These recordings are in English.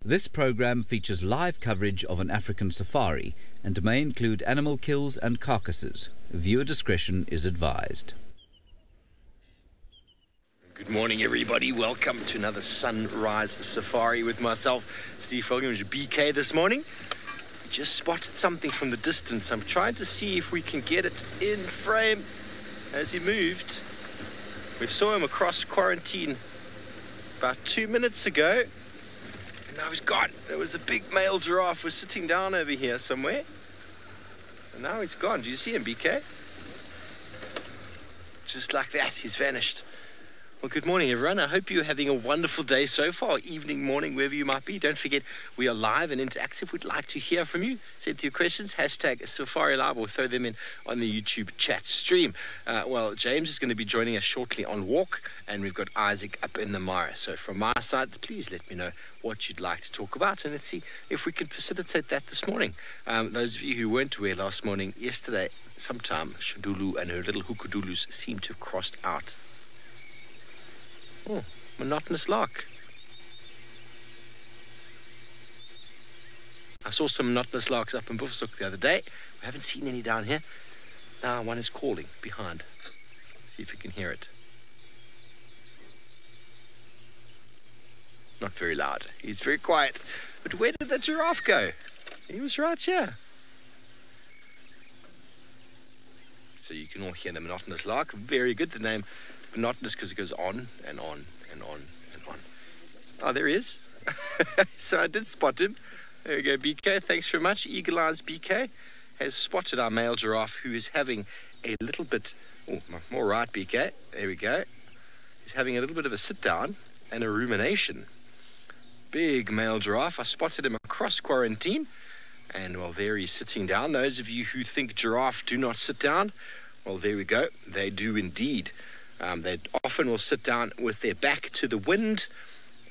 This program features live coverage of an African safari and may include animal kills and carcasses. Viewer discretion is advised. Good morning, everybody. Welcome to another sunrise safari with myself, Steve Fulgham, BK this morning. We just spotted something from the distance. I'm trying to see if we can get it in frame as he moved. We saw him across quarantine about 2 minutes ago. And now he's gone. There was a big male giraffe was sitting down over here somewhere. And now he's gone. Do you see him, BK? Just like that, he's vanished. Well, good morning, everyone. I hope you're having a wonderful day so far, evening, morning, wherever you might be. Don't forget, we are live and interactive. We'd like to hear from you. Send your questions, hashtag SafariLive, or throw them in on the YouTube chat stream. Well, James is going to be joining us shortly on walk, and we've got Isaac up in the mire. So from my side, please let me know what you'd like to talk about, and let's see if we can facilitate that this morning. Those of you who weren't aware yesterday, sometime, Shadulu and her little hookadulus seem to have crossed out. Oh, monotonous lark. I saw some monotonous larks up in Buffelshoek the other day. We haven't seen any down here. Now one is calling behind. See if you can hear it. Not very loud. He's very quiet. But where did the giraffe go? He was right here. So you can all hear the monotonous lark. Very good. The name monotonous because it goes on and on and on and on. Oh, there he is. So I did spot him. There we go, BK. Thanks very much. Eagle-eyes BK has spotted our male giraffe, who is having a little bit... Oh, more right, BK. There we go. He's having a little bit of a sit-down and a rumination. Big male giraffe. I spotted him across quarantine. And, well, there he's sitting down. Those of you who think giraffe do not sit down, well, there we go. They do indeed. They often will sit down with their back to the wind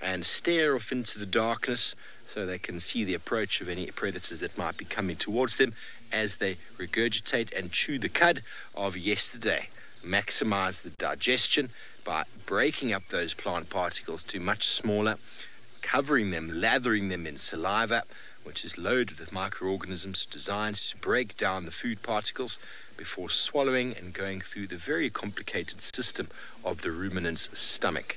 and stare off into the darkness so they can see the approach of any predators that might be coming towards them as they regurgitate and chew the cud of yesterday. Maximize the digestion by breaking up those plant particles to much smaller, covering them, lathering them in saliva, which is loaded with microorganisms designed to break down the food particles before swallowing and going through the very complicated system of the ruminant's stomach.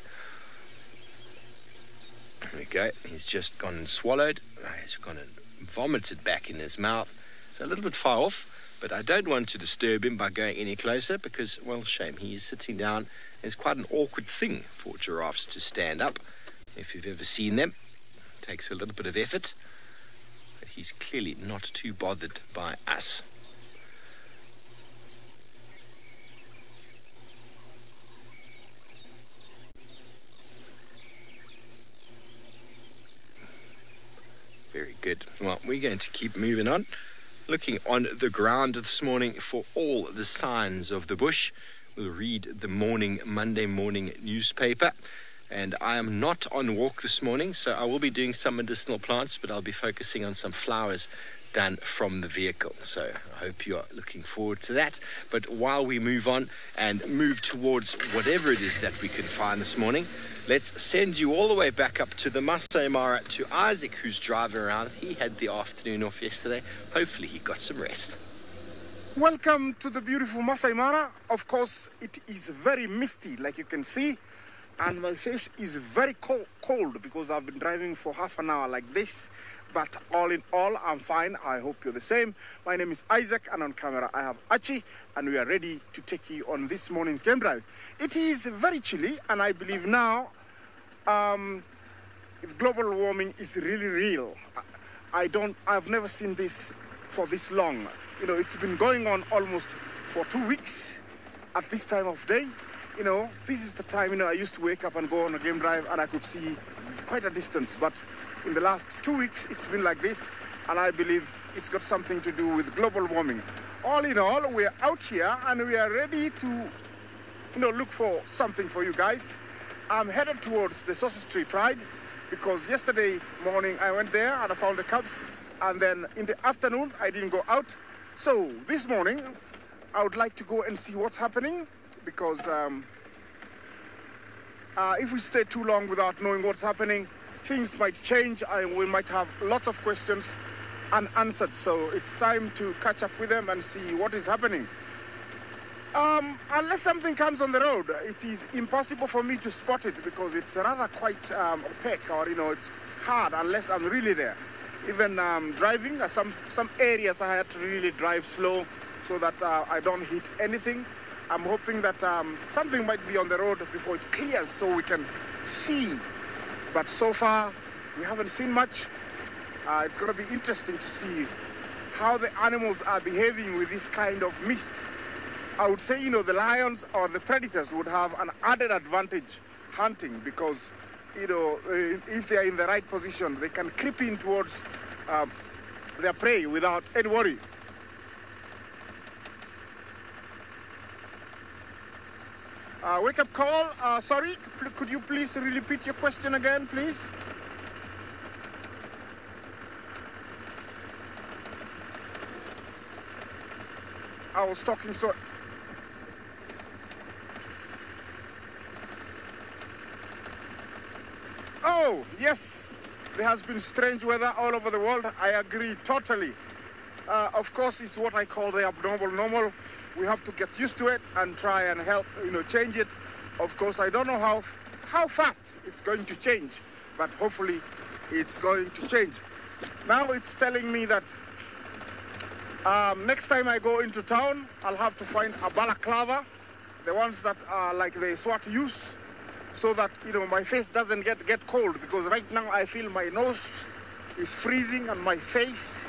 There we go. He's just gone and swallowed. He's gone and vomited back in his mouth. It's a little bit far off, but I don't want to disturb him by going any closer because, well, shame. He is sitting down. It's quite an awkward thing for giraffes to stand up. If you've ever seen them, it takes a little bit of effort. But he's clearly not too bothered by us. Very good. Well, we're going to keep moving on, looking on the ground this morning for all the signs of the bush. We'll read the Monday morning newspaper. And I am not on walk this morning, so I will be doing some medicinal plants, but I'll be focusing on some flowers done from the vehicle. So I hope you are looking forward to that. But while we move on and move towards whatever it is that we can find this morning, let's send you all the way back up to the Masai Mara to Isaac, who's driving around. He had the afternoon off yesterday. Hopefully he got some rest. Welcome to the beautiful Masai Mara. Of course, it is very misty, like you can see. And my face is very cold because I've been driving for half an hour like this. But all in all, I'm fine. I hope you're the same. My name is Isaac, and on camera I have Achi, and we are ready to take you on this morning's game drive. It is very chilly, and I believe now global warming is really real. I've never seen this for this long. You know, it's been going on almost for 2 weeks at this time of day. You know, this is the time, you know, I used to wake up and go on a game drive and I could see quite a distance. But in the last 2 weeks, it's been like this. And I believe it's got something to do with global warming. All in all, we're out here and we are ready to, you know, look for something for you guys. I'm headed towards the Sausage Tree Pride because yesterday morning I went there and I found the cubs. And then in the afternoon, I didn't go out. So this morning, I would like to go and see what's happening. Because if we stay too long without knowing what's happening, things might change. We might have lots of questions unanswered. So it's time to catch up with them and see what is happening. Unless something comes on the road, it is impossible for me to spot it because it's rather quite opaque, or it's hard unless I'm really there. Even driving, some areas I had to really drive slow so that I don't hit anything. I'm hoping that something might be on the road before it clears so we can see. But so far, we haven't seen much. It's going to be interesting to see how the animals are behaving with this kind of mist. I would say, the lions or the predators would have an added advantage hunting because, if they are in the right position, they can creep in towards their prey without any worry. Wake-up call. Sorry, could you please repeat your question again, please? I was talking so... Oh, yes. There has been strange weather all over the world. I agree totally. Of course, it's what I call the abnormal normal. We have to get used to it and try and help, change it. Of course, I don't know how fast it's going to change, but hopefully it's going to change. Now it's telling me that next time I go into town, I'll have to find a balaclava, the ones that are like the SWAT use, so that, my face doesn't get cold, because right now I feel my nose is freezing and my face.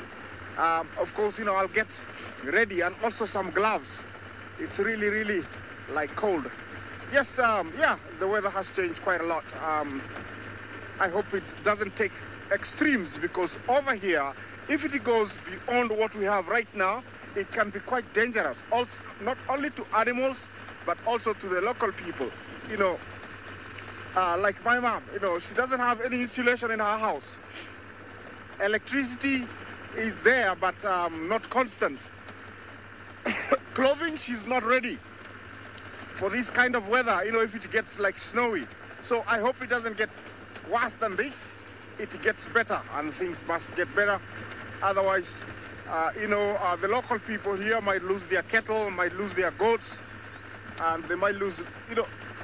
Of course, I'll get ready, and also some gloves. It's really, really like cold. Yes, the weather has changed quite a lot. I hope it doesn't take extremes, because over here, if it goes beyond what we have right now, it can be quite dangerous. Also, not only to animals, but also to the local people. Like my mom, she doesn't have any insulation in her house. Electricity is there, but not constant. Clothing, she's not ready for this kind of weather, if it gets like snowy. So I hope it doesn't get worse than this. It gets better, and things must get better. Otherwise, the local people here might lose their cattle, might lose their goats, and they might lose,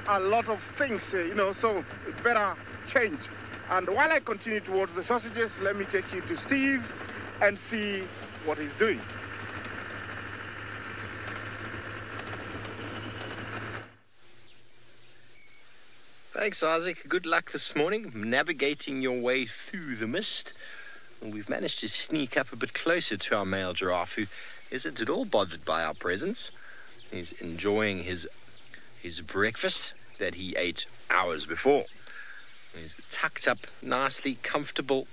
a lot of things, so it better change. And while I continue towards the sausages, let me take you to Steve and see what he's doing. Thanks, Isaac. Good luck this morning navigating your way through the mist. And we've managed to sneak up a bit closer to our male giraffe, who isn't at all bothered by our presence. He's enjoying his breakfast that he ate hours before. He's tucked up nicely, comfortable,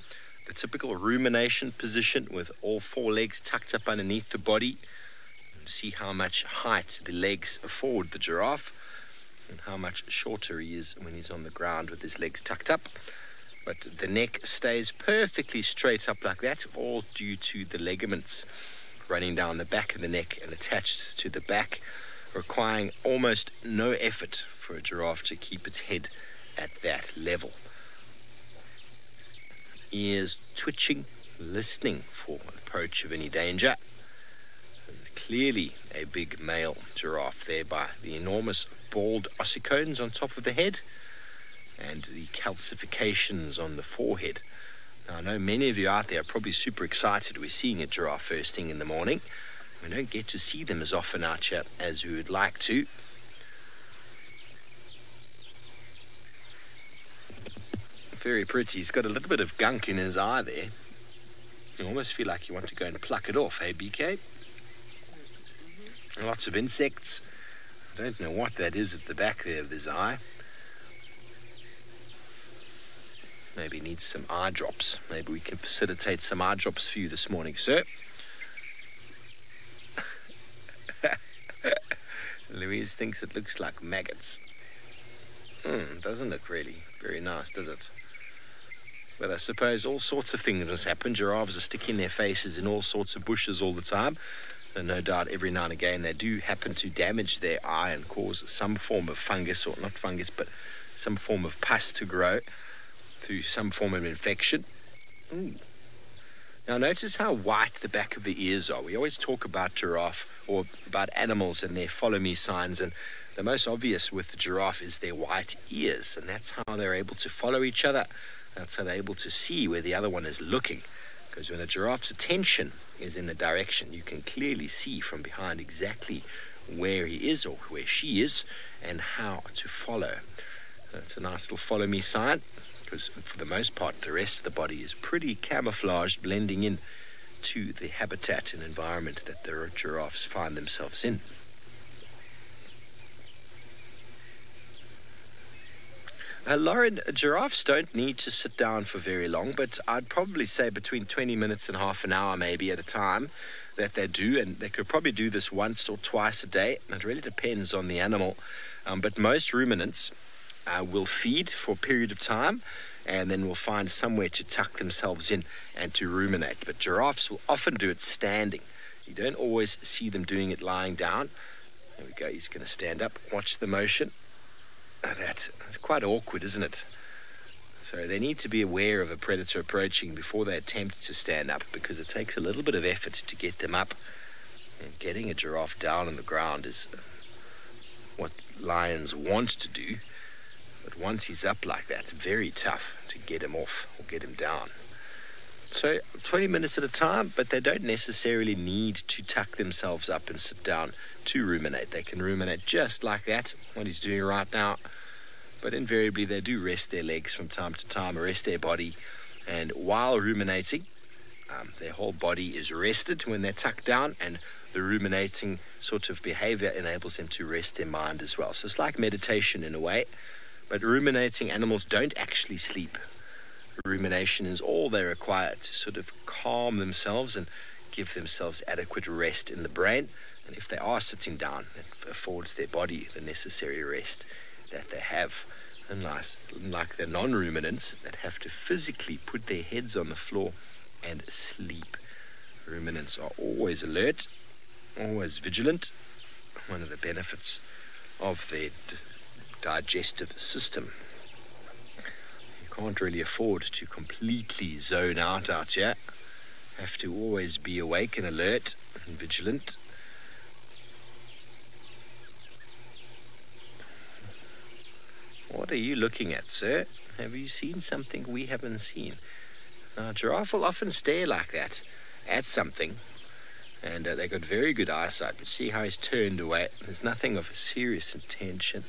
the typical rumination position with all four legs tucked up underneath the body. And see how much height the legs afford the giraffe, and how much shorter he is when he's on the ground with his legs tucked up. But the neck stays perfectly straight up like that, all due to the ligaments running down the back of the neck and attached to the back, requiring almost no effort for a giraffe to keep its head at that level. Ears twitching, listening for approach of any danger. And clearly a big male giraffe there by the enormous bald ossicones on top of the head and the calcifications on the forehead. Now, I know many of you out there are probably super excited we're seeing a giraffe first thing in the morning. We don't get to see them as often out here as we would like to. Very pretty. He's got a little bit of gunk in his eye there. You almost feel like you want to go and pluck it off, hey, BK? Lots of insects. I don't know what that is at the back there of his eye. Maybe needs some eye drops. Maybe we can facilitate some eye drops for you this morning, sir. Louise thinks it looks like maggots. Doesn't look really very nice, does it? But I suppose all sorts of things must happen. Giraffes are sticking their faces in all sorts of bushes all the time. And no doubt every now and again they do happen to damage their eye and cause some form of fungus, or not fungus, but some form of pus to grow. through some form of infection. Ooh. Now notice how white the back of the ears are. We always talk about giraffe or about animals and their follow me signs, and the most obvious with the giraffe is their white ears, and that's how they're able to follow each other. That's how they're able to see where the other one is looking, because when a giraffe's attention is in a direction, you can clearly see from behind exactly where he is or where she is and how to follow. So it's a nice little follow me sign, because for the most part the rest of the body is pretty camouflaged, blending in to the habitat and environment that the giraffes find themselves in. Lauren, giraffes don't need to sit down for very long, but I'd probably say between 20 minutes and half an hour maybe at a time that they do, and they could probably do this once or twice a day. It really depends on the animal, but most ruminants will feed for a period of time and then will find somewhere to tuck themselves in and to ruminate. But giraffes will often do it standing. You don't always see them doing it lying down. There we go, he's going to stand up. Watch the motion. That's quite awkward, isn't it? So they need to be aware of a predator approaching before they attempt to stand up, because it takes a little bit of effort to get them up. And getting a giraffe down on the ground is what lions want to do. But once he's up like that, it's very tough to get him off or get him down. So 20 minutes at a time, but they don't necessarily need to tuck themselves up and sit down to ruminate. They can ruminate just like that, what he's doing right now. But invariably they do rest their legs from time to time, rest their body. And while ruminating, their whole body is rested when they're tucked down, and the ruminating sort of behavior enables them to rest their mind as well. So it's like meditation in a way. But ruminating animals don't actually sleep. Rumination is all they require to sort of calm themselves and give themselves adequate rest in the brain. And if they are sitting down, it affords their body the necessary rest that they have. Unlike the non-ruminants that have to physically put their heads on the floor and sleep. Ruminants are always alert, always vigilant. One of the benefits of their digestive system. You can't really afford to completely zone out here. Have to always be awake and alert and vigilant. What are you looking at, sir? Have you seen something we haven't seen? Now, a giraffe will often stare like that at something, and they've got very good eyesight, but see how he's turned away. There's nothing of a serious intention.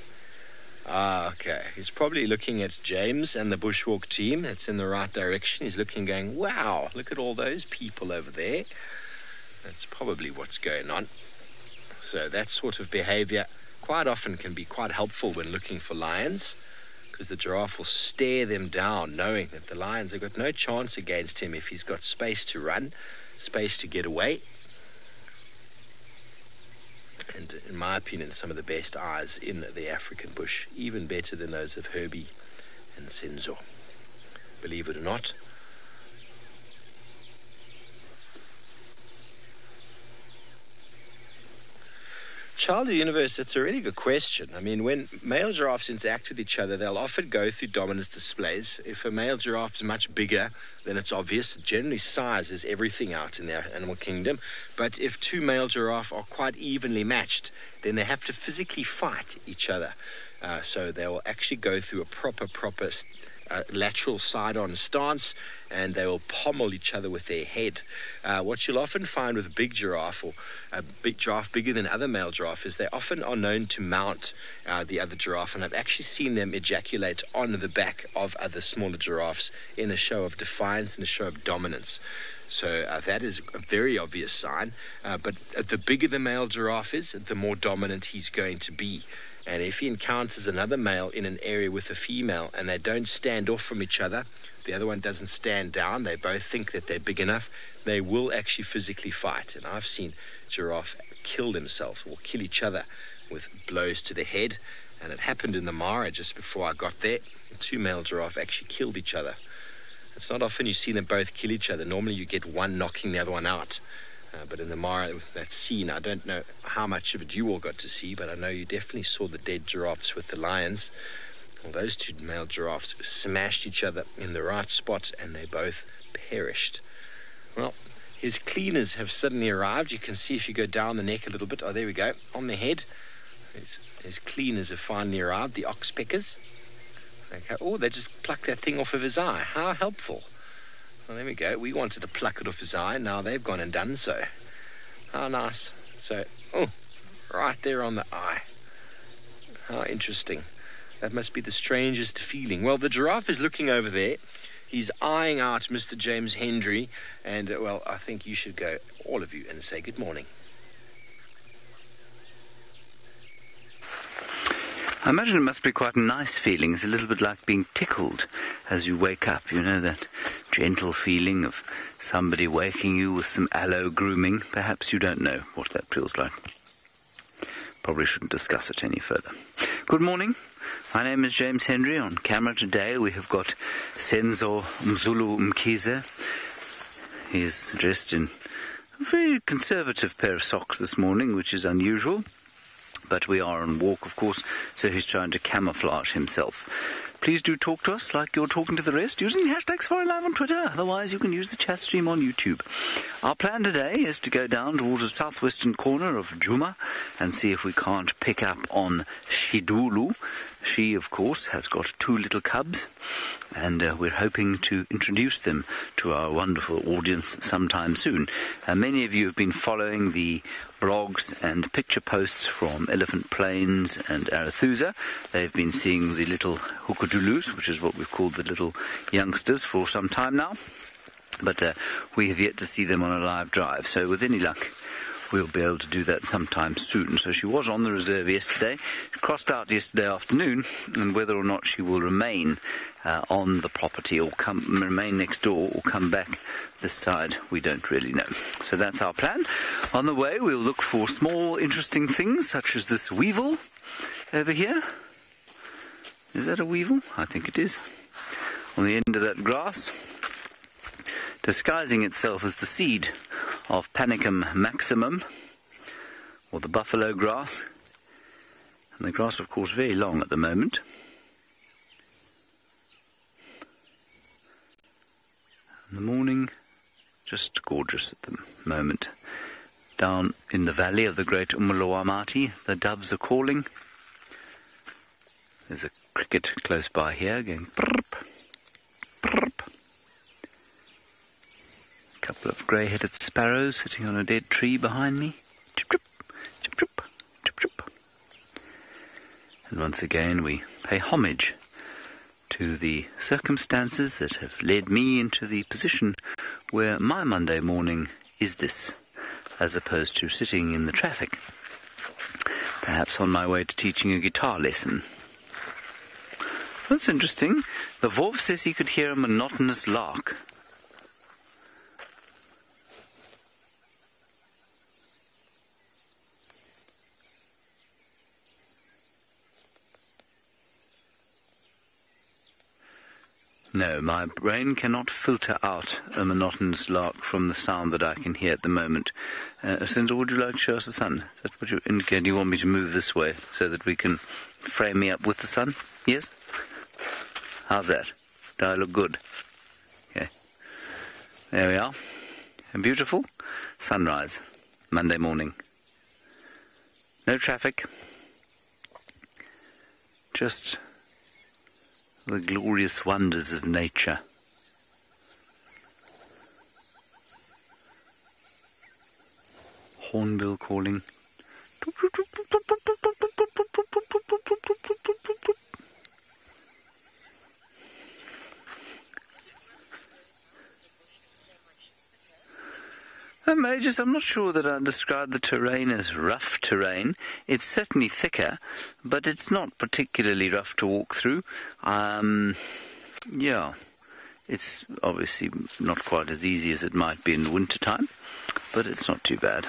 Okay. He's probably looking at James and the bushwalk team. That's in the right direction. He's looking, going, wow, look at all those people over there. That's probably what's going on. So that sort of behavior quite often can be quite helpful when looking for lions, because the giraffe will stare them down, knowing that the lions have got no chance against him if he's got space to run, space to get away. And in my opinion, some of the best eyes in the African bush, even better than those of Herbie and Senzo. Believe it or not. Child of the universe, that's a really good question. I mean, when male giraffes interact with each other, they'll often go through dominance displays. If a male giraffe is much bigger, then it's obvious. Generally, size is everything out in the animal kingdom. But if two male giraffes are quite evenly matched, then they have to physically fight each other. So they will actually go through a proper lateral side-on stance, and they will pommel each other with their head. What you'll often find with a big giraffe, or a big giraffe bigger than other male giraffe, is they often are known to mount the other giraffe, and I've actually seen them ejaculate on the back of other smaller giraffes in a show of defiance and a show of dominance. So that is a very obvious sign. But the bigger the male giraffe is, the more dominant he's going to be. And if he encounters another male in an area with a female and they don't stand off from each other, the other one doesn't stand down, they both think that they're big enough, they will actually physically fight. And I've seen giraffe kill themselves or kill each other with blows to the head. And it happened in the Mara just before I got there. Two male giraffe actually killed each other. It's not often you see them both kill each other. Normally you get one knocking the other one out. But in the Mara, that scene, I don't know how much of it you all got to see, but I know you definitely saw the dead giraffes with the lions. Well, those two male giraffes smashed each other in the right spot and they both perished. Well, his cleaners have suddenly arrived. You can see if you go down the neck a little bit. Oh, there we go. On the head, his cleaners have finally arrived, the oxpeckers. Okay. Oh, they just plucked that thing off of his eye. How helpful. Well, there we go. We wanted to pluck it off his eye. Now they've gone and done so. How nice. So, oh, right there on the eye. How interesting. That must be the strangest feeling. Well, the giraffe is looking over there. He's eyeing out Mr. James Hendry. And, well, I think you should go, all of you, and say good morning. I imagine it must be quite a nice feeling. It's a little bit like being tickled as you wake up. You know, that gentle feeling of somebody waking you with some aloe grooming. Perhaps you don't know what that feels like. Probably shouldn't discuss it any further. Good morning. My name is James Hendry. On camera today we have got Senzo Mzulu Mkhize. He is dressed in a very conservative pair of socks this morning, which is unusual. But we are on walk, of course, so he's trying to camouflage himself. Please do talk to us like you're talking to the rest, using the hashtag SafariLive on Twitter. Otherwise, you can use the chat stream on YouTube. Our plan today is to go down towards the southwestern corner of Juma and see if we can't pick up on Shidulu. She, of course, has got 2 little cubs, and we're hoping to introduce them to our wonderful audience sometime soon. Many of you have been following the blogs and picture posts from Elephant Plains and Arathusa. They've been seeing the little hukadulus, which is what we've called the little youngsters, for some time now. But we have yet to see them on a live drive. So with any luck, we'll be able to do that sometime soon. So she was on the reserve yesterday, crossed out yesterday afternoon, and whether or not she will remain on the property or remain next door or come back this side, we don't really know. So that's our plan. On the way, we'll look for small, interesting things, such as this weevil over here. Is that a weevil? I think it is. On the end of that grass, disguising itself as the seed of Panicum maximum, or the buffalo grass. And the grass, of course, very long at the moment. And the morning, just gorgeous at the moment. Down in the valley of the great Umulawamati, the doves are calling. There's a cricket close by here going prrp, prrp. A couple of grey-headed sparrows sitting on a dead tree behind me. Chip, chip, chip, chip, chip, chip. And once again we pay homage to the circumstances that have led me into the position where my Monday morning is this, as opposed to sitting in the traffic, perhaps on my way to teaching a guitar lesson. That's interesting. The Vov says he could hear a monotonous lark. No, my brain cannot filter out a monotonous lark from the sound that I can hear at the moment. Sandra, would you like to show us the sun? Is that what you indicate? Do you want me to move this way so that we can frame me up with the sun? Yes? How's that? Do I look good? Okay. There we are. A beautiful sunrise, Monday morning. No traffic. Just the glorious wonders of nature. Hornbill calling. Majors, I'm not sure that I'd describe the terrain as rough terrain. It's certainly thicker, but it's not particularly rough to walk through. Yeah, it's obviously not quite as easy as it might be in the winter time, but it's not too bad.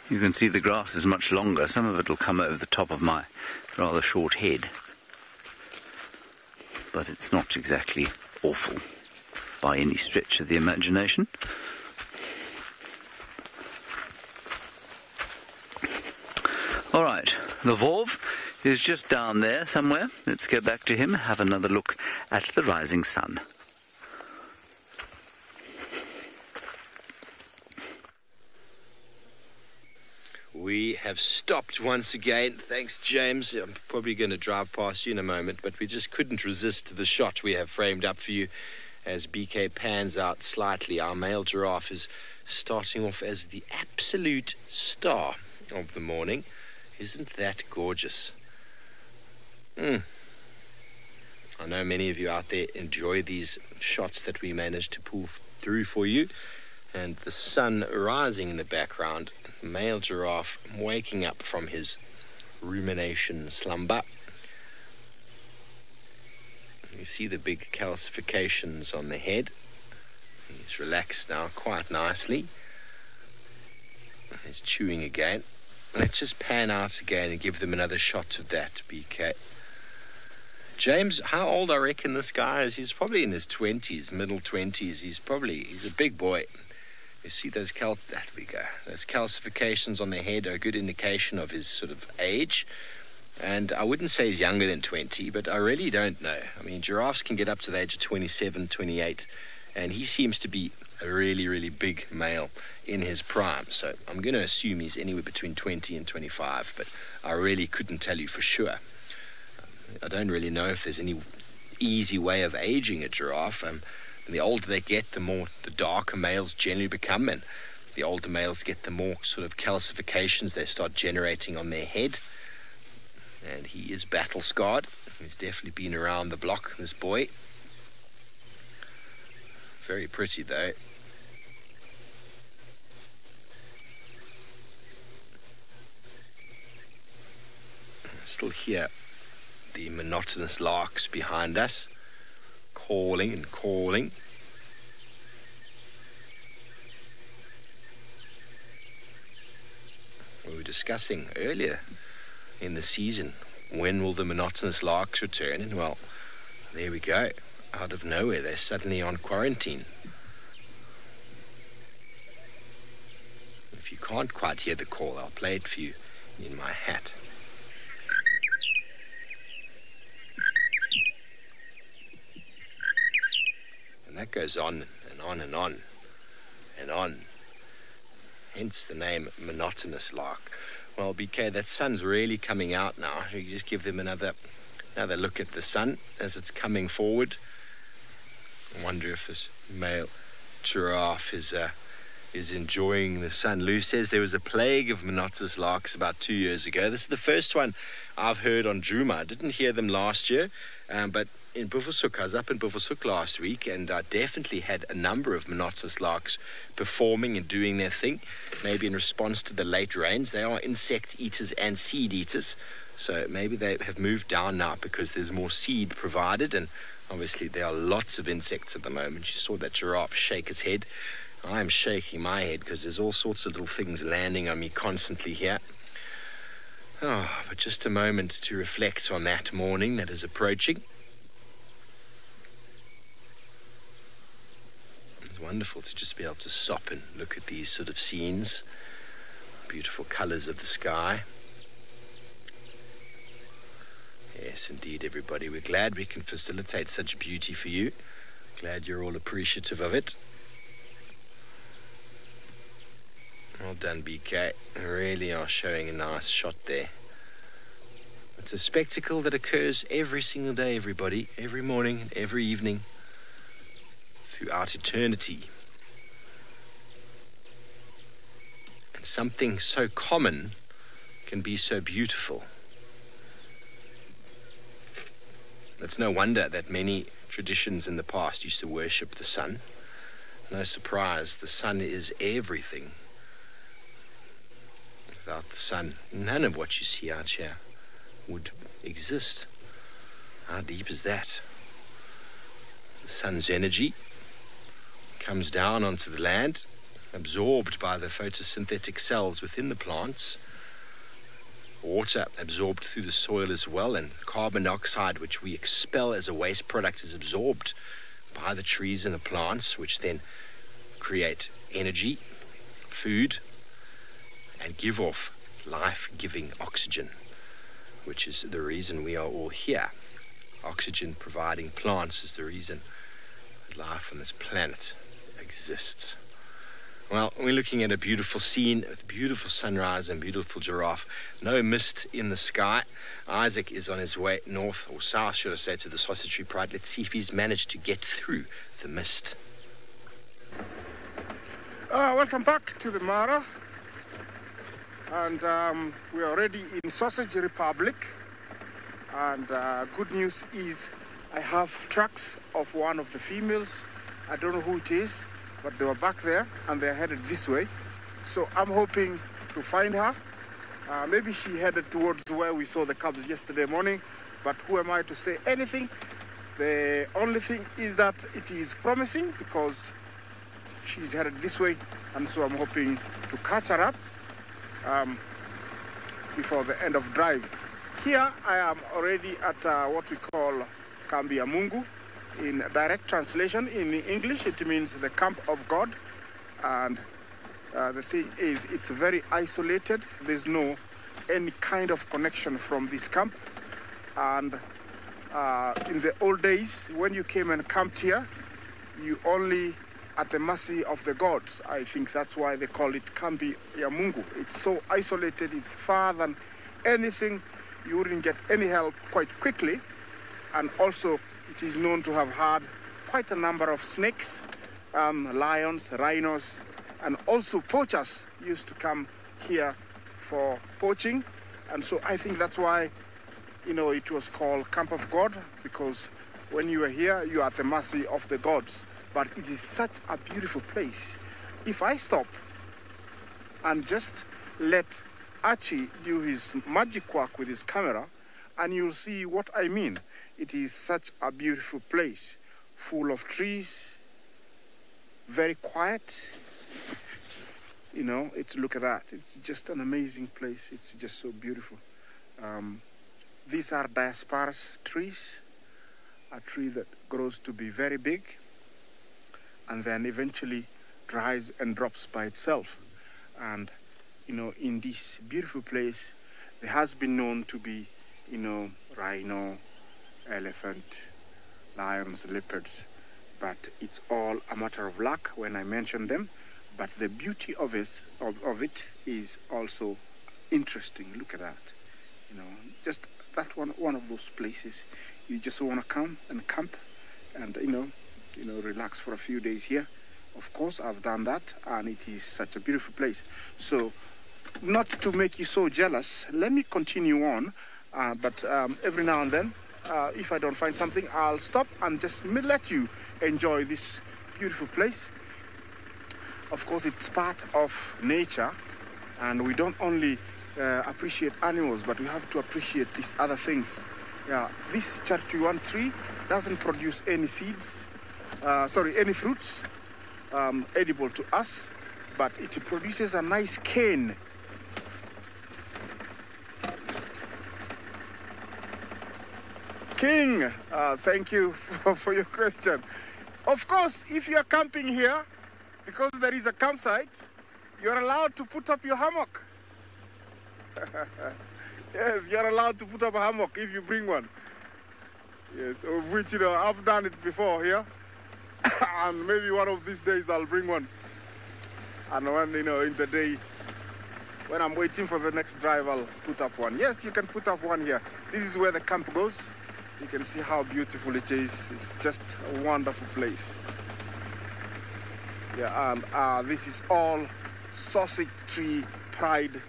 You can see the grass is much longer. Some of it will come over the top of my rather short head, but it's not exactly awful by any stretch of the imagination. All right, the Vov is just down there somewhere. Let's go back to him, have another look at the rising sun. We have stopped once again. Thanks, James. I'm probably going to drive past you in a moment, but we just couldn't resist the shot we have framed up for you as BK pans out slightly. Our male giraffe is starting off as the absolute star of the morning. Isn't that gorgeous? I know many of you out there enjoy these shots that we managed to pull through for you. And the sun rising in the background, male giraffe waking up from his rumination slumber. You see the big calcifications on the head. He's relaxed now quite nicely. He's chewing again. Let's just pan out again and give them another shot of that, BK. James, how old I reckon this guy is? He's probably in his 20s, middle 20s. He's a big boy. You see those those calcifications on the head are a good indication of his sort of age. And I wouldn't say he's younger than 20, but I really don't know. I mean, giraffes can get up to the age of 27, 28, and he seems to be a really, really big male in his prime. So I'm going to assume he's anywhere between 20 and 25, but I really couldn't tell you for sure. I don't really know if there's any easy way of aging a giraffe. The older they get, the darker males generally become, and the older males get, the more sort of calcifications they start generating on their head. And he is battle scarred. He's definitely been around the block, this boy. Very pretty though. Still hear the monotonous larks behind us, calling and calling. We were discussing earlier in the season, when will the monotonous larks return? And well, there we go. Out of nowhere, they're suddenly on quarantine. If you can't quite hear the call, I'll play it for you in my hat. And that goes on and on and on and on. Hence the name monotonous lark. Well, BK, that sun's really coming out now. You just give them another look at the sun as it's coming forward. I wonder if this male giraffe is enjoying the sun. Lou says there was a plague of monotonous larks about 2 years ago. This is the first one I've heard on Djuma. I didn't hear them last year, but in Buffelshoek, I was up in Buffelshoek last week, and I definitely had a number of monotonous larks performing and doing their thing, maybe in response to the late rains. They are insect eaters and seed eaters, so maybe they have moved down now because there's more seed provided, and obviously there are lots of insects at the moment. You saw that giraffe shake its head. I'm shaking my head because there's all sorts of little things landing on me constantly here. Oh, but just a moment to reflect on that morning that is approaching. It's wonderful to just be able to stop and look at these sort of scenes. Beautiful colours of the sky. Yes, indeed, everybody. We're glad we can facilitate such beauty for you. Glad you're all appreciative of it. Well done, BK. You really are showing a nice shot there. It's a spectacle that occurs every single day, everybody. Every morning and every evening. Throughout eternity. And something so common can be so beautiful. It's no wonder that many traditions in the past used to worship the sun. No surprise, the sun is everything. Without the sun, none of what you see out here would exist. How deep is that? The sun's energy comes down onto the land, absorbed by the photosynthetic cells within the plants. Water absorbed through the soil as well, and carbon dioxide, which we expel as a waste product, is absorbed by the trees and the plants, which then create energy, food, and give off life-giving oxygen. which is the reason we are all here. Oxygen providing plants is the reason life on this planet exists. Well, we're looking at a beautiful scene with beautiful sunrise and beautiful giraffe. No mist in the sky. Isaac is on his way north, or south, should I say, to the Sausage Tree Pride. Let's see if he's managed to get through the mist. Welcome back to the Mara. And we are already in Sausage Republic. And good news is I have tracks of one of the females. I don't know who it is, but they were back there and they're headed this way. So I'm hoping to find her. Maybe she headed towards where we saw the cubs yesterday morning, but who am I to say anything? The only thing is that it is promising because she's headed this way, and so I'm hoping to catch her up before the end of drive. Here I am already at what we call Kambi ya Mungu. In direct translation in English, it means the camp of God. And the thing is, it's very isolated. There's no any kind of connection from this camp. And in the old days, when you came and camped here, you only at the mercy of the gods. I think that's why they call it Kambi ya Mungu. It's so isolated, it's far than anything. You wouldn't get any help quite quickly. And also, it is known to have had quite a number of snakes, lions, rhinos, and also poachers used to come here for poaching. And so I think that's why, it was called Camp of God, because when you are here, you are at the mercy of the gods. But it is such a beautiful place. If I stop and just let Archie do his magic work with his camera, and you'll see what I mean. It is such a beautiful place, full of trees, very quiet. Look at that. It's just an amazing place. It's just so beautiful. These are Diospyros trees, a tree that grows to be very big and then eventually dries and drops by itself. And, in this beautiful place, there has been known to be, rhino, elephant, lions, leopards, but it's all a matter of luck when I mention them. But the beauty of it is also interesting. Look at that. Just that one of those places you just want to come and camp and relax for a few days here. Of course, I've done that, and it is such a beautiful place. So, not to make you so jealous, let me continue on. But every now and then, if I don't find something, I'll stop and just let you enjoy this beautiful place. Of course, it's part of nature, and we don't only appreciate animals, but we have to appreciate these other things. Yeah, this Charchuan tree doesn't produce any seeds, any fruits edible to us, but it produces a nice cane. King, thank you for your question. Of course, if you are camping here, because there is a campsite, you're allowed to put up your hammock. Yes, you're allowed to put up a hammock if you bring one. Yes, of which, I've done it before here. And maybe one of these days I'll bring one. And when, in the day, when I'm waiting for the next drive, I'll put up one. Yes, you can put up one here. This is where the camp goes. You can see how beautiful it is. It's just a wonderful place. Yeah, and this is all Sausage Tree Pride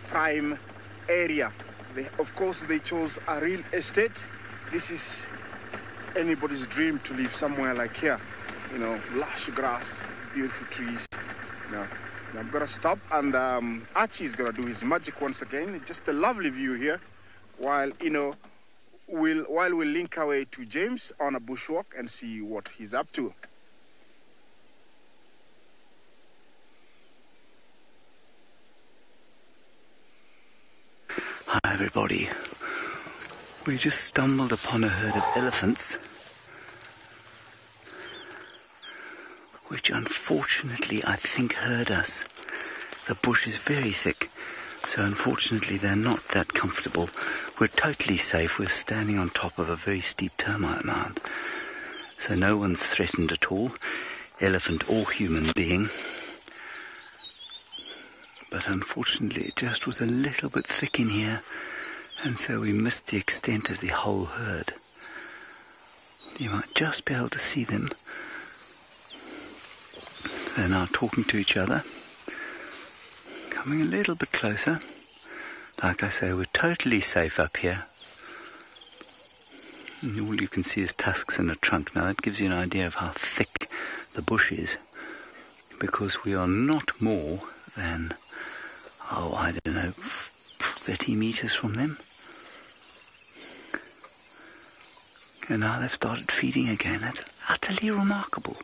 prime area. Of course, they chose a real estate. This is anybody's dream to live somewhere like here. Lush grass, beautiful trees. I'm gonna stop, and Archie's gonna do his magic once again. Just a lovely view here. While we'll link our way to James on a bushwalk and see what he's up to. Hi everybody. We just stumbled upon a herd of elephants, which unfortunately I think heard us. The bush is very thick. So unfortunately they're not that comfortable. We're totally safe. We're standing on top of a very steep termite mound. So no one's threatened at all, elephant or human being. But unfortunately it just was a little bit thick in here, and so we missed the extent of the whole herd. You might just be able to see them. They're now talking to each other, coming a little bit closer. Like I say, we're totally safe up here. And all you can see is tusks and a trunk. Now that gives you an idea of how thick the bush is, because we are not more than, I don't know, 30 meters from them. And now they've started feeding again. That's utterly remarkable.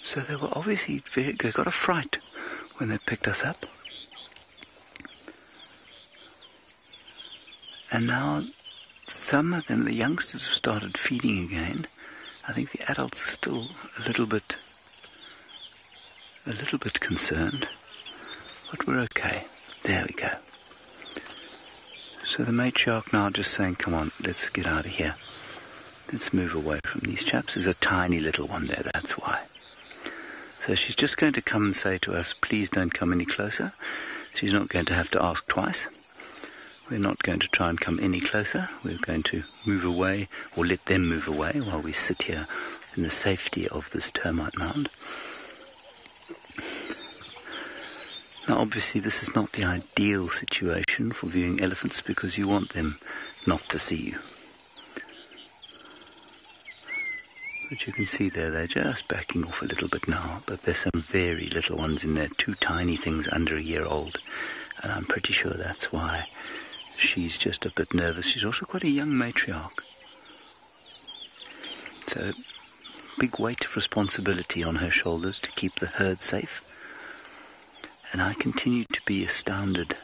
So they were obviously they got a fright when they picked us up. And now some of them, the youngsters, have started feeding again. I think the adults are still a little bit concerned, but we're okay. There we go. So the matriarch now just saying, come on, let's get out of here. Let's move away from these chaps. There's a tiny little one there, that's why. So she's just going to come and say to us, please don't come any closer. She's not going to have to ask twice. We're not going to try and come any closer. We're going to move away, or let them move away, while we sit here in the safety of this termite mound. Now obviously this is not the ideal situation for viewing elephants, because you want them not to see you. But you can see there, they're just backing off a little bit now, but there's some very little ones in there, 2 tiny things under a year old, and I'm pretty sure that's why she's just a bit nervous. She's also quite a young matriarch. So, big weight of responsibility on her shoulders to keep the herd safe. And I continue to be astounded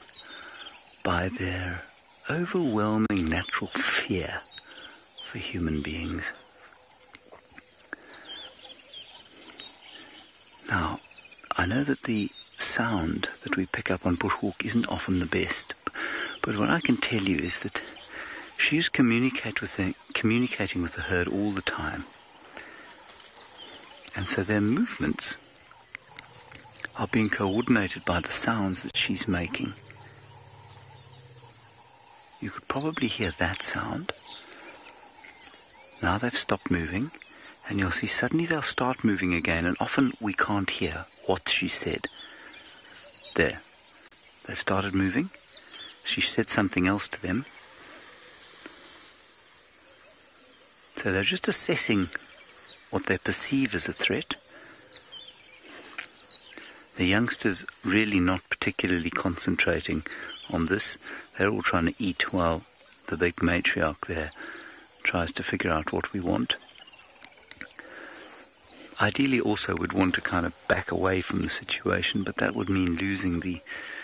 by their overwhelming natural fear for human beings. Now, I know that the sound that we pick up on bushwalk isn't often the best, but what I can tell you is that she's communicating with the herd all the time. And so their movements are being coordinated by the sounds that she's making. You could probably hear that sound. Now they've stopped moving, and you'll see suddenly they'll start moving again, and often we can't hear what she said. There. They've started moving. She said something else to them. So they're just assessing what they perceive as a threat. The youngsters really not particularly concentrating on this. They're all trying to eat while the big matriarch there tries to figure out what we want. Ideally also we'd want to kind of back away from the situation, but that would mean losing the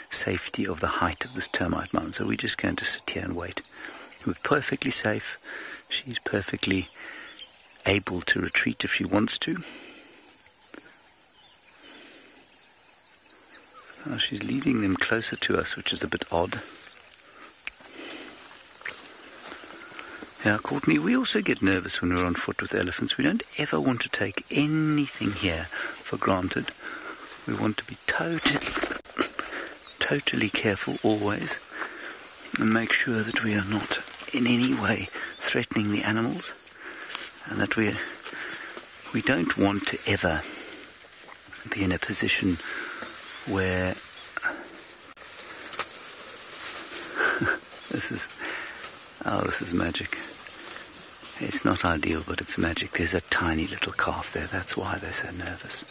safety of the height of this termite mound. So we're just going to sit here and wait. We're perfectly safe. She's perfectly able to retreat if she wants to. Now she's leading them closer to us, which is a bit odd. Yeah, Courtney, we also get nervous when we're on foot with elephants. We don't ever want to take anything here for granted. We want to be totally careful always, and make sure that we are not in any way threatening the animals, and that we don't want to ever be in a position where this is magic. It's not ideal, but it's magic. There's a tiny little calf there. That's why they're so nervous.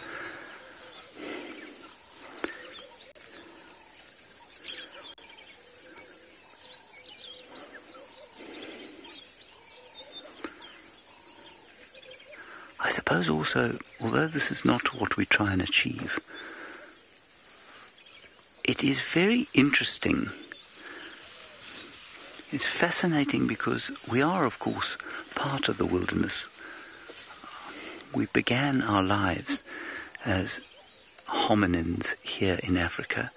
I suppose also, although this is not what we try and achieve, it is very interesting. It's fascinating because we are, of course, part of the wilderness. We began our lives as hominins here in Africa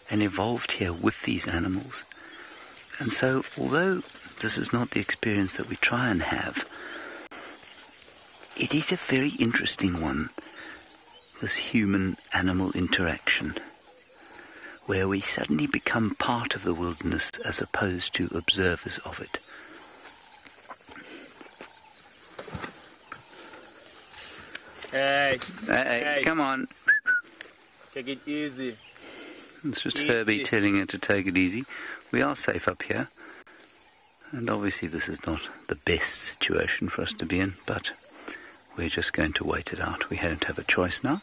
and evolved here with these animals. And so, although this is not the experience that we try and have, it is a very interesting one, this human-animal interaction, where we suddenly become part of the wilderness as opposed to observers of it. Hey, come on. Take it easy. It's just Herbie telling her to take it easy. We are safe up here. And obviously this is not the best situation for us to be in, but we're just going to wait it out. We don't have a choice now.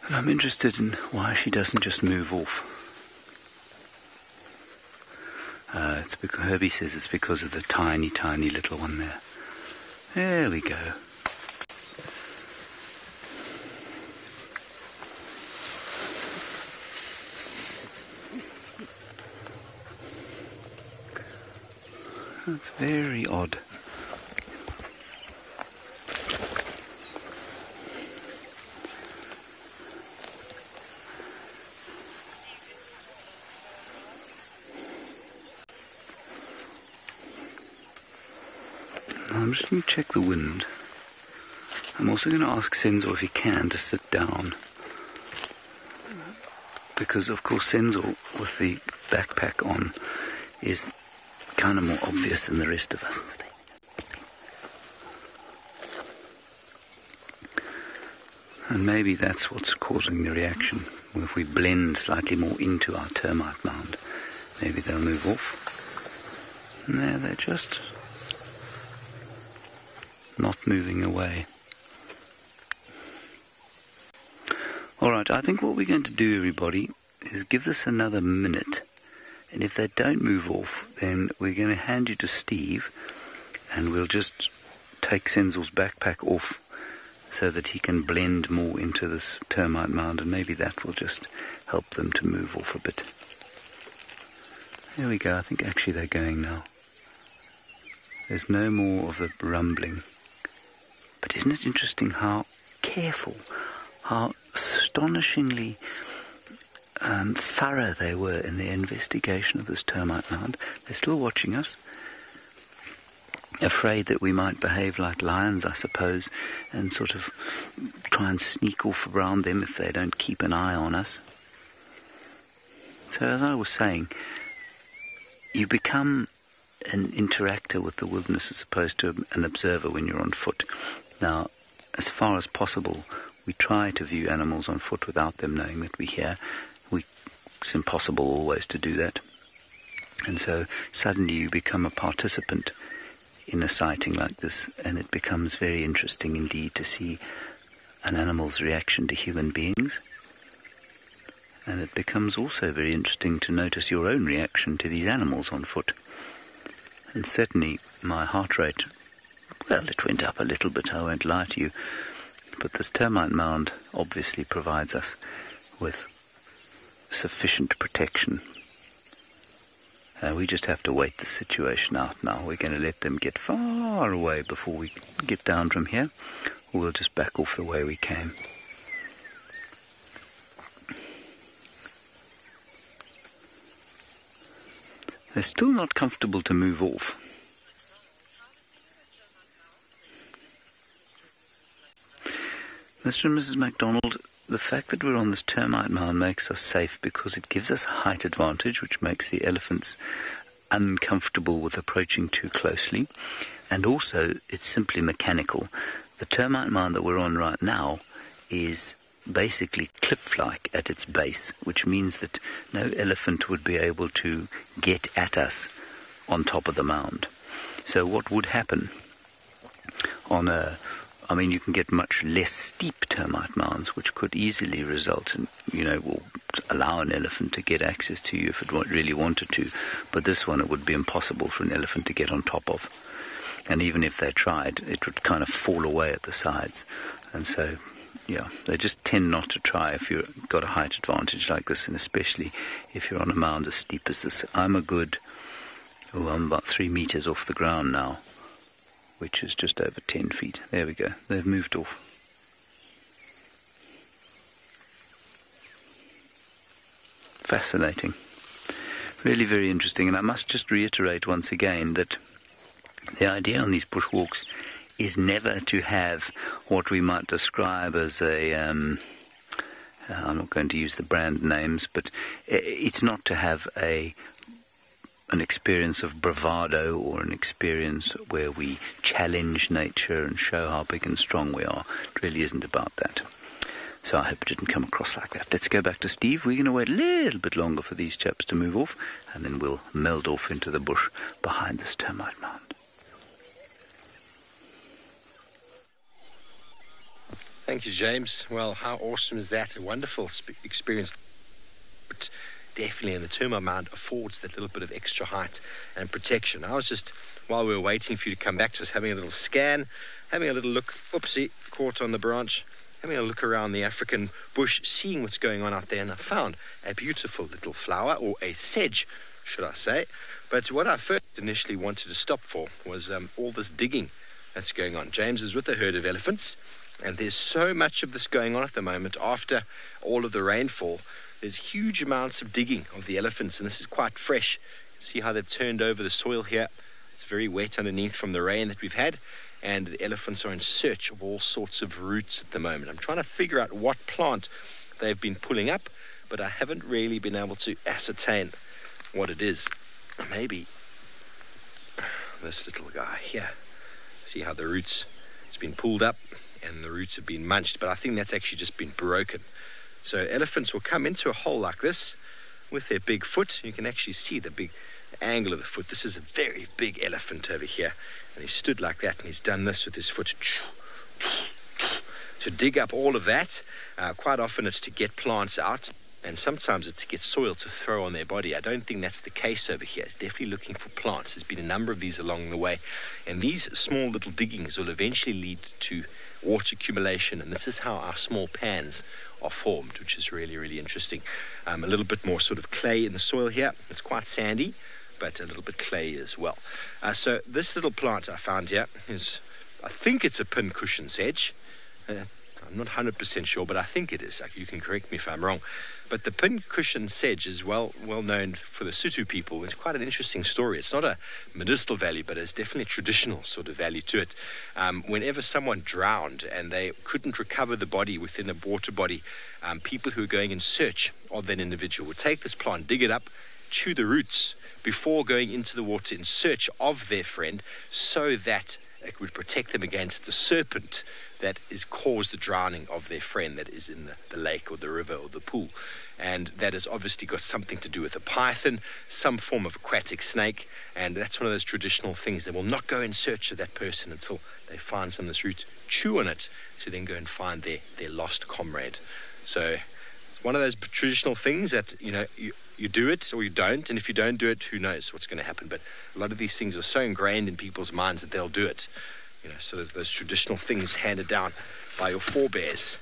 And I'm interested in why she doesn't just move off. It's because Herbie says it's because of the tiny, tiny little one there. There we go. That's very odd. I'm just going to check the wind. I'm also going to ask Senzo if he can to sit down. Because, of course, Senzo, with the backpack on, is kind of more obvious than the rest of us. And maybe that's what's causing the reaction. If we blend slightly more into our termite mound, maybe they'll move off. No, they're just not moving away. Alright, I think what we're going to do, everybody, is give this another minute. And if they don't move off, then we're going to hand you to Steve, and we'll just take Senzo's backpack off so that he can blend more into this termite mound, and maybe that will just help them to move off a bit. There we go. I think actually they're going now. There's no more of the rumbling. But isn't it interesting how careful, how astonishingly thorough they were in their investigation of this termite mound. They're still watching us, afraid that we might behave like lions, I suppose, and sort of try and sneak off around them if they don't keep an eye on us. So as I was saying, you become an interactor with the wilderness as opposed to an observer when you're on foot. Now, as far as possible, we try to view animals on foot without them knowing that we're here. It's impossible always to do that. And so suddenly you become a participant in a sighting like this, and it becomes very interesting indeed to see an animal's reaction to human beings. And it becomes also very interesting to notice your own reaction to these animals on foot. And certainly my heart rate, well, it went up a little bit, I won't lie to you. But this termite mound obviously provides us with sufficient protection. We just have to wait the situation out now. We're going to let them get far away before we get down from here, or we'll just back off the way we came. They're still not comfortable to move off. Mr. and Mrs. MacDonald, the fact that we're on this termite mound makes us safe because it gives us a height advantage, which makes the elephants uncomfortable with approaching too closely. And also, it's simply mechanical. The termite mound that we're on right now is basically cliff-like at its base, which means that no elephant would be able to get at us on top of the mound. So what would happen on you can get much less steep termite mounds, which could easily result in, will allow an elephant to get access to you if it really wanted to. But this one, it would be impossible for an elephant to get on top of. And even if they tried, it would kind of fall away at the sides. And so, they just tend not to try if you've got a height advantage like this, and especially if you're on a mound as steep as this. I'm about 3 meters off the ground now, which is just over 10 feet. There we go. They've moved off. fascinating. Really very interesting. And I must just reiterate once again that the idea on these bushwalks is never to have what we might describe as a... I'm not going to use the brand names, but it's not to have an experience of bravado or an experience where we challenge nature and show how big and strong we are. It really isn't about that. So I hope it didn't come across like that. Let's go back to Steve. We're going to wait a little bit longer for these chaps to move off, and then we'll meld off into the bush behind this termite mound. Thank you, James. Well, how awesome is that? A wonderful experience. But definitely, and the termite mound affords that little bit of extra height and protection. I was just, while we were waiting for you to come back, just having a little scan, having a little look. Oopsie, caught on the branch. Having a look around the African bush, seeing what's going on out there, and I found a beautiful little flower, or a sedge, should I say. But what I first initially wanted to stop for was all this digging that's going on. James is with a herd of elephants, and there's so much of this going on at the moment. After all of the rainfall, there's huge amounts of digging of the elephants, and this is quite fresh. You can see how they've turned over the soil here. It's very wet underneath from the rain that we've had. And the elephants are in search of all sorts of roots at the moment. I'm trying to figure out what plant they've been pulling up, but I haven't really been able to ascertain what it is. Maybe this little guy here. See how the roots, it's been pulled up and the roots have been munched, but I think that's actually just been broken. So elephants will come into a hole like this with their big foot. You can actually see the big angle of the foot. This is a very big elephant over here. And he stood like that, and he's done this with his foot to dig up all of that. Quite often it's to get plants out, and sometimes it's to get soil to throw on their body. I don't think that's the case over here. It's definitely looking for plants. There's been a number of these along the way, and these small little diggings will eventually lead to water accumulation, and this is how our small pans are formed, which is really, really interesting. A little bit more sort of clay in the soil here. It's quite sandy, but a little bit clay as well. So this little plant I found here is, I think it's a pincushion sedge. I'm not 100% sure, but I think it is. You can correct me if I'm wrong. But the pincushion sedge is well known for the Sotho people. It's quite an interesting story. It's not a medicinal value, but it's definitely a traditional sort of value to it. Whenever someone drowned and they couldn't recover the body within a water body, people who are going in search of that individual would take this plant, dig it up, chew the roots before going into the water in search of their friend, so that it would protect them against the serpent that is caused the drowning of their friend that is in the lake or the river or the pool. And that has obviously got something to do with a python, some form of aquatic snake, and that's one of those traditional things. They will not go in search of that person until they find some of this root, chew on it, to then go and find their lost comrade. So it's one of those traditional things that, you do it or you don't, and if you don't do it, who knows what's going to happen. But a lot of these things are so ingrained in people's minds that they'll do it. So those traditional things handed down by your forebears.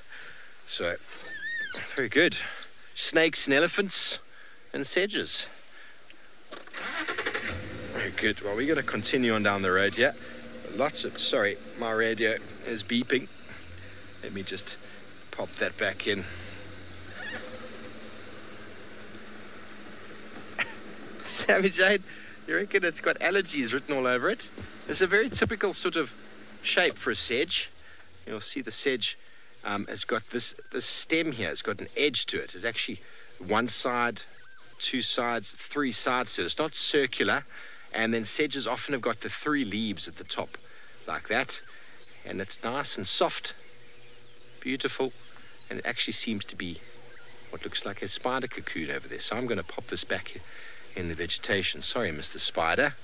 So, very good. Snakes and elephants and sedges. Very good. Well, we're going to continue on down the road here. Sorry, my radio is beeping. Let me just pop that back in. Sammy Jane, you reckon it's got allergies written all over it? It's a very typical sort of shape for a sedge. You'll see the sedge has got this stem here. It's got an edge to it. There's actually one side, two sides, three sides to it. It's not circular. And then sedges often have got the three leaves at the top like that. And it's nice and soft, beautiful. And it actually seems to be what looks like a spider cocoon over there. So I'm going to pop this back in the vegetation. Sorry, Mr. Spider.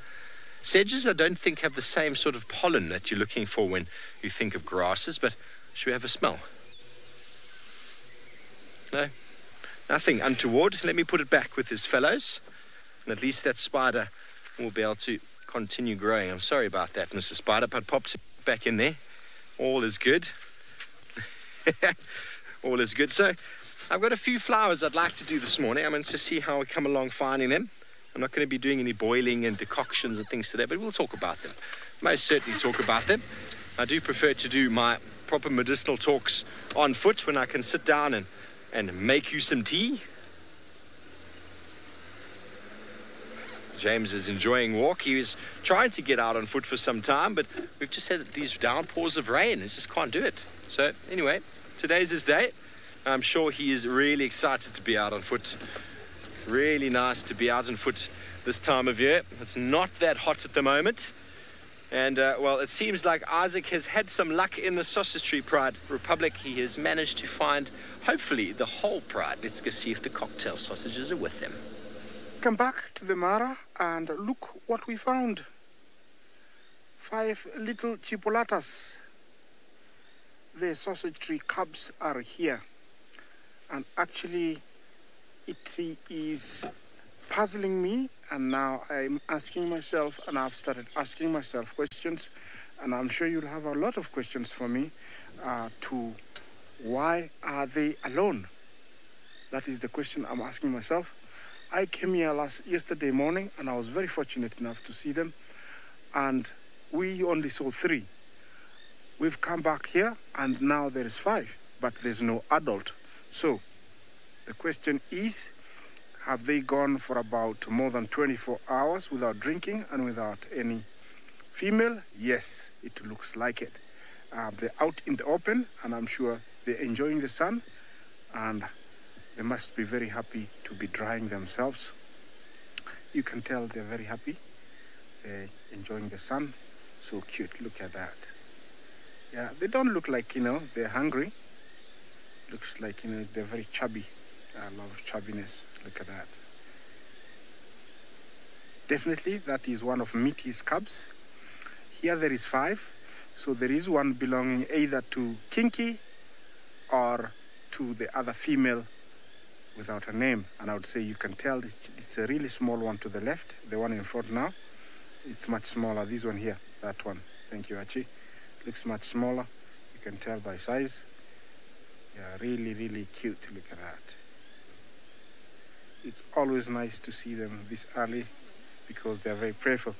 Sedges, I don't think, have the same sort of pollen that you're looking for when you think of grasses, but should we have a smell? No? Nothing untoward. Let me put it back with his fellows, and at least that spider will be able to continue growing. I'm sorry about that, Mr. Spider, but pops it back in there. All is good. All is good. So I've got a few flowers I'd like to do this morning. I'm going to see how we come along finding them. I'm not going to be doing any boiling and decoctions and things today, but we'll talk about them. Most certainly talk about them. I do prefer to do my proper medicinal talks on foot when I can sit down and make you some tea. James is enjoying a walk. He was trying to get out on foot for some time, but we've just had these downpours of rain. He just can't do it. So anyway, today's his day. I'm sure he is really excited to be out on foot. It's really nice to be out on foot this time of year. It's not that hot at the moment. And, well, it seems like Isaac has had some luck in the Sausage Tree Pride Republic. He has managed to find, hopefully, the whole pride. Let's go see if the cocktail sausages are with them. Come back to the Mara and look what we found. 5 little chipolatas. The sausage tree cubs are here. And actually, it is puzzling me, and now I'm asking myself, and I've started asking myself questions, and I'm sure you'll have a lot of questions for me to why are they alone? That is the question I'm asking myself. I came here yesterday morning, and I was very fortunate enough to see them, and we only saw 3. We've come back here, and now there is 5, but there's no adult. So the question is, have they gone for about more than 24 hours without drinking and without any female? Yes, it looks like it. They're out in the open, and I'm sure they're enjoying the sun, and they must be very happy to be drying themselves. You can tell they're very happy. They're enjoying the sun. So cute. Look at that. Yeah, they don't look like, they're hungry. Looks like, they're very chubby. I love chubbiness. Look at that. Definitely, that is one of Meaty's cubs. Here there is 5. So there is one belonging either to Kinky or to the other female without a name. And I would say you can tell it's a really small one to the left. The one in front now, it's much smaller. This one here, that one. Thank you, Archie. Looks much smaller. You can tell by size. Yeah, really, really cute. Look at that. It's always nice to see them this early because they're very playful.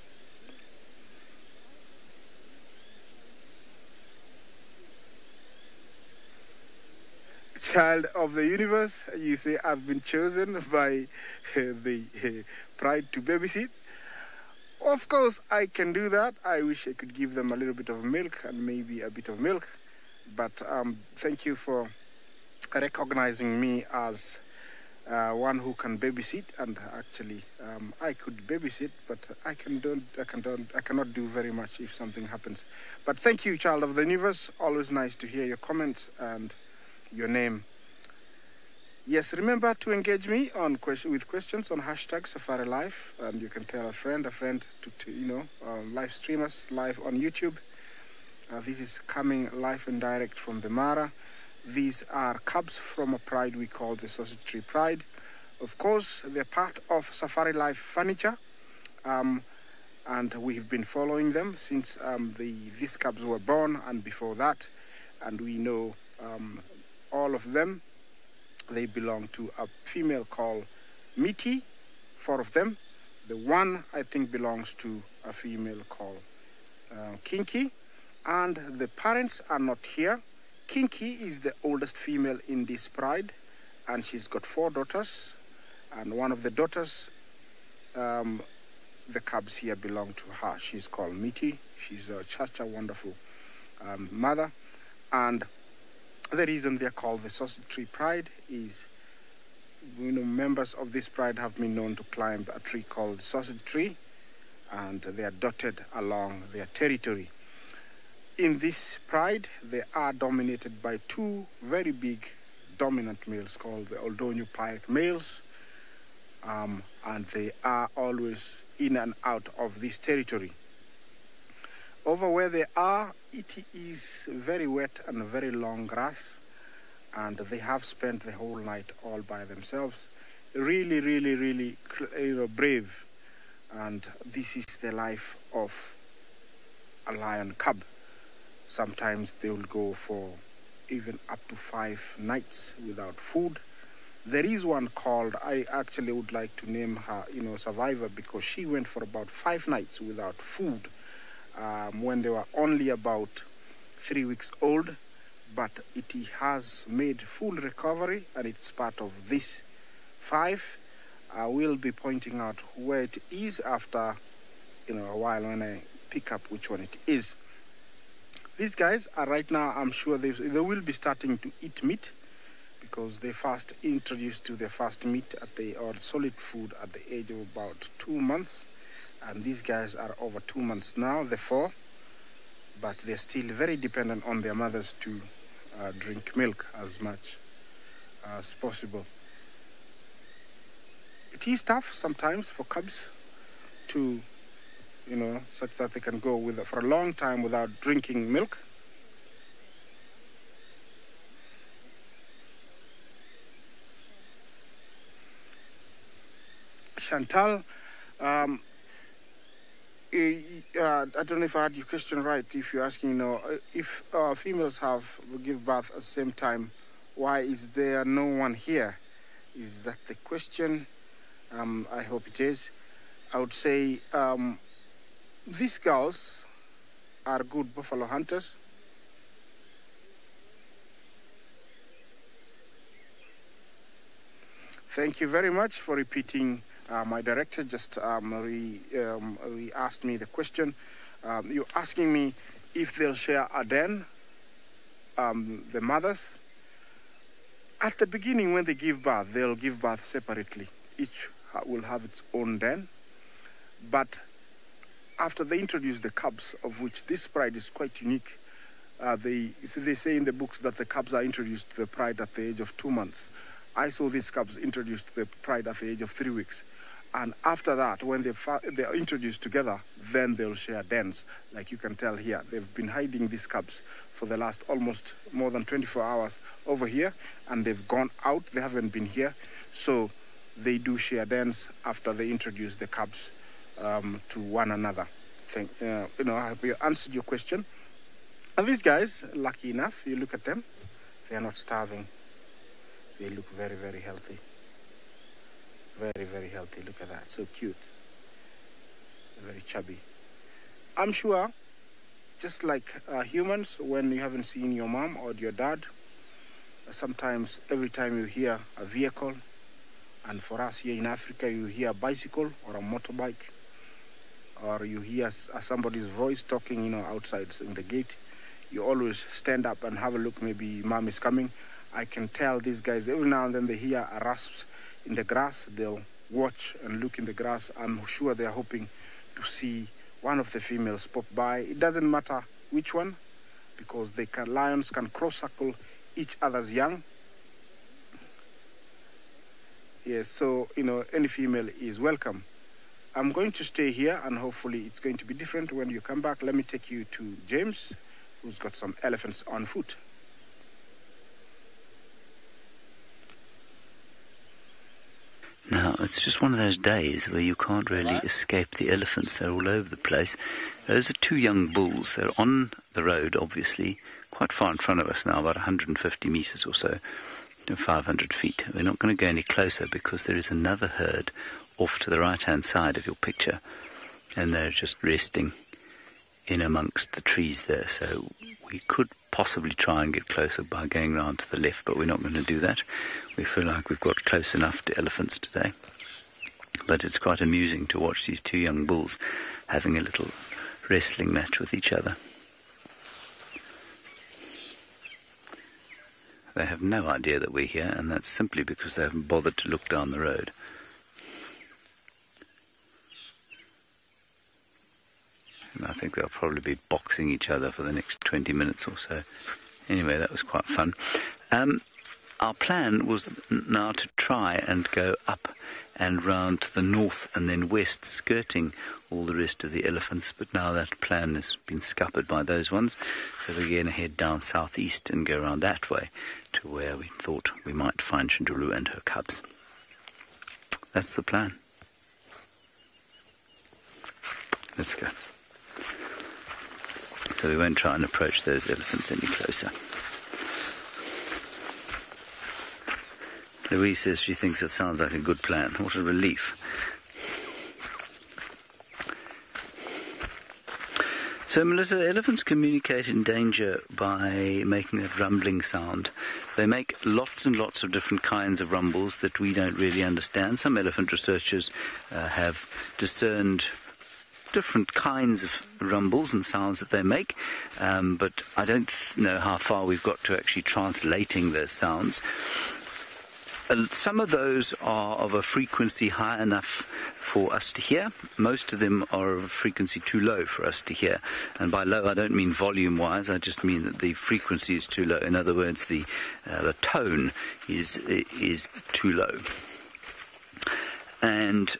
Child of the universe, you say I've been chosen by the pride to babysit. Of course, I can do that. I wish I could give them a little bit of milk and maybe a bit of milk. But thank you for recognizing me as one who can babysit. And actually, I could babysit, but I cannot do very much if something happens. But thank you, child of the universe. Always nice to hear your comments and your name. Yes, remember to engage me with questions on hashtag SafariLive, and you can tell a friend to live stream us live on YouTube. This is coming live and direct from the Mara. These are cubs from a pride we call the Sausage Tree Pride. Of course, they're part of SafariLive furniture, and we've been following them since these cubs were born and before that, and we know all of them. They belong to a female called Meaty, 4 of them. The one, I think, belongs to a female called Kinky. And the parents are not here. Kinky is the oldest female in this pride, and she's got 4 daughters. And one of the daughters, the cubs here belong to her. She's called Meaty. She's such a wonderful mother. And the reason they're called the Sausage Tree Pride is, members of this pride have been known to climb a tree called the Sausage Tree, and they are dotted along their territory. In this pride, they are dominated by 2 very big dominant males called the Oldonyo Pike males, and they are always in and out of this territory. Over where they are, it is very wet and very long grass, and they have spent the whole night all by themselves. Really, really, really, brave. And this is the life of a lion cub. Sometimes they will go for even up to 5 nights without food. There is one called, I actually would like to name her, Survivor, because she went for about 5 nights without food. When they were only about 3 weeks old, but it has made full recovery, and it's part of this 5. I will be pointing out where it is after, a while when I pick up which one it is. These guys are right now, I'm sure they will be starting to eat meat because they first introduced to their first meat or solid food at the age of about 2 months. And these guys are over 2 months now, they're 4, but they're still very dependent on their mothers to drink milk as much as possible. It is tough sometimes for cubs to, such that they can go for a long time without drinking milk. Chantal, I don't know if I had your question right. If you're asking, if females give birth at the same time, why is there no one here? Is that the question? I hope it is. I would say these girls are good buffalo hunters. Thank you very much for repeating. My director just asked me the question. You're asking me if they'll share a den, the mothers. At the beginning, when they give birth, they'll give birth separately. Each will have its own den. But after they introduce the cubs, of which this pride is quite unique, they say in the books that the cubs are introduced to the pride at the age of 2 months. I saw these cubs introduced to the pride at the age of 3 weeks. And after that, when they are introduced together, then they'll share dens. Like you can tell here, they've been hiding these cubs for the last almost more than 24 hours over here, and they've gone out. They haven't been here. So they do share dens after they introduce the cubs to one another. I hope you answered your question. And these guys, lucky enough, you look at them, they are not starving. They look very, very healthy. Very, very healthy. Look at that. So cute. Very chubby. I'm sure, just like humans, when you haven't seen your mom or your dad, sometimes every time you hear a vehicle, and for us here in Africa, you hear a bicycle or a motorbike, or you hear somebody's voice talking, outside in the gate, you always stand up and have a look. Maybe mom is coming. I can tell these guys every now and then they hear a rasp in the grass. They'll watch and look in the grass. I'm sure they're hoping to see one of the females pop by. It doesn't matter which one, because lions can cross-circle each other's young. Yes, so, any female is welcome. I'm going to stay here, and hopefully it's going to be different when you come back. Let me take you to James, who's got some elephants on foot. Now, it's just one of those days where you can't really escape the elephants. They're all over the place. Those are 2 young bulls. They're on the road, obviously, quite far in front of us now, about 150 meters or so, 500 feet. We're not going to go any closer because there is another herd off to the right-hand side of your picture, and they're just resting in amongst the trees there. So we could possibly try and get closer by going round to the left, but we're not going to do that. We feel like we've got close enough to elephants today. But it's quite amusing to watch these 2 young bulls having a little wrestling match with each other. They have no idea that we're here, and that's simply because they haven't bothered to look down the road. And I think they'll probably be boxing each other for the next 20 minutes or so. Anyway, that was quite fun. Our plan was now to try and go up and round to the north and then west, skirting all the rest of the elephants, but now that plan has been scuppered by those ones, so we're going to head down southeast and go around that way to where we thought we might find Shindulu and her cubs. That's the plan. Let's go. So we won't try and approach those elephants any closer. Louise says she thinks it sounds like a good plan. What a relief. So, Melissa, elephants communicate in danger by making that rumbling sound. They make lots and lots of different kinds of rumbles that we don't really understand. Some elephant researchers have discerned different kinds of rumbles and sounds that they make, but I don't know how far we've got to actually translating those sounds. Some of those are of a frequency high enough for us to hear. Most of them are of a frequency too low for us to hear. And by low, I don't mean volume-wise. I just mean that the frequency is too low. In other words, the tone is too low. And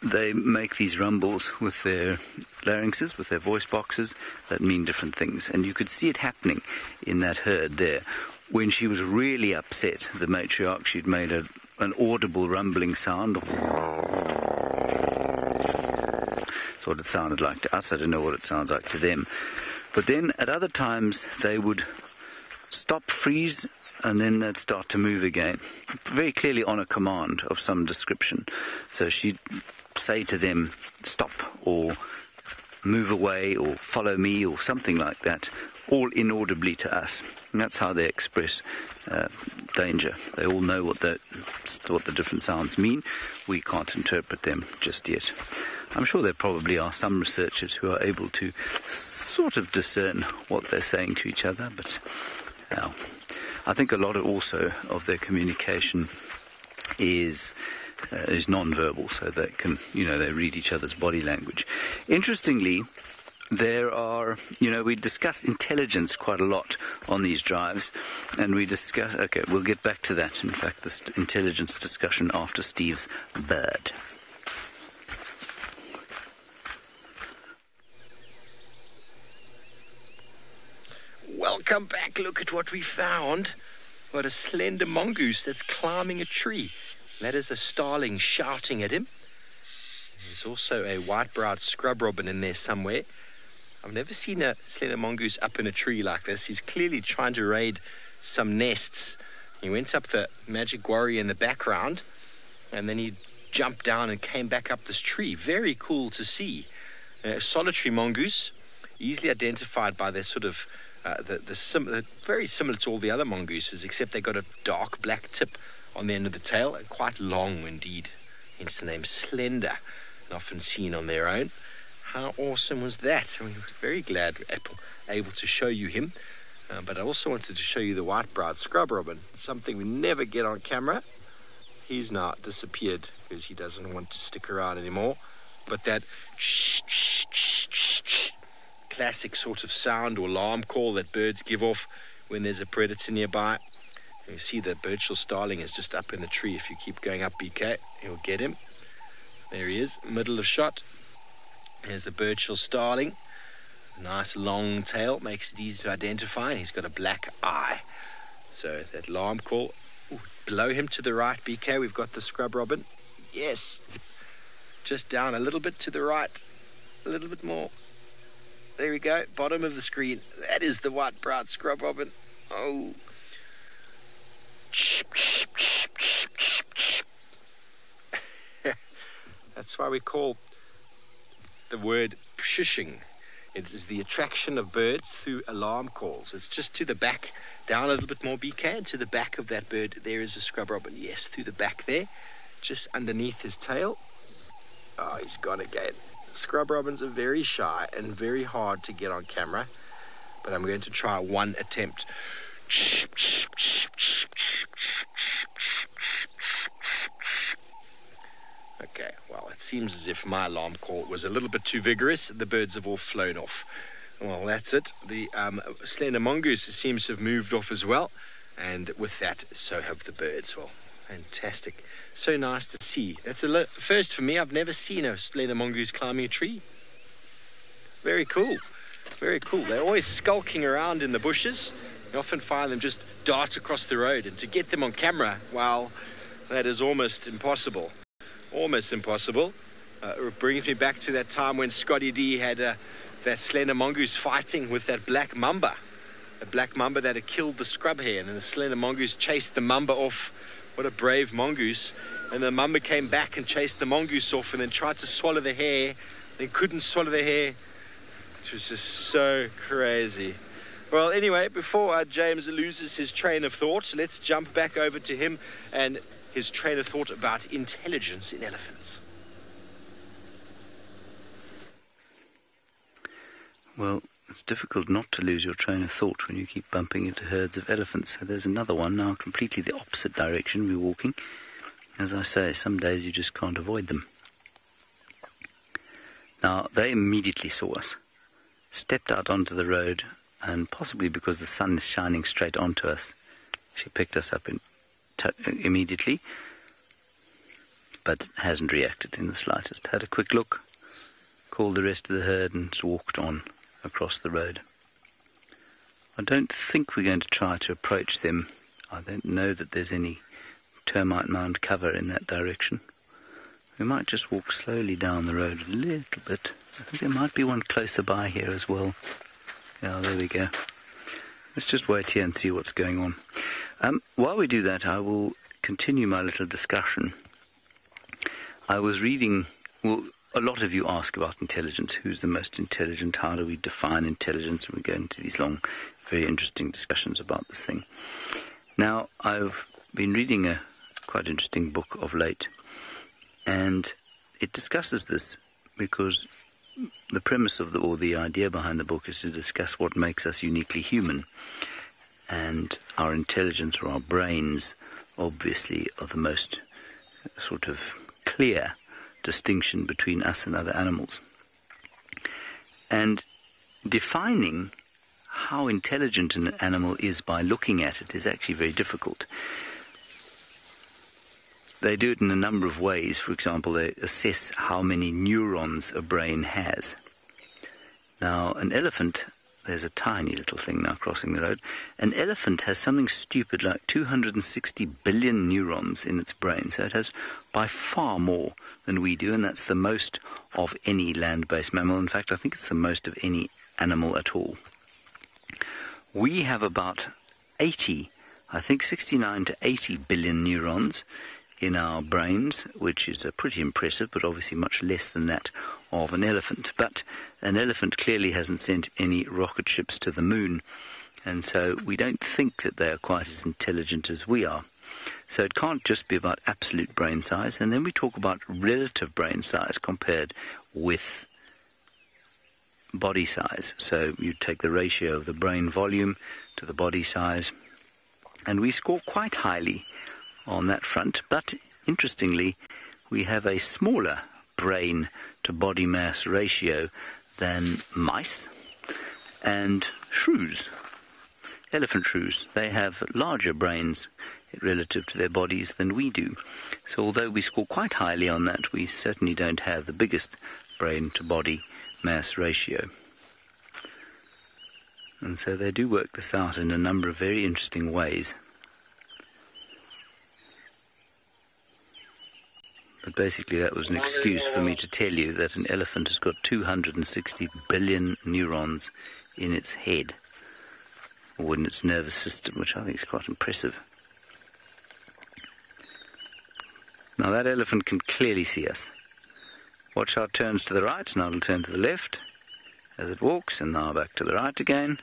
they make these rumbles with their larynxes, with their voice boxes, that mean different things. And you could see it happening in that herd there. When she was really upset, the matriarch, she'd made an audible rumbling sound. That's what it sounded like to us. I don't know what it sounds like to them. But then at other times they would stop, freeze, and then they'd start to move again, very clearly on a command of some description. So she'd say to them, stop, or move away, or follow me, or something like that, all inaudibly to us. And that's how they express danger. They all know what the different sounds mean. We can't interpret them just yet. I'm sure there probably are some researchers who are able to sort of discern what they're saying to each other, but I think a lot also of their communication is non-verbal, so they can, they read each other's body language. Interestingly, there are, we discuss intelligence quite a lot on these drives, and we'll get back to that, in fact, this intelligence discussion after Steve's bird. Welcome back. Look at what we found. What a slender mongoose that's climbing a tree. That is a starling shouting at him. There's also a white-browed scrub robin in there somewhere. I've never seen a slender mongoose up in a tree like this. He's clearly trying to raid some nests. He went up the magic warrior in the background, and then he jumped down and came back up this tree. Very cool to see. A solitary mongoose, easily identified by their sort of very similar to all the other mongooses, except they got a dark black tip on the end of the tail, and quite long indeed, hence the name slender, and often seen on their own. How awesome was that? I mean, very glad able to show you him, but I also wanted to show you the white-browed scrub robin, something we never get on camera. He's now disappeared because he doesn't want to stick around anymore, but that classic sort of sound or alarm call that birds give off when there's a predator nearby. You see that Birchall starling is just up in the tree. If you keep going up, BK, you'll get him. There he is, middle of shot. There's the Birchall starling. A nice long tail, makes it easy to identify, and he's got a black eye. So that alarm call. Ooh, below him to the right, BK, we've got the scrub robin. Yes. Just down a little bit to the right. A little bit more. There we go, bottom of the screen. That is the white-browed scrub robin. Oh. That's why we call the word pshishing. It is the attraction of birds through alarm calls. It's just to the back, down a little bit more, BK, and to the back of that bird, there is a scrub robin. Yes, through the back there, just underneath his tail. Oh, he's gone again. Scrub robins are very shy and very hard to get on camera, but I'm going to try one attempt. Okay, well, it seems as if my alarm call was a little bit too vigorous. The birds have all flown off. Well, that's it. The slender mongoose seems to have moved off as well, and with that, so have the birds. Well, fantastic. So nice to see. That's a first for me. I've never seen a slender mongoose climbing a tree. Very cool. Very cool. They're always skulking around in the bushes. You often find them just dart across the road, and to get them on camera, well, that is almost impossible. Almost impossible. It brings me back to that time when Scotty D had that slender mongoose fighting with that black mamba. A black mamba that had killed the scrub hare, and then the slender mongoose chased the mamba off. What a brave mongoose. And the mamba came back and chased the mongoose off and then tried to swallow the hare, then couldn't swallow the hare. It was just so crazy. Well, anyway, before James loses his train of thought, let's jump back over to him and his train of thought about intelligence in elephants. Well, it's difficult not to lose your train of thought when you keep bumping into herds of elephants. So there's another one now, completely the opposite direction we're walking. As I say, some days you just can't avoid them. Now, they immediately saw us, stepped out onto the road, and possibly because the sun is shining straight onto us, she picked us up immediately, but hasn't reacted in the slightest. Had a quick look, called the rest of the herd, and walked on across the road. I don't think we're going to try to approach them. I don't know that there's any termite mound cover in that direction. We might just walk slowly down the road a little bit. I think there might be one closer by here as well. Yeah, there we go. Let's just wait here and see what's going on. While we do that, I will continue my little discussion. I was reading, well, a lot of you ask about intelligence. Who's the most intelligent? How do we define intelligence? And we go into these long, very interesting discussions about this thing. Now, I've been reading a quite interesting book of late, and it discusses this because the premise of or the idea behind the book is to discuss what makes us uniquely human. And our intelligence, or our brains, obviously are the most sort of clear distinction between us and other animals. And defining how intelligent an animal is by looking at it is actually very difficult. They do it in a number of ways. For example, they assess how many neurons a brain has. Now, an elephant, there's a tiny little thing now crossing the road. An elephant has something stupid like 260 billion neurons in its brain. So it has by far more than we do, and that's the most of any land-based mammal. In fact, I think it's the most of any animal at all. We have about 80, I think 69 to 80 billion neurons in our brains, which is pretty impressive, but obviously much less than that of an elephant. But an elephant clearly hasn't sent any rocket ships to the moon, and so we don't think that they are quite as intelligent as we are. So it can't just be about absolute brain size, and then we talk about relative brain size compared with body size. So you take the ratio of the brain volume to the body size, and we score quite highly on that front. But interestingly, we have a smaller brain to body mass ratio than mice and shrews, elephant shrews. They have larger brains relative to their bodies than we do. So although we score quite highly on that, we certainly don't have the biggest brain to body mass ratio. And so they do work this out in a number of very interesting ways. But basically that was an excuse for me to tell you that an elephant has got 260 billion neurons in its head, or in its nervous system, which I think is quite impressive. Now that elephant can clearly see us. Watch how it turns to the right, now it'll turn to the left as it walks, and now back to the right again.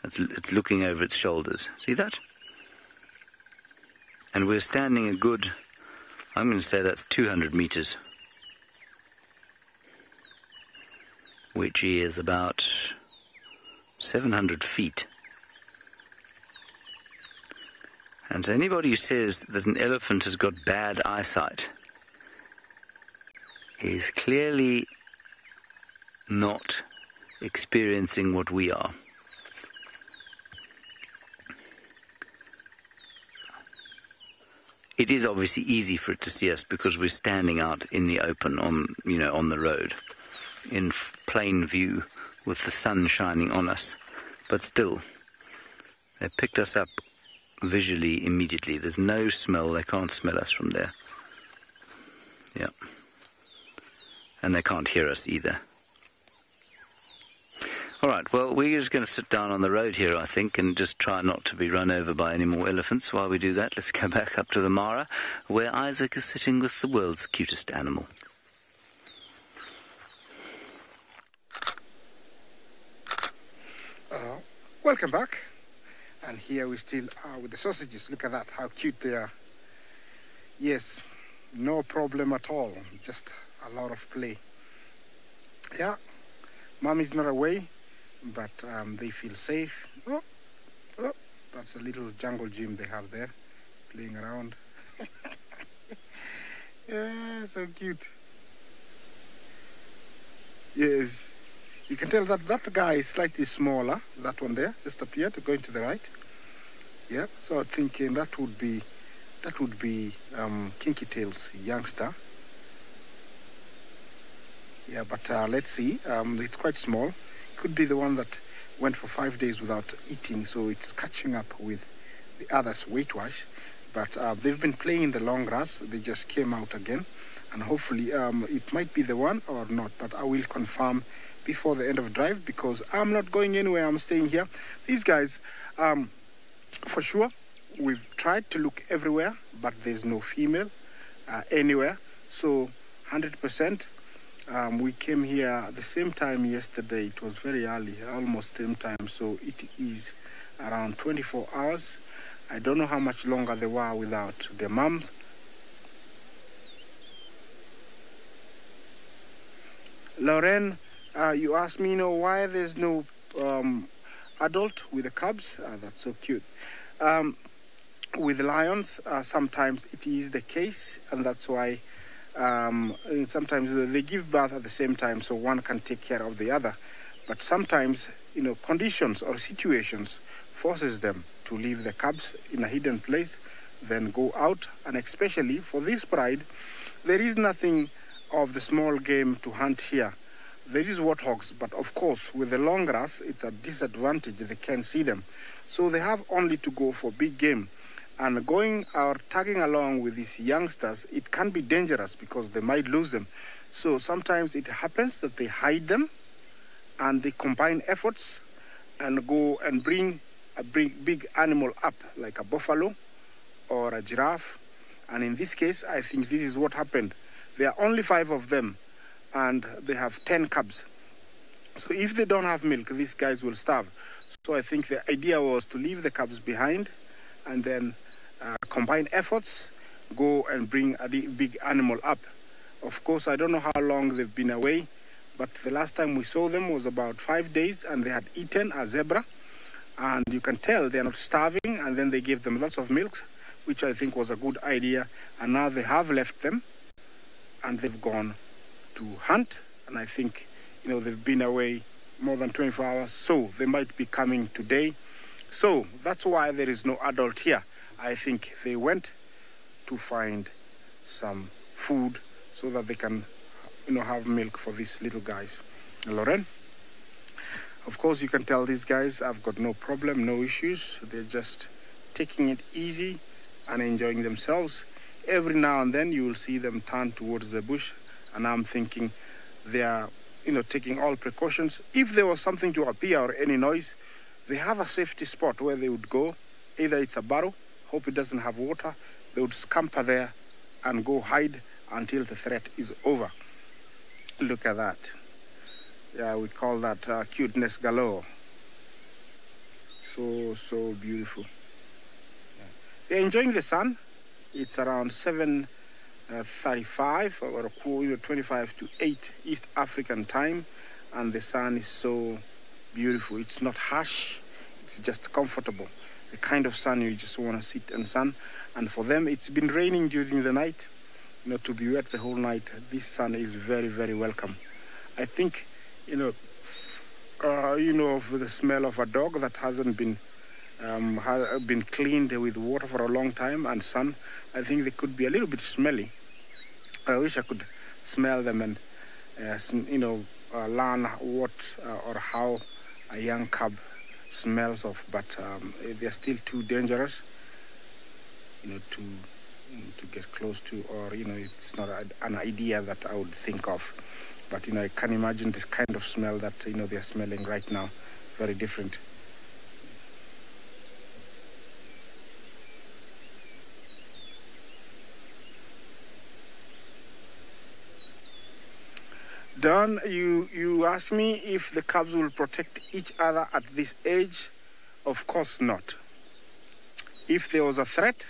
It's looking over its shoulders. See that? And we're standing a good, I'm going to say that's 200 meters, which is about 700 feet. And so anybody who says that an elephant has got bad eyesight is clearly not experiencing what we are. It is obviously easy for it to see us because we're standing out in the open on the road, in plain view with the sun shining on us. But still, they picked us up visually immediately. There's no smell. They can't smell us from there. Yeah. And they can't hear us either. All right, well, we're just going to sit down on the road here, I think, and just try not to be run over by any more elephants. While we do that, let's go back up to the Mara, where Isaac is sitting with the world's cutest animal. Welcome back. And here we still are with the sausages. Look at that, how cute they are. Yes, no problem at all. Just a lot of play. Yeah, mommy's not away, but they feel safe. Oh, that's a little jungle gym they have there, playing around. Yeah, so cute. Yes, you can tell that that guy is slightly smaller. That one there just appeared, going to the right. Yeah, so I'm thinking that would be Kinky Tail's youngster. Yeah, but let's see. It's quite small. Could be the one that went for 5 days without eating, so it's catching up with the others weight-wise. But they've been playing in the long grass. They just came out again, and hopefully it might be the one or not. But I will confirm before the end of drive, because I'm not going anywhere. I'm staying here. These guys, for sure, we've tried to look everywhere, but there's no female anywhere. So 100%. We came here at the same time yesterday. It was very early, almost same time. So it is around 24 hours. I don't know how much longer they were without their moms. Lauren, you asked me, why there's no adult with the cubs. That's so cute. With lions, sometimes it is the case, and that's why sometimes they give birth at the same time, so one can take care of the other. But sometimes, conditions or situations forces them to leave the cubs in a hidden place, then go out. And especially for this pride, there is nothing of the small game to hunt here. There is warthogs, but of course, with the long grass, it's a disadvantage. They can't see them. So they have only to go for big game. And going or tagging along with these youngsters, it can be dangerous because they might lose them. So sometimes it happens that they hide them and they combine efforts and go and bring a big animal up, like a buffalo or a giraffe. And in this case, I think this is what happened. There are only 5 of them, and they have 10 cubs. So if they don't have milk, these guys will starve. So I think the idea was to leave the cubs behind and then combine efforts, go and bring a big animal up. Of course, I don't know how long they've been away, but the last time we saw them was about 5 days, and they had eaten a zebra. And you can tell they're not starving, and then they gave them lots of milk, which I think was a good idea. And now they have left them, and they've gone to hunt. And I think, they've been away more than 24 hours, so they might be coming today. So that's why there is no adult here. I think they went to find some food so that they can, have milk for these little guys. Lauren? Of course, you can tell these guys have got no problem, no issues. They're just taking it easy and enjoying themselves. Every now and then you will see them turn towards the bush, and I'm thinking they are, taking all precautions. If there was something to appear or any noise, they have a safety spot where they would go. Either it's a burrow, hope it doesn't have water. They would scamper there and go hide until the threat is over. Look at that. Yeah, we call that cuteness galore. So beautiful. Yeah. They're enjoying the sun. It's around 7:35 or 25 to 8 East African time, and the sun is so beautiful. It's not harsh. It's just comfortable. The kind of sun you just want to sit and sun. And for them, it's been raining during the night. To be wet the whole night. This sun is very, very welcome. I think, of the smell of a dog that hasn't been cleaned with water for a long time and sun. I think they could be a little bit smelly. I wish I could smell them and, learn what or how a young cub smells of. But they're still too dangerous, to get close to, or it's not an idea that I would think of. But I can imagine this kind of smell that they're smelling right now. Very different. Don, you asked me if the cubs will protect each other at this age. Of course not. If there was a threat,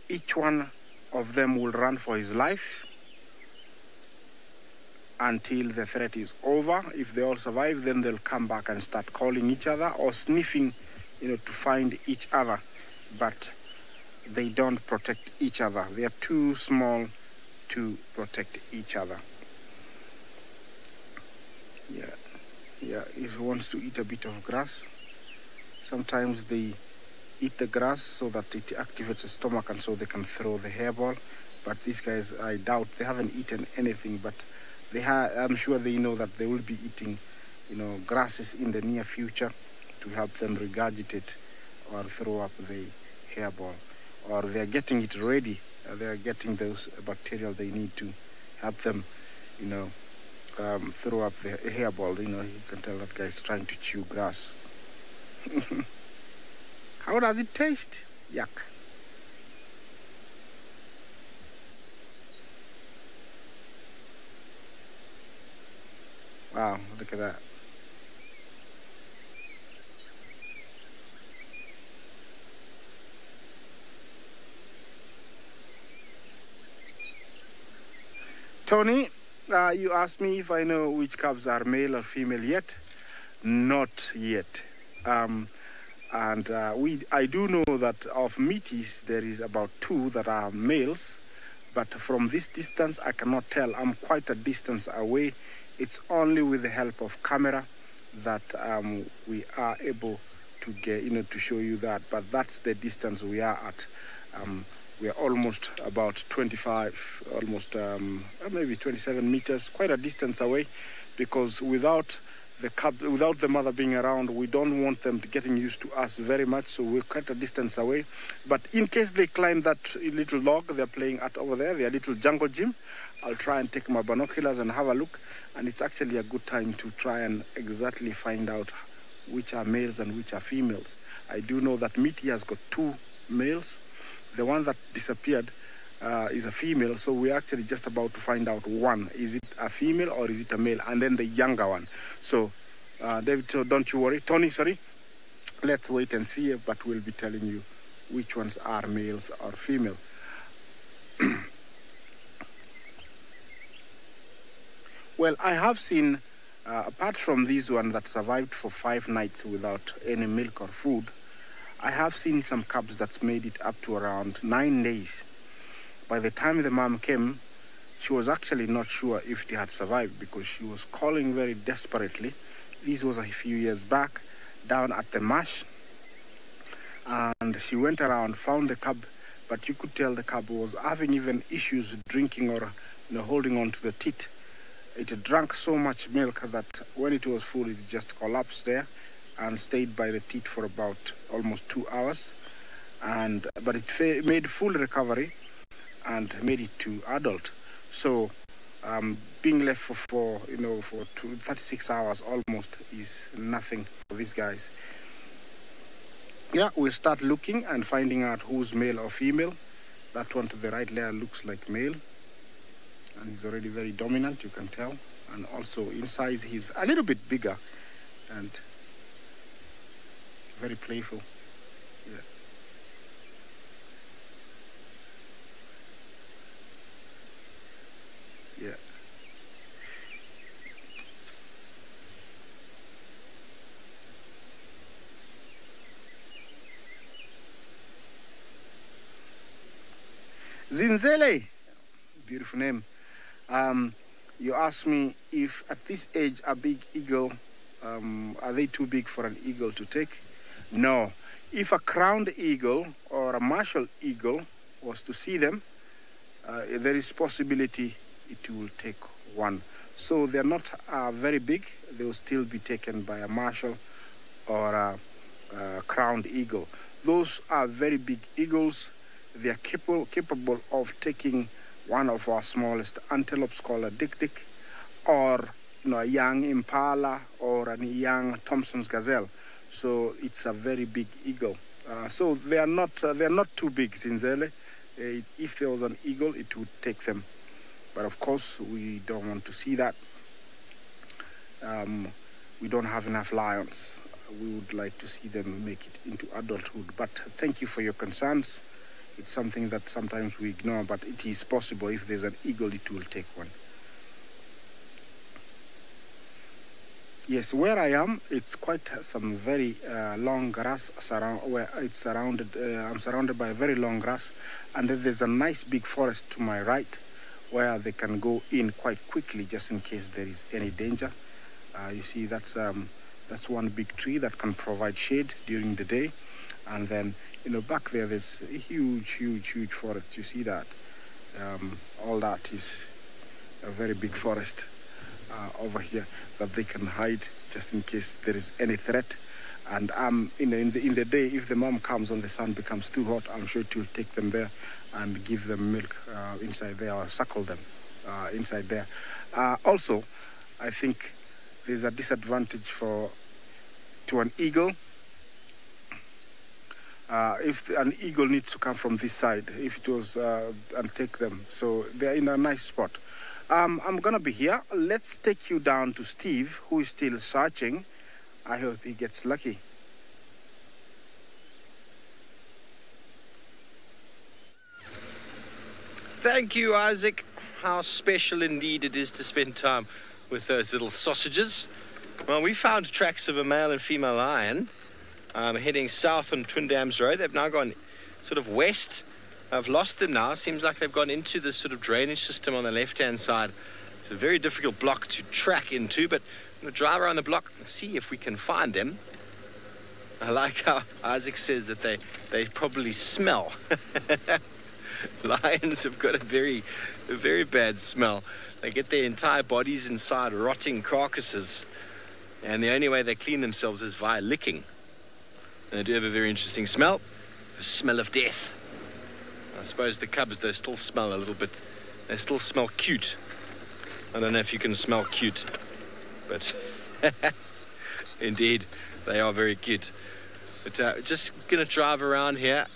each one of them will run for his life until the threat is over. If they all survive, then they'll come back and start calling each other or sniffing, to find each other. But they don't protect each other. They are too small to protect each other. Yeah, he wants to eat a bit of grass. Sometimes they eat the grass so that it activates the stomach and so they can throw the hairball. But these guys, I doubt, they haven't eaten anything, but I'm sure they know that they will be eating, grasses in the near future to help them regurgitate or throw up the hairball. Or they're getting it ready. They're getting those bacteria they need to help them, throw up the hairball. You can tell that guy is trying to chew grass. How does it taste? Yuck. Wow, look at that. Tony, you asked me if I know which cubs are male or female yet. Not yet. I do know that of meaties there is about 2 that are males, but from this distance I cannot tell. I'm quite a distance away. It's only with the help of camera that we are able to get, to show you that. But that's the distance we are at. We are almost about 25, maybe 27 meters, quite a distance away, because without the mother being around, we don't want them getting used to us very much, so we're quite a distance away. But in case they climb that little log they're playing at over there, their little jungle gym, I'll try and take my binoculars and have a look, and it's actually a good time to try and exactly find out which are males and which are females. I do know that Meaty has got 2 males. The one that disappeared is a female, so we're actually just about to find out one. Is it a female or is it a male? And then the younger one. So, David, so don't you worry. Tony, sorry. Let's wait and see, but we'll be telling you which ones are males or female. Well, I have seen, apart from this one that survived for 5 nights without any milk or food, I have seen some cubs that made it up to around 9 days. By the time the mom came, she was actually not sure if they had survived because she was calling very desperately. This was a few years back, down at the marsh. And she went around, found the cub, but you could tell the cub was having even issues with drinking or holding on to the teat. It drank so much milk that when it was full, it just collapsed there and stayed by the teat for about almost 2 hours. But it made full recovery and made it to adult. So being left for 36 hours almost is nothing for these guys. Yeah, we'll start looking and finding out who's male or female. That one to the right there looks like male. And he's already very dominant, you can tell. And also in size, he's a little bit bigger and very playful. Yeah. Yeah. Zinzele, beautiful name. You asked me if at this age a big eagle, are they too big for an eagle to take? No. If a crowned eagle or a martial eagle was to see them, there is possibility it will take one. So they're not very big. They will still be taken by a martial or a crowned eagle. Those are very big eagles. They are capable of taking one of our smallest antelopes called a dik-dik, or a young impala or a young Thompson's gazelle. So it's a very big eagle. So they are not too big, Zinzele. If there was an eagle, it would take them. But of course, we don't want to see that. We don't have enough lions. we would like to see them make it into adulthood. But thank you for your concerns. It's something that sometimes we ignore, but it is possible. If there's an eagle, it will take one. Yes, where I am, it's quite some very long grass where it's surrounded. I'm surrounded by very long grass, and then there's a nice big forest to my right, where they can go in quite quickly, just in case there is any danger. You see, that's one big tree that can provide shade during the day, and then back there's a huge forest. You see that? All that is a very big forest over here that they can hide just in case there is any threat. And in the day, if the mom comes and the sun becomes too hot, I'm sure to take them there and give them milk inside there, or suckle them inside there. Also, I think there's a disadvantage to an eagle. If an eagle needs to come from this side, if it was and take them, so they're in a nice spot. I'm gonna be here. Let's take you down to Steve, who is still searching. I hope he gets lucky. Thank you, Isaac. How special indeed it is to spend time with those little sausages. Well, we found tracks of a male and female lion heading south on Twin Dams Road. They've now gone sort of west. I've lost them now. Seems like they've gone into this sort of drainage system on the left-hand side. It's a very difficult block to track into, but I'm going to drive around the block and see if we can find them. I like how Isaac says that they probably smell. Lions have got a very bad smell. They get their entire bodies inside rotting carcasses, and the only way they clean themselves is via licking. And they do have a very interesting smell, the smell of death. I suppose the cubs, they still smell a little bit, they still smell cute. I don't know if you can smell cute, but indeed, they are very cute. But just going to drive around here.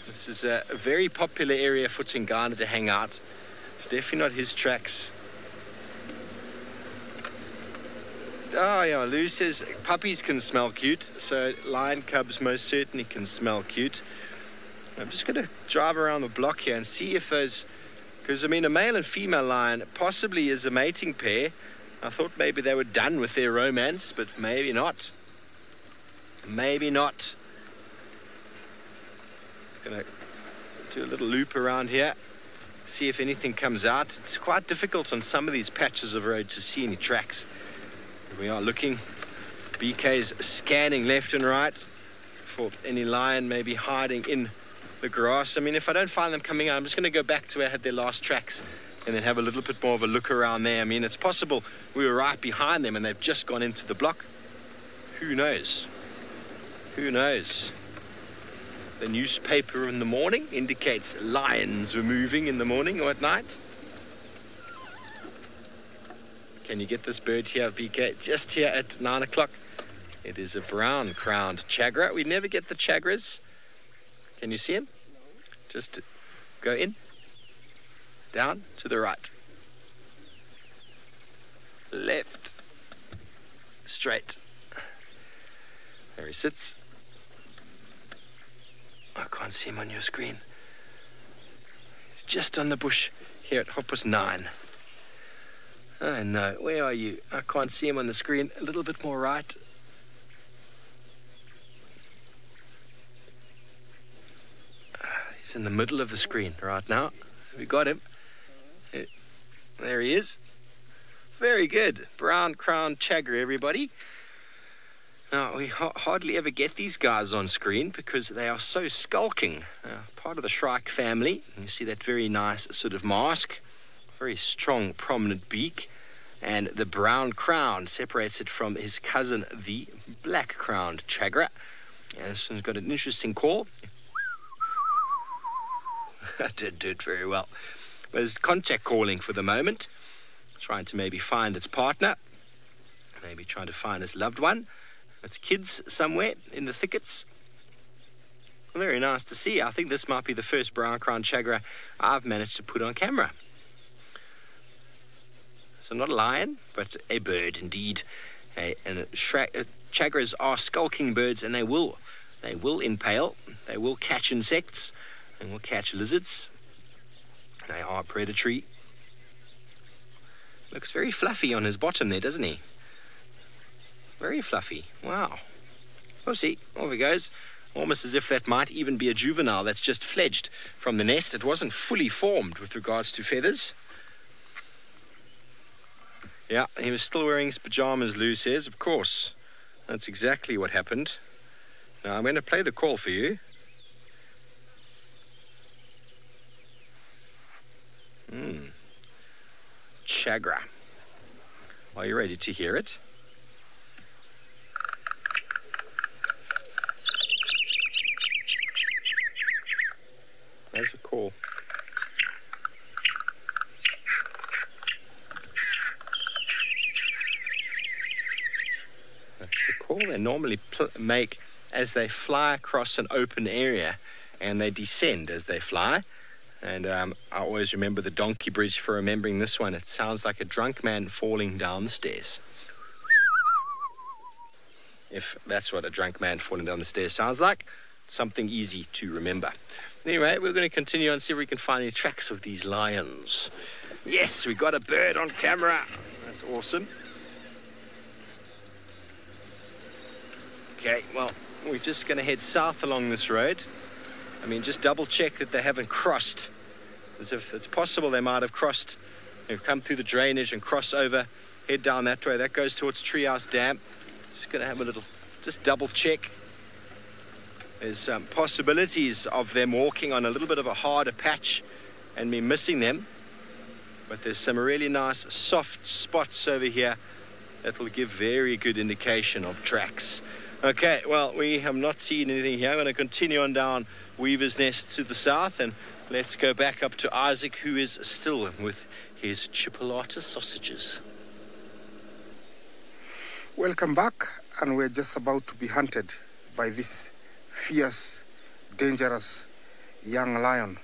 This is a very popular area for Tingana to hang out. It's definitely not his tracks. Oh yeah, Lou says puppies can smell cute, so lion cubs most certainly can smell cute. I'm just going to drive around the block here and see if those, because I mean a male and female lion possibly is a mating pair. I thought maybe they were done with their romance, but maybe not. Maybe not. Gonna do a little loop around here, see if anything comes out. It's quite difficult on some of these patches of road to see any tracks. We are looking. BK's scanning left and right for any lion maybe hiding in the grass. I mean, if I don't find them coming out, I'm just going to go back to where I had their last tracks and then have a little bit more of a look around there. I mean, it's possible we were right behind them and they've just gone into the block. Who knows? Who knows? The newspaper in the morning indicates lions were moving in the morning or at night. Can you get this bird here, BK? Just here at 9 o'clock. It is a brown-crowned chagra. We never get the chagras. Can you see him? Just go in, down, to the right, left, straight. There he sits. I can't see him on your screen. He's just on the bush here at 9:30. Oh no, where are you? I can't see him on the screen. A little bit more right. He's in the middle of the screen right now. We got him. There he is. Very good. Brown crowned chagra, everybody. Now, we hardly ever get these guys on screen because they are so skulking. Part of the shrike family. You see that very nice sort of mask. Very strong, prominent beak. And the brown crown separates it from his cousin, the black-crowned chagra. And this one's got an interesting call. I did do it very well. But it's contact calling for the moment. Trying to maybe find its partner. Maybe trying to find its loved one. Its kids somewhere in the thickets. Very nice to see. I think this might be the first brown-crowned chagra I've managed to put on camera. So not a lion, but a bird indeed. Okay, and chagras are skulking birds, and they will impale, they will catch insects, and will catch lizards. They are predatory. Looks very fluffy on his bottom there, doesn't he? Very fluffy. Wow. Oopsie, off he goes. Almost as if that might even be a juvenile that's just fledged from the nest. It wasn't fully formed with regards to feathers. Yeah, he was still wearing his pajamas, Lou says. Of course. That's exactly what happened. Now, I'm going to play the call for you. Chagra. Are you ready to hear it? There's a call. That's a call they normally make as they fly across an open area, and they descend as they fly. And I always remember the donkey bridge for remembering this one. It sounds like a drunk man falling down the stairs. If that's what a drunk man falling down the stairs sounds like, something easy to remember. Anyway, we're going to continue and see if we can find any tracks of these lions. Yes, we got a bird on camera. That's awesome. Okay, well, we're just going to head south along this road. I mean, just double check that they haven't crossed. As if it's possible they might have crossed, come through the drainage and cross over, head down that way. That goes towards Treehouse Dam. Just going to have a little, just double check. There's possibilities of them walking on a little bit of a harder patch and me missing them. But there's some really nice soft spots over here that will give very good indication of tracks. Okay, well, we have not seen anything here. I'm going to continue on down Weaver's Nest to the south, and let's go back up to Isaac, who is still with his chipolata sausages. Welcome back, and we're just about to be hunted by this fierce, dangerous young lion.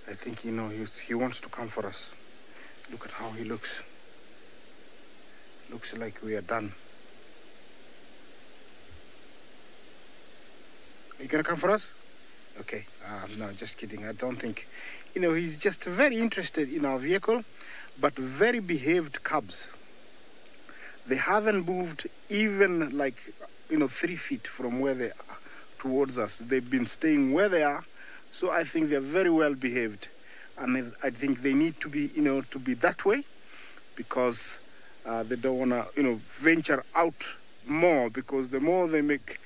I think, he wants to come for us. Look at how he looks. Looks like we are done. Are you gonna come for us? Okay, no, just kidding. I don't think, he's just very interested in our vehicle, but very behaved cubs. They haven't moved even 3 feet from where they are towards us. They've been staying where they are, so I think they're very well behaved. And I think they need to be, to be that way, because they don't wanna, venture out more, because the more they make,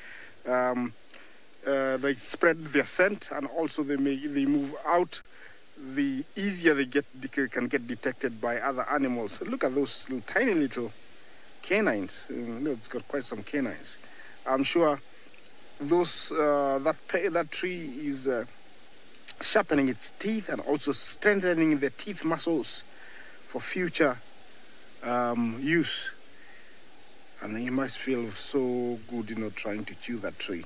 they spread their scent, and also they move out, the easier they can get detected by other animals. Look at those tiny little canines. It's got quite some canines. I'm sure that tree is sharpening its teeth and also strengthening the teeth muscles for future use. And he must feel so good, trying to chew that tree.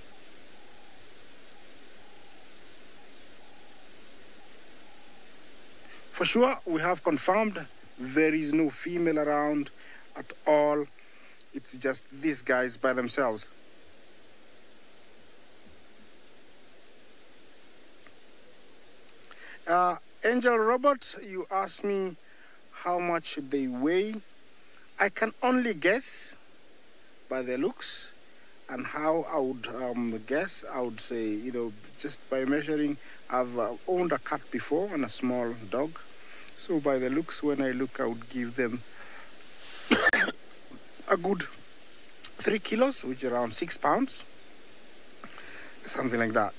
For sure, we have confirmed there is no female around at all. It's just these guys by themselves. Angel Robert, you asked me how much they weigh. I can only guess by their looks, and how I would guess, I would say, just by measuring. I've owned a cat before and a small dog. So by the looks, when I look, I would give them a good 3 kilos, which is around 6 pounds. Something like that.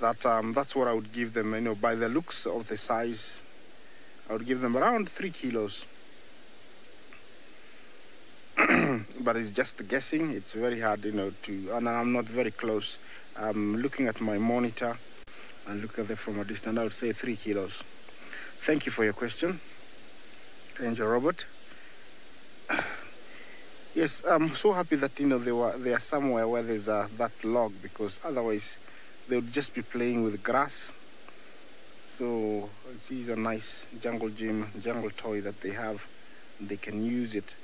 That's what I would give them, by the looks of the size. I would give them around 3 kilos. But it's just guessing. It's very hard, and I'm not very close. I'm looking at my monitor and look at it from a distance. I would say 3 kilos. Thank you for your question, Angel Robert. Yes, I'm so happy that, they are somewhere where there's that log, because otherwise they would just be playing with grass. So it's a nice jungle toy that they have. They can use it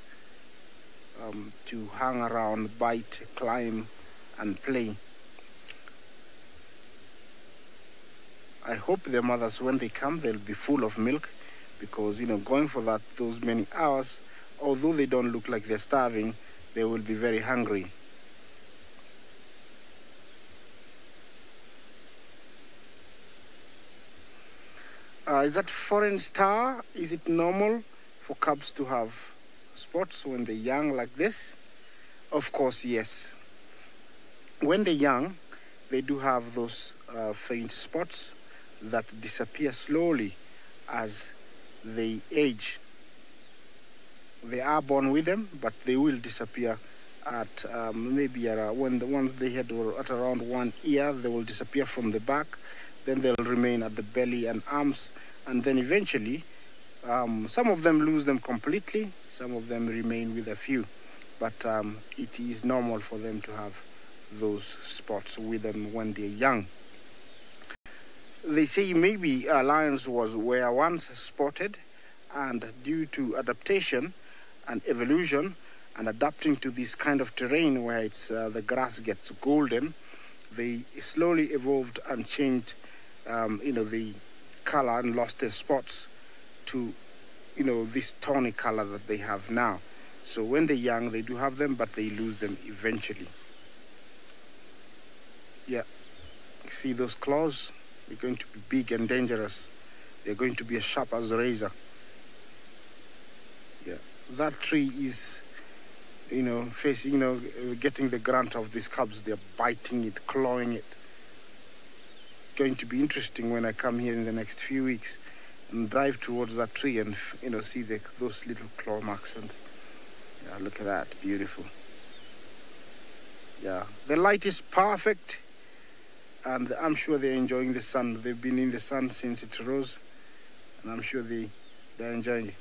to hang around, bite, climb, and play. I hope their mothers, when they come, they'll be full of milk, because, you know, going for those many hours, although they don't look like they're starving, they will be very hungry. Is that foreign star? Is it normal for cubs to have spots when they're young like this? Of course, yes. When they're young, they do have those faint spots that disappear slowly as they age. They are born with them, but they will disappear at maybe when the ones they had were at around 1 year, they will disappear from the back. Then they'll remain at the belly and arms, and then eventually some of them lose them completely, some of them remain with a few, but it is normal for them to have those spots with them when they're young. They say maybe lions were once spotted, and due to adaptation and evolution and adapting to this kind of terrain where it's the grass gets golden, they slowly evolved and changed the color and lost their spots to, this tawny color that they have now. So when they're young, they do have them, but they lose them eventually. Yeah, see those claws? They're going to be big and dangerous. They're going to be as sharp as a razor. Yeah, that tree is, getting the grunt of these cubs. They're biting it, clawing it. Going to be interesting when I come here in the next few weeks and drive towards that tree and see those little claw marks. And yeah, look at that, beautiful. Yeah, the light is perfect, and I'm sure they're enjoying the sun. They've been in the sun since it rose, and I'm sure they're enjoying it.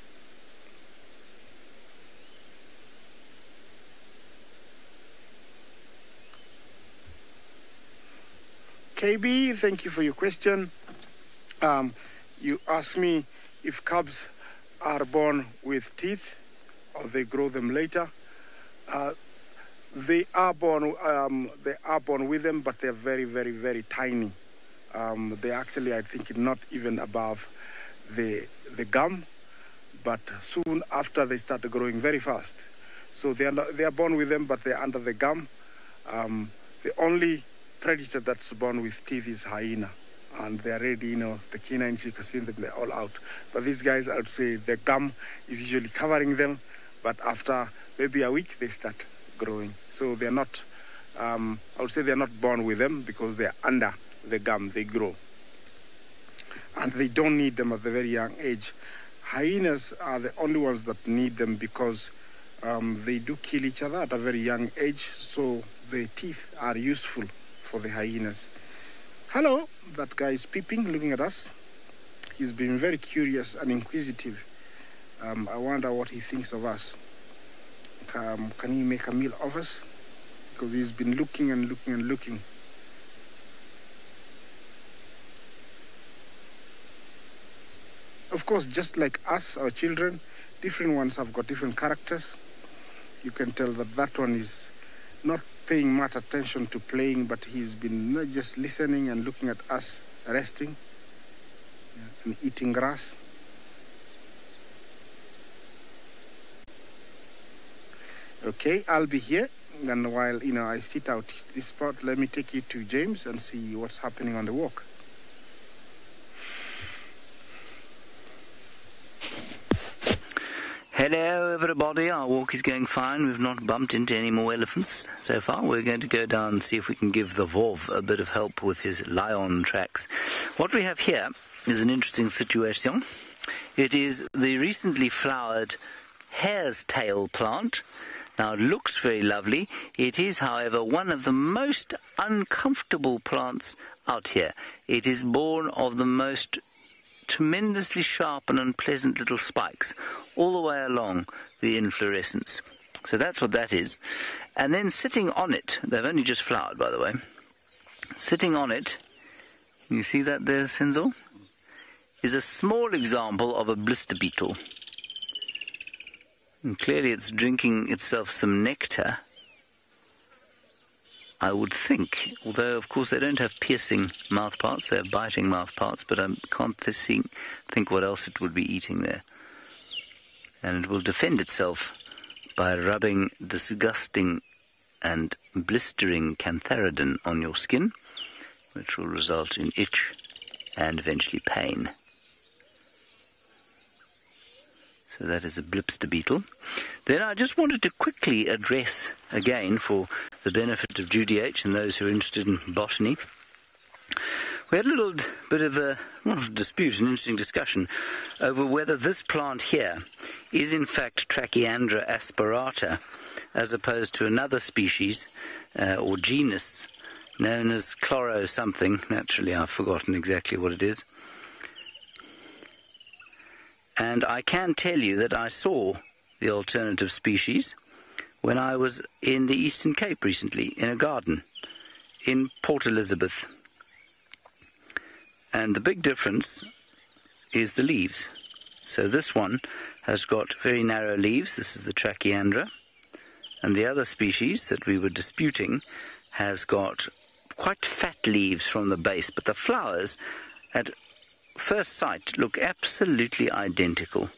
KB, thank you for your question. You asked me if cubs are born with teeth or they grow them later. They are born with them, but they're very, very, very tiny. They actually, I think, not even above the gum, but soon after they start growing very fast. So they are born with them, but they're under the gum. The only predator that's born with teeth is hyena, and they're ready, the canines, you can see them, they're all out. But these guys, I would say the gum is usually covering them, but after maybe a week, they start growing. So they're not, I would say they're not born with them, because they're under the gum, they grow. And they don't need them at the very young age. Hyenas are the only ones that need them, because they do kill each other at a very young age, so the teeth are useful for the hyenas. Hello, that guy is peeping, looking at us. He's been very curious and inquisitive. I wonder what he thinks of us. Can he make a meal of us? Because he's been looking and looking and looking. Of course, just like us, our children, different ones have got different characters. You can tell that one is not paying much attention to playing, but he's been just listening and looking at us, resting, and eating grass. Okay, I'll be here, and while I sit out this spot, let me take you to James and see what's happening on the walk. Hello everybody, our walk is going fine. We've not bumped into any more elephants so far. We're going to go down and see if we can give the Vov a bit of help with his lion tracks. What we have here is an interesting situation. It is the recently flowered hare's tail plant. Now it looks very lovely. It is, however, one of the most uncomfortable plants out here. It is born of the most tremendously sharp and unpleasant little spikes all the way along the inflorescence. So that's what that is. And then sitting on it, they've only just flowered, by the way, sitting on it, you see that there, Senzo, is a small example of a blister beetle. And clearly it's drinking itself some nectar, I would think, although of course they don't have piercing mouth parts, they have biting mouth parts, but I can't think what else it would be eating there. And it will defend itself by rubbing disgusting and blistering cantharidin on your skin, which will result in itch and eventually pain. So that is a blipster beetle. Then I just wanted to quickly address, again, for the benefit of Judy H. and those who are interested in botany, we had a little bit of a, not a dispute, an interesting discussion over whether this plant here is in fact Trachyandra aspirata, as opposed to another species or genus known as chloro something. Naturally, I've forgotten exactly what it is. And I can tell you that I saw the alternative species when I was in the Eastern Cape recently, in a garden in Port Elizabeth. And the big difference is the leaves. So this one has got very narrow leaves. This is the Trachyandra. And the other species that we were disputing has got quite fat leaves from the base, but the flowers at first sight look absolutely identical.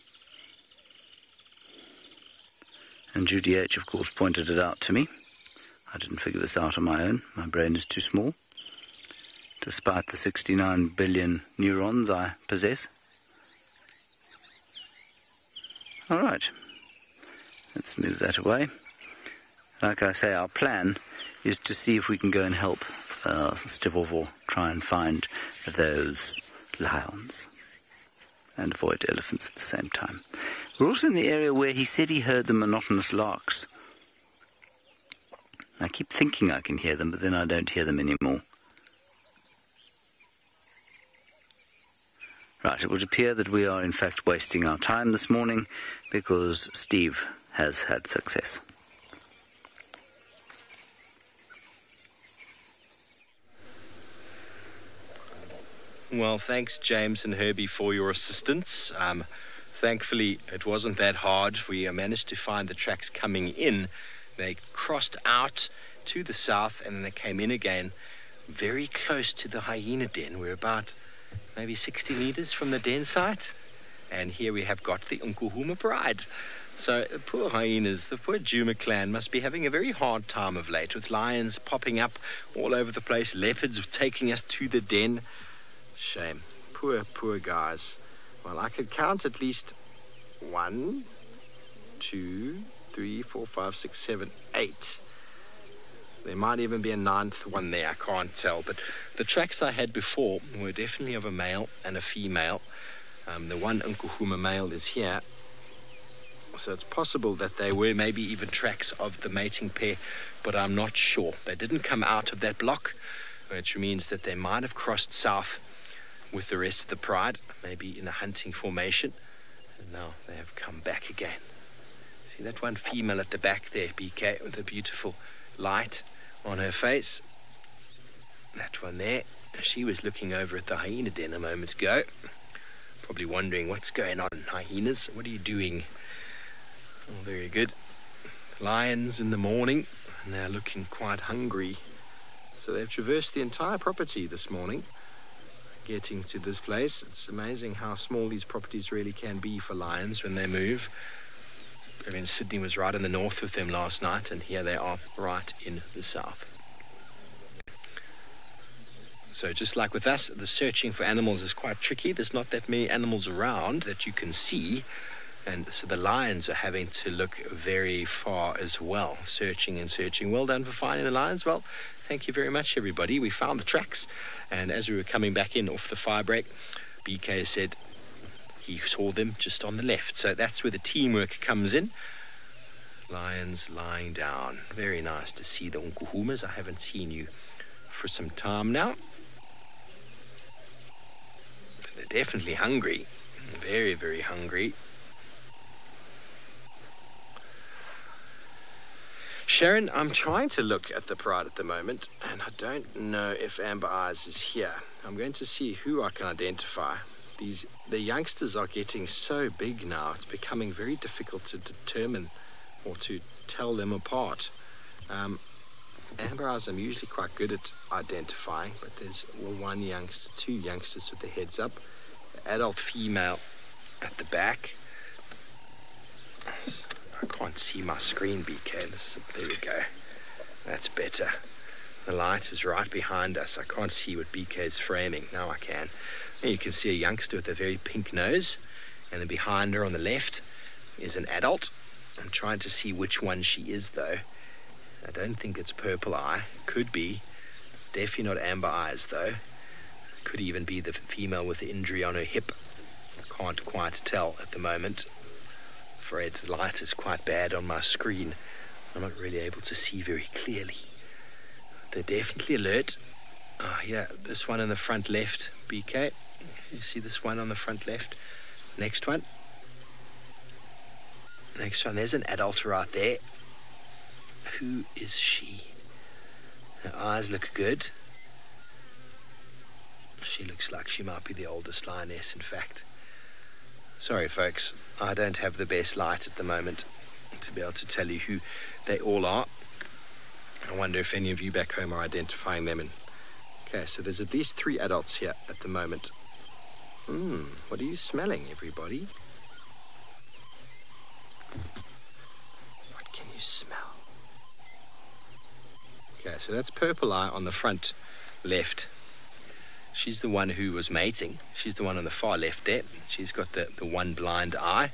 And Judy H, of course, pointed it out to me. I didn't figure this out on my own. My brain is too small, despite the 69 billion neurons I possess. All right, let's move that away. Like I say, our plan is to see if we can go and help Stivovo try and find those lions and avoid elephants at the same time. We're also in the area where he said he heard the monotonous larks. I keep thinking I can hear them, but then I don't hear them anymore. Right, it would appear that we are in fact wasting our time this morning because Steve has had success. Well, thanks, James and Herbie, for your assistance. Thankfully, it wasn't that hard. We managed to find the tracks coming in. They crossed out to the south, and then they came in again very close to the hyena den. We're about maybe 60 meters from the den site. And here we have got the Nkuhuma Pride. So the poor hyenas, the poor Juma clan must be having a very hard time of late, with lions popping up all over the place, leopards taking us to the den. Shame. Poor guys. Well, I could count at least 1, 2, 3, 4, 5, 6, 7, 8. There might even be a 9th one there, I can't tell. But the tracks I had before were definitely of a male and a female. The one Nkuhuma male is here. So it's possible that they were maybe even tracks of the mating pair, but I'm not sure. They didn't come out of that block, which means that they might have crossed south with the rest of the pride, maybe in a hunting formation. And now they have come back again. See that one female at the back there, BK, with a beautiful light on her face. That one there, she was looking over at the hyena den a moment ago, probably wondering what's going on. Hyenas, what are you doing? Oh, very good. Lions in the morning, and they're looking quite hungry. So they've traversed the entire property this morning, getting to this place. It's amazing how small these properties really can be for lions when they move. I mean, Sydney was right in the north with them last night, and here they are right in the south. So just like with us, the searching for animals is quite tricky. There's not that many animals around that you can see, and so the lions are having to look very far as well, searching and searching. Well done for finding the lions. Well, thank you very much, everybody. We found the tracks, and as we were coming back in off the fire break, BK said he saw them just on the left. So that's where the teamwork comes in. Lions lying down. Very nice to see the Nkuhumas. I haven't seen you for some time now. But they're definitely hungry. Very, very hungry. Sharon, I'm trying to look at the pride at the moment, and I don't know if Amber Eyes is here. I'm going to see who I can identify. the youngsters are getting so big now, it's becoming very difficult to determine or to tell them apart. Amber eyes I'm usually quite good at identifying, but there's one youngster, two youngsters with their heads up, the adult female at the back. I can't see my screen, BK. There we go. That's better. The light is right behind us. I can't see what BK is framing. Now I can. And you can see a youngster with a very pink nose, and then behind her on the left is an adult. I'm trying to see which one she is, though. I don't think it's purple eye. Could be. Definitely not amber eyes, though. Could even be the female with the injury on her hip. I can't quite tell at the moment. I'm afraid the light is quite bad on my screen. I'm not really able to see very clearly. They're definitely alert. Oh, yeah, this one in the front left, BK. You see this one on the front left? Next one. Next one, there's an adult right there. Who is she? Her eyes look good. She looks like she might be the oldest lioness, in fact. Sorry, folks, I don't have the best light at the moment to be able to tell you who they all are. I wonder if any of you back home are identifying them. Okay, so there's at least 3 adults here at the moment. What are you smelling, everybody? What can you smell? Okay, so that's Purple Eye on the front left. She's the one who was mating. She's the one on the far left there. She's got the one blind eye.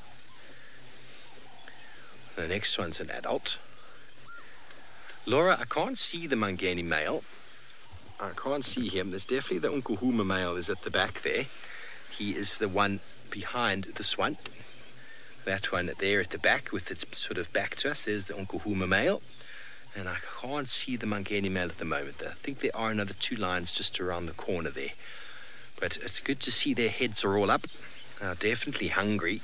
The next one's an adult. Laura, I can't see the Mangani male. I can't see him. There's definitely the Unkuhuma male is at the back there. He is the one behind this one. That one there at the back with its sort of back to us. There's the Unkuhuma male. And I can't see the Mangani male at the moment. I think there are another 2 lions just around the corner there. But it's good to see their heads are all up. Definitely hungry.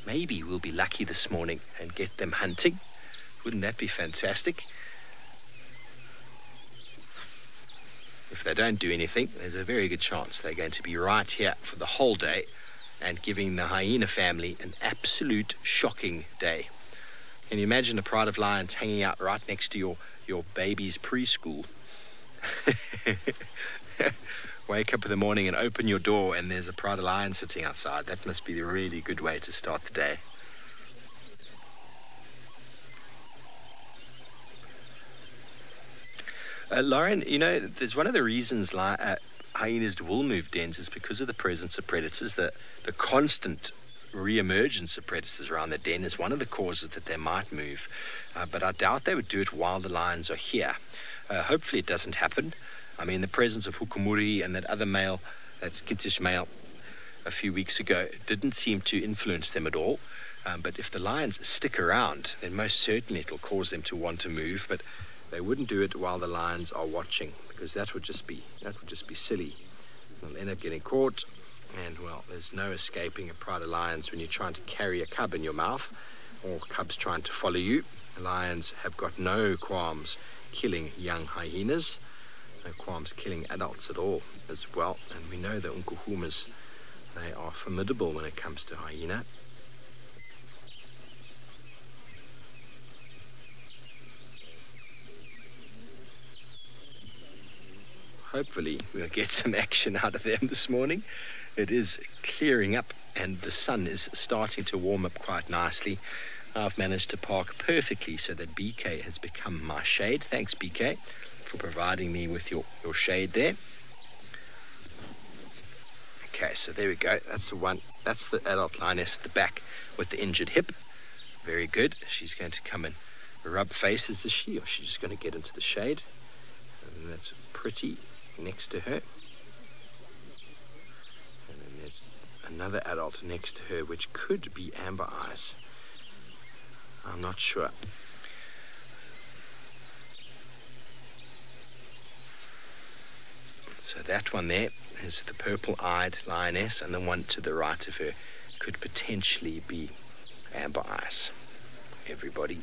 Maybe we'll be lucky this morning and get them hunting. Wouldn't that be fantastic? If they don't do anything, there's a very good chance they're going to be right here for the whole day and giving the hyena family an absolute shocking day. Can you imagine a pride of lions hanging out right next to your baby's preschool? Wake up in the morning and open your door and there's a pride of lions sitting outside. That must be a really good way to start the day. Lauren, you know, there's one of the reasons hyenas will move dens is because of the presence of predators. The constant re-emergence of predators around the den is one of the causes that they might move. But I doubt they would do it while the lions are here. Hopefully it doesn't happen. I mean, the presence of Hukumuri and that other male, that skittish male, a few weeks ago, didn't seem to influence them at all. But if the lions stick around, then most certainly it'll cause them to want to move. But they wouldn't do it while the lions are watching, because that would just be silly. They'll end up getting caught, and well, there's no escaping a pride of lions when you're trying to carry a cub in your mouth, or cubs trying to follow you. The lions have got no qualms killing young hyenas, no qualms killing adults at all as well. And we know the Unkuhumas, they are formidable when it comes to hyena. Hopefully we'll get some action out of them this morning. It is clearing up and the sun is starting to warm up quite nicely. I've managed to park perfectly so that BK has become my shade. Thanks, BK, for providing me with your shade there. Okay, so there we go. That's the one. That's the adult lioness at the back with the injured hip. Very good. She's going to come and rub faces, is she? Or she's just going to get into the shade? And that's pretty next to her. And then there's another adult next to her, which could be amber eyes. I'm not sure. So that one there is the purple-eyed lioness, and the one to the right of her could potentially be amber eyes. Everybody.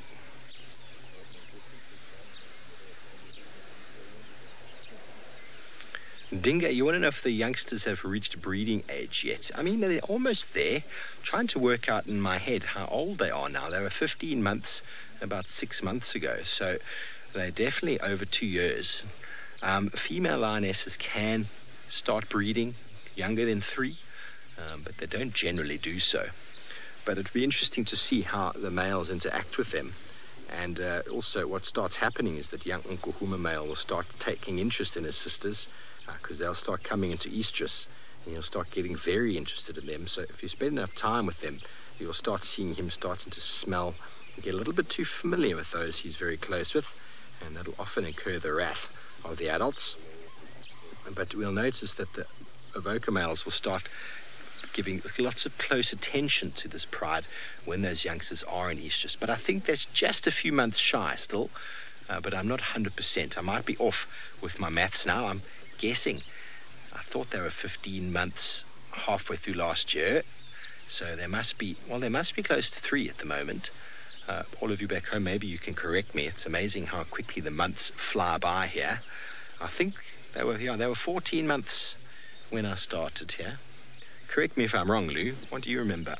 Dinga, you want to know if the youngsters have reached breeding age yet? I mean, they're almost there. Trying to work out in my head how old they are now. They were 15 months about 6 months ago, so they're definitely over 2 years. Female lionesses can start breeding younger than 3, but they don't generally do so. But it'd be interesting to see how the males interact with them. And also what starts happening is that young Nkuhuma male will start taking interest in his sisters, because they'll start coming into estrus, and you'll start getting very interested in them. So if you spend enough time with them, you'll start seeing him starting to smell and get a little bit too familiar with those he's very close with, and that'll often incur the wrath of the adults. But we'll notice that the avoca males will start giving lots of close attention to this pride when those youngsters are in estrus. But I think that's just a few months shy still, but I'm not 100%. I might be off with my maths now. I'm guessing. I thought they were 15 months halfway through last year, so they must be close to 3 at the moment. All of you back home, maybe you can correct me. It's amazing how quickly the months fly by here. I think they were 14 months when I started here. Correct me if I'm wrong, Lou. What do you remember?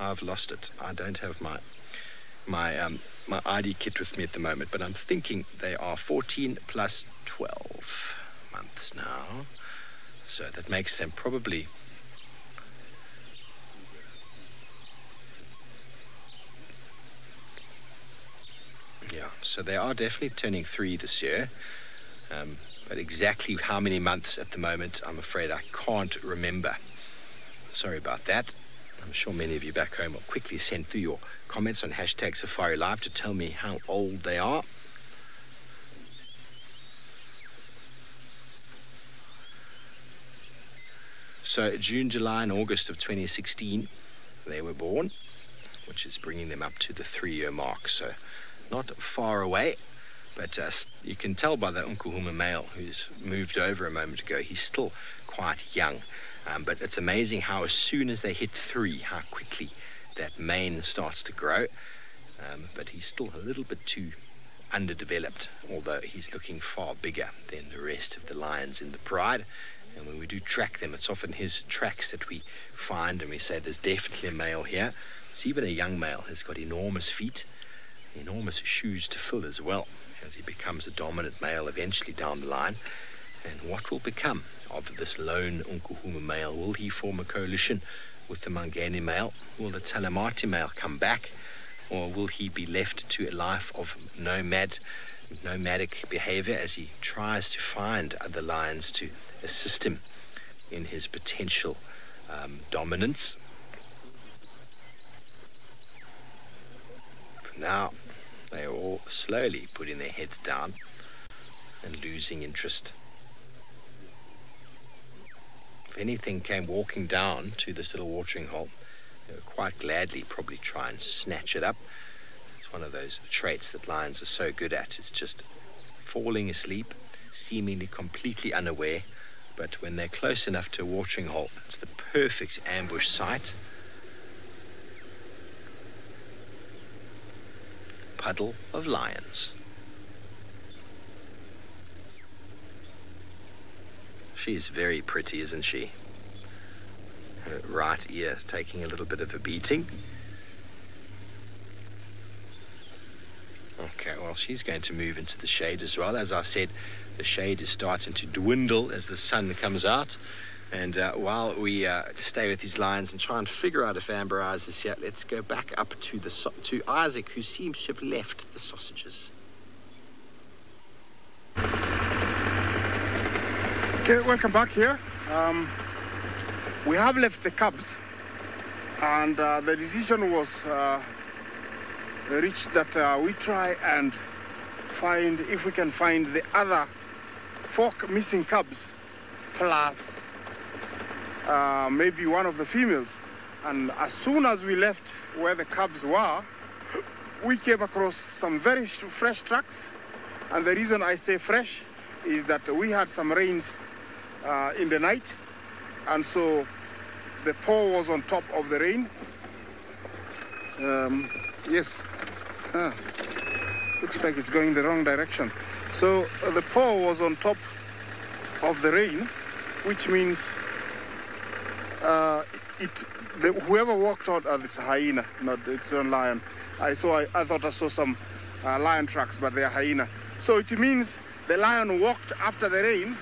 I've lost it. I don't have my ID kit with me at the moment, but I'm thinking they are 14 plus 12 months now, so that makes them probably so they are definitely turning 3 this year, but exactly how many months at the moment, I'm afraid I can't remember. Sorry about that. I'm sure many of you back home will quickly send through your comments on #SafariLive to tell me how old they are. So June, July and August of 2016 they were born, which is bringing them up to the 3-year mark, so not far away. But you can tell by the Nkuhuma male who's moved over a moment ago, he's still quite young. But it's amazing how as soon as they hit 3, how quickly that mane starts to grow. But he's still a little bit too underdeveloped, although he's looking far bigger than the rest of the lions in the pride. And when we do track them, it's often his tracks that we find, and we say there's definitely a male here. It's even a young male has got enormous feet, enormous shoes to fill as well, as he becomes a dominant male eventually down the line. And what will become of this lone Nkuhuma male? Will he form a coalition with the Mangeni male? Will the Talamati male come back? Or will he be left to a life of nomadic behavior as he tries to find other lions to assist him in his potential dominance? For now, they are all slowly putting their heads down and losing interest. If anything came walking down to this little watering hole, they would quite gladly probably try and snatch it up. It's one of those traits that lions are so good at. It's just falling asleep, seemingly completely unaware, but when they're close enough to a watering hole, it's the perfect ambush site. Puddle of lions. She is very pretty, isn't she? Her right ear is taking a little bit of a beating. Okay, well, she's going to move into the shade as well. As I said, the shade is starting to dwindle as the sun comes out. And while we stay with these lions and try and figure out if Amber Eyes is here, let's go back up to Isaac, who seems to have left the sausages. Okay, welcome back here. We have left the cubs, and the decision was reached that we try and find, if we can find the other 4 missing cubs, plus maybe one of the females. And as soon as we left where the cubs were, we came across some very fresh tracks. And the reason I say fresh is that we had some rains in the night, and so the paw was on top of the rain. Yes, looks like it's going the wrong direction. So the paw was on top of the rain, which means whoever walked out, it's a hyena, it's not lion. I thought I saw some lion tracks, but they are hyena. So it means the lion walked after the rain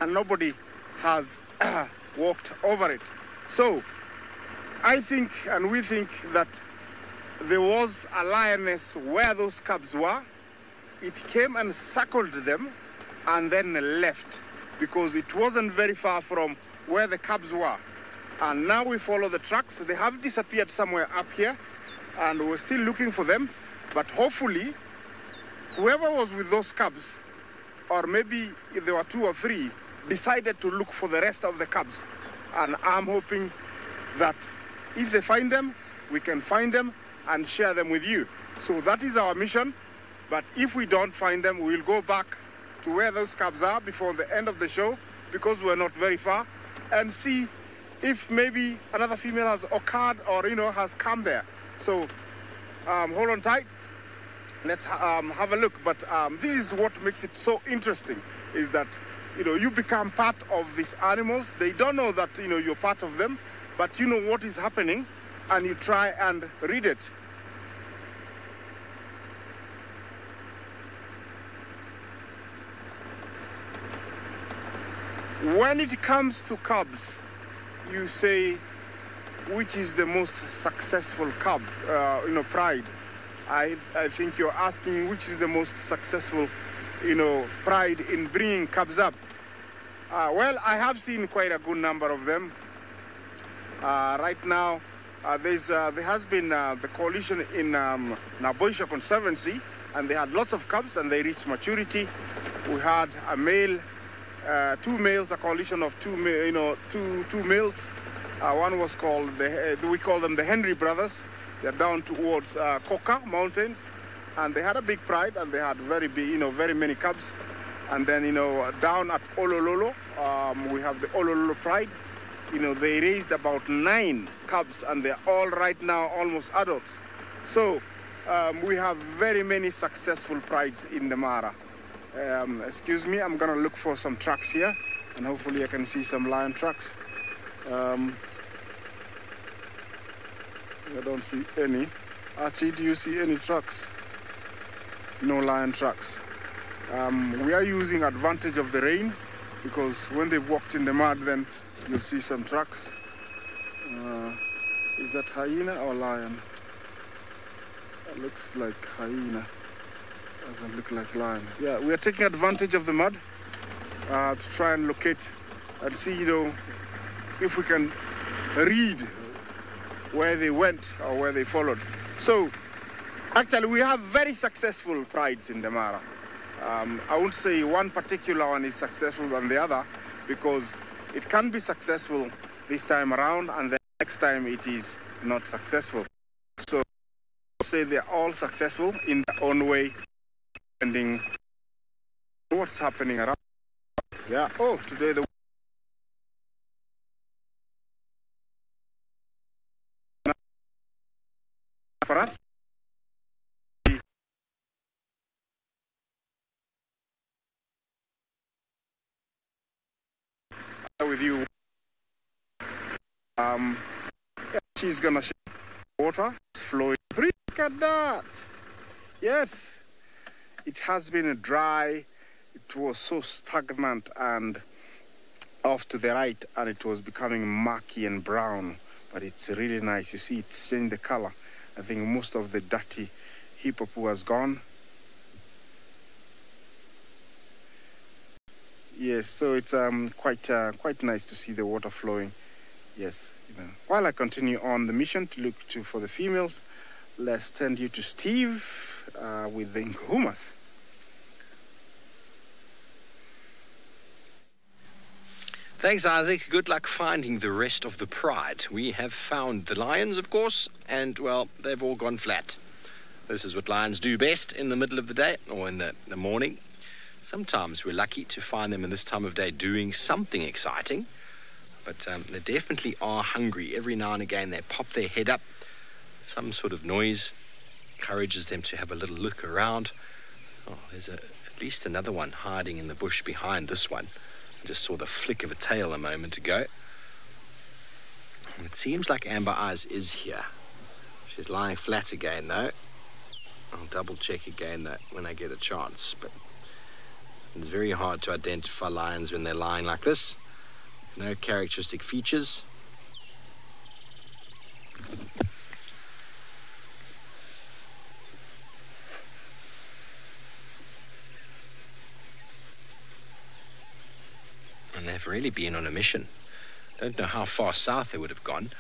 and nobody has walked over it. So I think, and we think, that there was a lioness where those cubs were. It came and circled them and then left because it wasn't very far from where the cubs were. And now we follow the tracks. They have disappeared somewhere up here and we're still looking for them. But hopefully, whoever was with those cubs, or maybe if there were 2 or 3, decided to look for the rest of the cubs. And I'm hoping that if they find them, we can find them and share them with you. So that is our mission. But if we don't find them, we'll go back to where those cubs are before the end of the show, because we're not very far, and see if maybe another female has occurred or, has come there. So hold on tight. Let's have a look. But this is what makes it so interesting, is that, you become part of these animals. They don't know that, you're part of them, but you know what is happening, and you try and read it. When it comes to cubs, you say, which is the most successful cub, pride. I think you're asking which is the most successful, pride in bringing cubs up. Well, I have seen quite a good number of them. Right now, there has been the coalition in Naboisha Conservancy, and they had lots of cubs and they reached maturity. We had a male, 2 males, a coalition of two males. One was called, we call them the Henry brothers. They're down towards Coca Mountains, and they had a big pride, and they had very big, very many cubs. And then, down at Olololo, we have the Olololo pride. They raised about 9 cubs, and they're all right now almost adults. So we have very many successful prides in the Mara. Excuse me, I'm gonna look for some tracks here, and hopefully I can see some lion tracks. I don't see any. Archie, do you see any tracks? No lion tracks. We are using advantage of the rain, because when they've walked in the mud, then you'll see some tracks. Is that hyena or lion? It looks like hyena. Doesn't look like lion. Yeah, we are taking advantage of the mud to try and locate and see, if we can read where they went or where they followed. So, actually, we have very successful prides in the Mara. I won't say one particular one is successful than the other, because it can be successful this time around and the next time it is not successful. So, I'll say they're all successful in their own way, depending on what's happening around. Yeah, today the for us. With you, she's gonna share water. It's flowing. Look at that. Yes, it has been dry. It was so stagnant and off to the right, and it was becoming murky and brown. But it's really nice. You see, it's changed the color. I think most of the dirty hippopo has gone. Yes, so it's quite nice to see the water flowing. Yes, While I continue on the mission to look for the females, let's send you to Steve with the Nkuhumas. Thanks, Isaac. Good luck finding the rest of the pride. We have found the lions, of course, and, well, they've all gone flat. This is what lions do best in the middle of the day or in the morning. Sometimes we're lucky to find them in this time of day doing something exciting, but they definitely are hungry. Every now and again they pop their head up. Some sort of noise encourages them to have a little look around. Oh, there's at least another one hiding in the bush behind this one. Just saw the flick of a tail a moment ago. It seems like Amber Eyes is here. She's lying flat again, though. I'll double check again that when I get a chance. But it's very hard to identify lions when they're lying like this. No characteristic features. And they've really been on a mission. Don't know how far south they would have gone,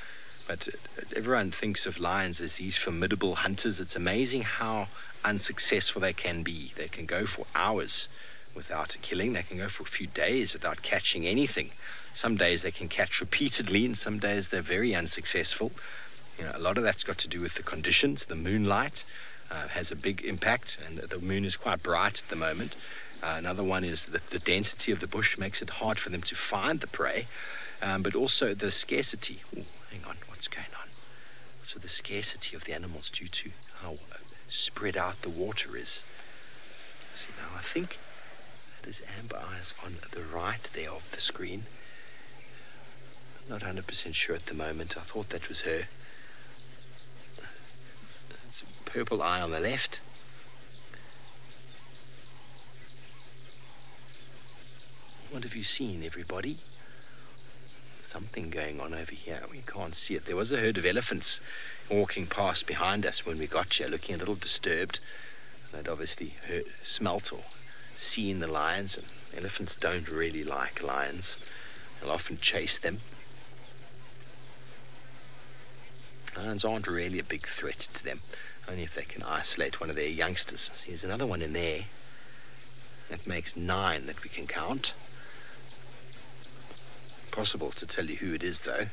but everyone thinks of lions as these formidable hunters. It's amazing how unsuccessful they can be. They can go for hours without killing. They can go for a few days without catching anything. Some days they can catch repeatedly, and some days they're very unsuccessful. A lot of that's got to do with the conditions. The moonlight has a big impact, and the moon is quite bright at the moment. Another one is that the density of the bush makes it hard for them to find the prey, but also the scarcity. Ooh, hang on, what's going on? So the scarcity of the animals due to how spread out the water is. See, now I think that is Amber Eyes on the right there of the screen. I'm not 100% sure at the moment. I thought that was her. It's a purple eye on the left. What have you seen, everybody? Something going on over here. We can't see it. There was a herd of elephants walking past behind us when we got here, looking a little disturbed. They'd obviously smelt or seen the lions, and elephants don't really like lions. They'll often chase them. Lions aren't really a big threat to them, only if they can isolate one of their youngsters. Here's another one in there. That makes 9 that we can count. Possible to tell you who it is, though.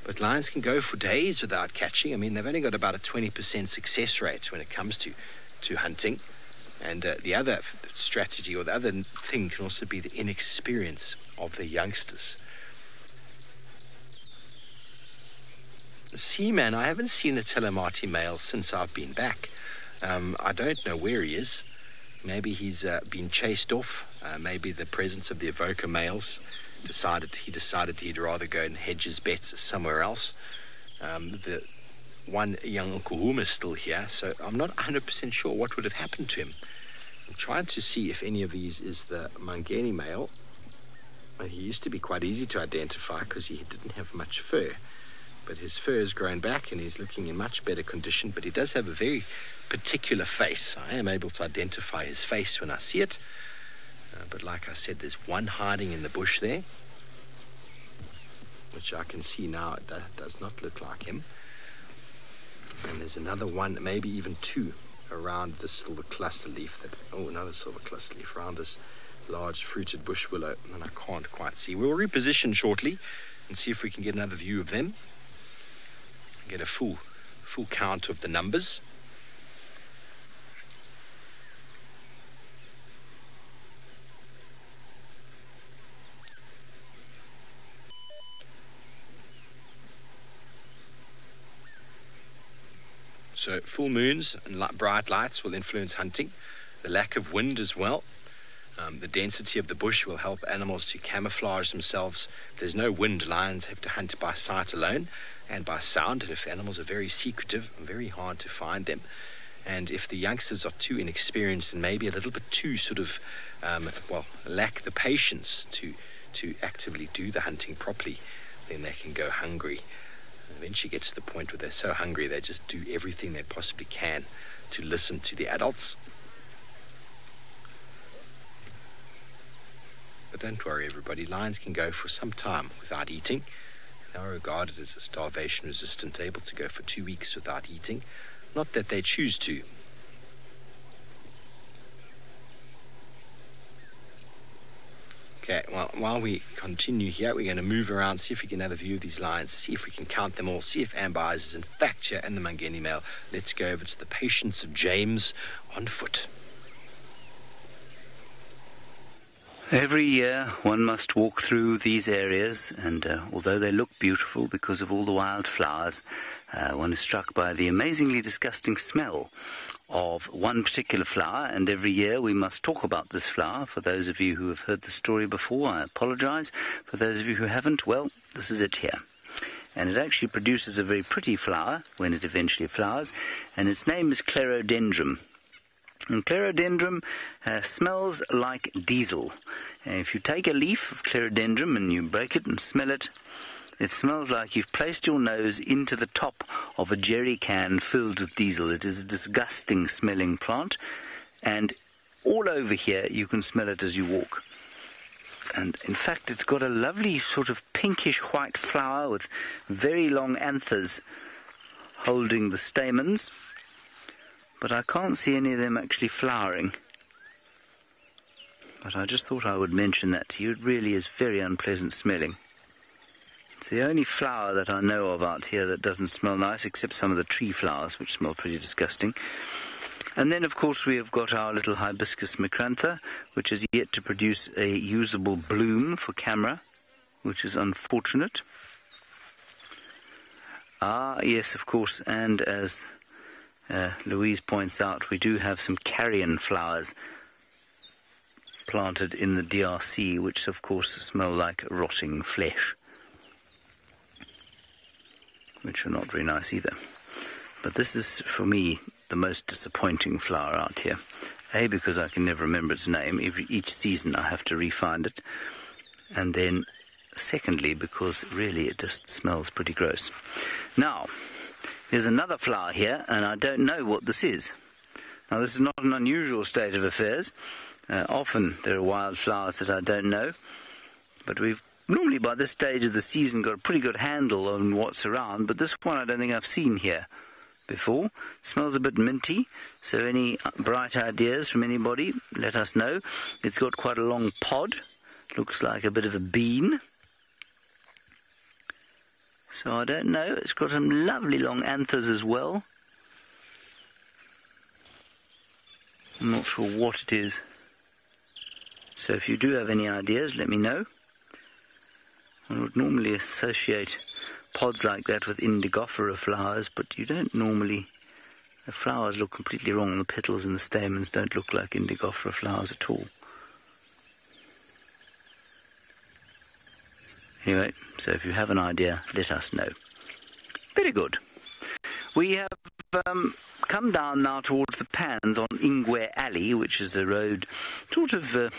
But lions can go for days without catching. I mean, they've only got about a 20% success rate when it comes to hunting. And the other strategy, or the other thing, can also be the inexperience of the youngsters. Seaman, I haven't seen a Telemarty male since I've been back. I don't know where he is. Maybe he's been chased off. Maybe the presence of the evoker males decided he'd rather go and hedge his bets somewhere else. The one young Kuhum is still here, so I'm not 100% sure what would have happened to him. I'm trying to see if any of these is the Mangeni male. He used to be quite easy to identify because he didn't have much fur. But his fur has grown back and he's looking in much better condition. But he does have a very particular face. I am able to identify his face when I see it. But like I said, there's one hiding in the bush there, which I can see now. It does not look like him. And there's another one, maybe even 2, around this silver cluster leaf. Another silver cluster leaf around this large fruited bush willow. And I can't quite see. We'll reposition shortly and see if we can get another view of them. Get a full count of the numbers. So full moons and bright lights will influence hunting. The lack of wind as well. The density of the bush will help animals to camouflage themselves. If there's no wind, lions have to hunt by sight alone and by sound. And if the animals are very secretive, very hard to find them. And if the youngsters are too inexperienced and maybe a little bit too lack the patience to actively do the hunting properly, then they can go hungry. And eventually get to the point where they're so hungry they just do everything they possibly can to listen to the adults. But don't worry, everybody. Lions can go for some time without eating. They are regarded as a starvation resistant, able to go for 2 weeks without eating. Not that they choose to. Okay, well, while we continue here, we're going to move around, see if we can have a view of these lions, see if we can count them all, see if Amber Eyes is in fact here and the Mangeni male. Let's go over to the Patience of James on foot. Every year one must walk through these areas, and although they look beautiful because of all the wildflowers, one is struck by the amazingly disgusting smell of one particular flower, and every year we must talk about this flower. For those of you who have heard the story before, I apologize. For those of you who haven't, well, this is it here. And it actually produces a very pretty flower when it eventually flowers, and its name is Clerodendrum. And Clerodendrum smells like diesel. And if you take a leaf of Clerodendrum and you break it and smell it, it smells like you've placed your nose into the top of a jerry can filled with diesel. It is a disgusting smelling plant, and all over here you can smell it as you walk. And in fact it's got a lovely sort of pinkish white flower with very long anthers holding the stamens, but I can't see any of them actually flowering. But I just thought I would mention that to you. It really is very unpleasant smelling. It's the only flower that I know of out here that doesn't smell nice, except some of the tree flowers, which smell pretty disgusting. And then, of course, we have got our little hibiscus macrantha, which is yet to produce a usable bloom for camera, which is unfortunate. Ah, yes, of course, and as Louise points out, we do have some carrion flowers planted in the DRC, which, of course, smell like rotting flesh, which are not very nice either. But this is, for me, the most disappointing flower out here. A, because I can never remember its name. Each season I have to re-find it. And then, secondly, because really it just smells pretty gross. Now, there's another flower here, and I don't know what this is. Now, this is not an unusual state of affairs. Often there are wildflowers that I don't know. But we've normally, by this stage of the season, got a pretty good handle on what's around. But this one I don't think I've seen here before. It smells a bit minty, so any bright ideas from anybody, let us know. It's got quite a long pod. Looks like a bit of a bean. So I don't know. It's got some lovely long anthers as well. I'm not sure what it is. So if you do have any ideas, let me know. I would normally associate pods like that with indigofera flowers, but you don't normally. The flowers look completely wrong. The petals and the stamens don't look like indigofera flowers at all. Anyway, so if you have an idea, let us know. Very good. We have come down now towards the pans on Ingwe Alley, which is a road sort of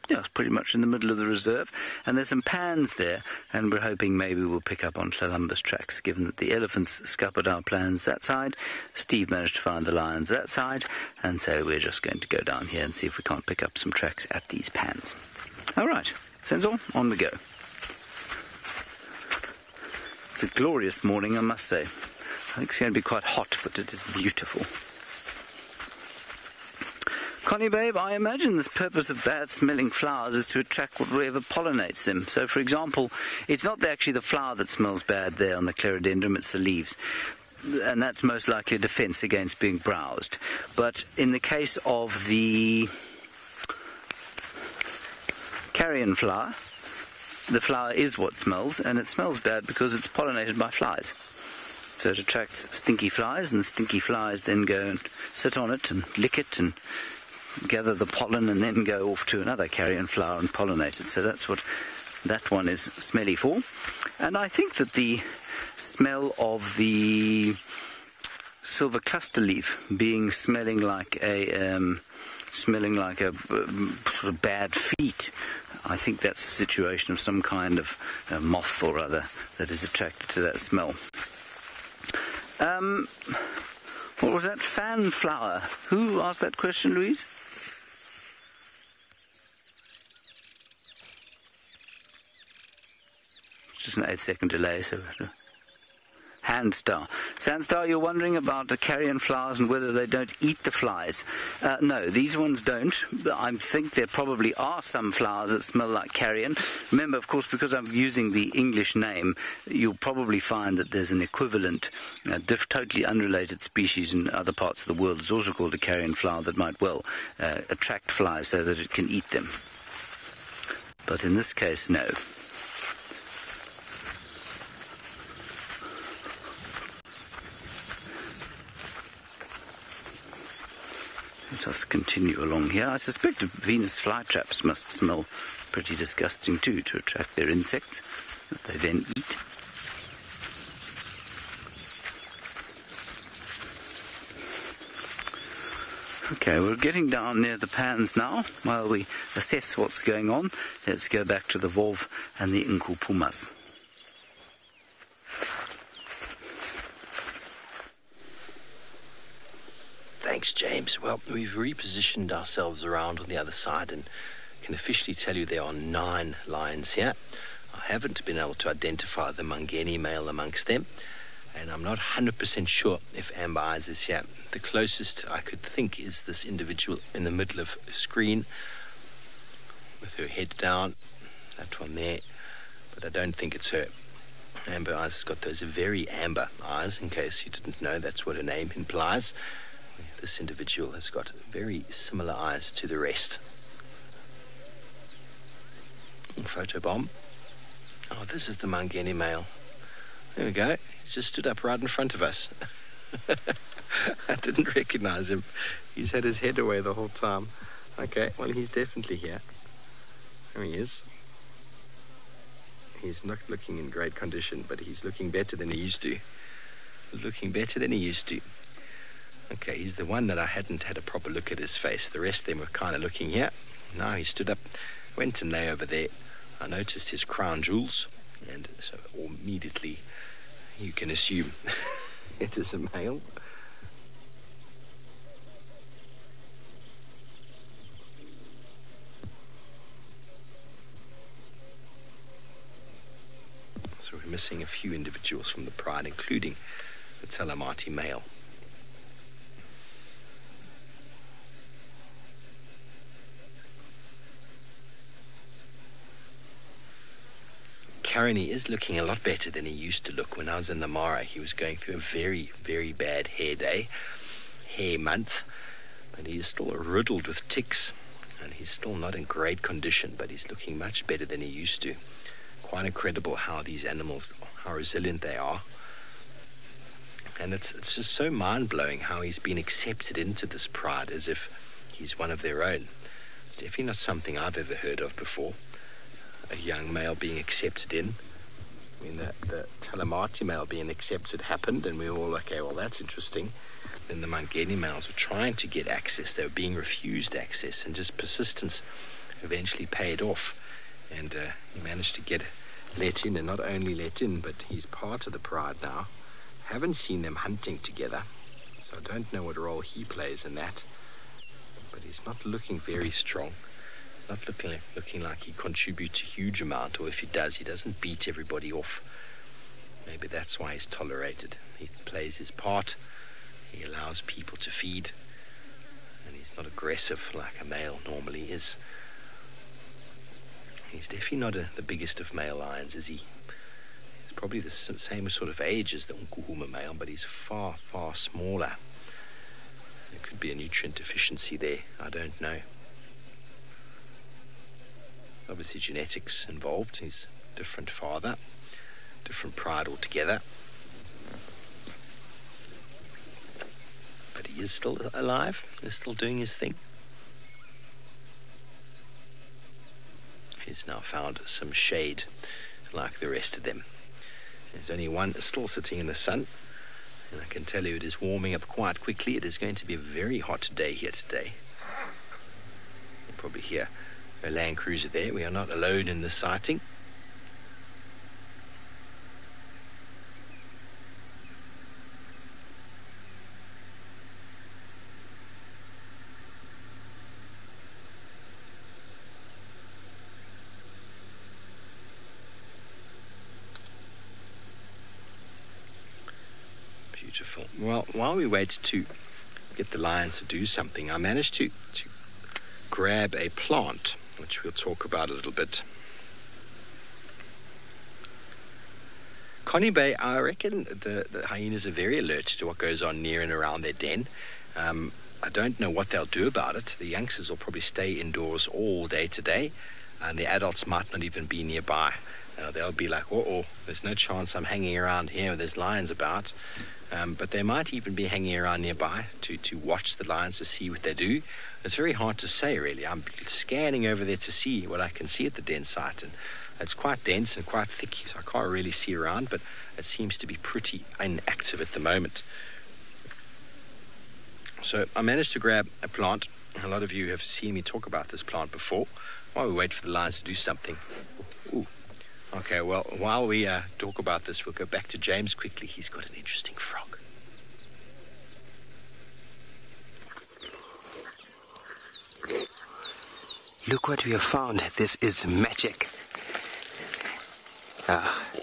it's pretty much in the middle of the reserve, and there's some pans there, and we're hoping maybe we'll pick up on Columbus tracks, given that the elephants scuppered our plans that side. Steve managed to find the lions that side, and so we're just going to go down here and see if we can't pick up some tracks at these pans. All right, Senzo, on we go. It's a glorious morning, I must say. I think it's going to be quite hot, but it is beautiful. Connie babe, I imagine the purpose of bad-smelling flowers is to attract whatever pollinates them. So, for example, it's not actually the flower that smells bad there on the Clerodendrum, it's the leaves. And that's most likely a defense against being browsed. But in the case of the carrion flower, the flower is what smells, and it smells bad because it's pollinated by flies. So it attracts stinky flies, and the stinky flies then go and sit on it and lick it and gather the pollen and then go off to another carrion flower and pollinate it. So that's what that one is smelly for. And I think that the smell of the silver cluster leaf being smelling like a sort of bad feet, I think that's a situation of some kind of moth or other that is attracted to that smell. What was that? Fan flower. Who asked that question, Louise? Just an 8-second delay, so... Handstar. Sandstar, you're wondering about the carrion flowers and whether they don't eat the flies. No, these ones don't. I think there probably are some flowers that smell like carrion. Remember, of course, because I'm using the English name, you'll probably find that there's an equivalent, totally unrelated species in other parts of the world. It's also called a carrion flower that might well attract flies so that it can eat them. But in this case, no. Let us continue along here. I suspect Venus flytraps must smell pretty disgusting too, to attract their insects that they then eat. Okay, we're getting down near the pans now. While we assess what's going on, let's go back to the Vov and the Inkupumas. Thanks, James. Well, we've repositioned ourselves around on the other side and can officially tell you there are 9 lions here. I haven't been able to identify the Mangeni male amongst them, and I'm not 100% sure if Amber Eyes is here. The closest I could think is this individual in the middle of the screen with her head down, that one there, but I don't think it's her. Amber Eyes has got those very amber eyes, in case you didn't know, that's what her name implies. This individual has got very similar eyes to the rest. Photobomb. Oh, this is the Mangeni male. There we go. He's just stood up right in front of us. I didn't recognize him. He's had his head away the whole time. Okay, well, he's definitely here. There he is. He's not looking in great condition, but he's looking better than he used to. Looking better than he used to. Okay, he's the one that I hadn't had a proper look at his face. The rest of them were kind of looking here. Now he stood up, went and lay over there. I noticed his crown jewels, and so immediately you can assume it is a male. So we're missing a few individuals from the pride, including the Talamati male. Karani is looking a lot better than he used to look. When I was in the Mara, he was going through a very, very bad hair day, hair month, but he is still riddled with ticks, and he's still not in great condition, but he's looking much better than he used to. Quite incredible how these animals, how resilient they are. And it's just so mind-blowing how he's been accepted into this pride as if he's one of their own. It's definitely not something I've ever heard of before. A young male being accepted in. I mean, the Talamati male being accepted happened, and we were all, okay, well, that's interesting. Then the Mangeni males were trying to get access. They were being refused access, and just persistence eventually paid off. And he managed to get let in, and not only let in, but he's part of the pride now. Haven't seen them hunting together, so I don't know what role he plays in that. But he's not looking very strong. Not looking like he contributes a huge amount, or if he does, he doesn't beat everybody off. Maybe that's why he's tolerated. He plays his part, he allows people to feed, and he's not aggressive like a male normally is. He's definitely not the biggest of male lions, is he? He's probably the same sort of age as the Nkuhuma male, but he's far, far smaller. There could be a nutrient deficiency there, I don't know. Obviously genetics involved. He's a different father, different pride altogether. But he is still alive. He's still doing his thing. He's now found some shade like the rest of them. There's only one still sitting in the sun, and I can tell you it is warming up quite quickly. It is going to be a very hot day here today. You'll probably hear a Land Cruiser there. We are not alone in this sighting. Beautiful. Well, while we wait to get the lions to do something, I managed to grab a plant, which we'll talk about a little bit. Connie Bay, I reckon the hyenas are very alert to what goes on near and around their den. I don't know what they'll do about it. The youngsters will probably stay indoors all day today. and the adults might not even be nearby. They'll be like, oh, there's no chance I'm hanging around here. There's lions about. But they might even be hanging around nearby to watch the lions, to see what they do. It's very hard to say, really. I'm scanning over there to see what I can see at the den site, and it's quite dense and quite thick, so I can't really see around, but it seems to be pretty inactive at the moment. So I managed to grab a plant. A lot of you have seen me talk about this plant before. While we wait for the lions to do something. Ooh. Okay, well, while we talk about this, we'll go back to James quickly. He's got an interesting frog. Look what we have found. This is magic.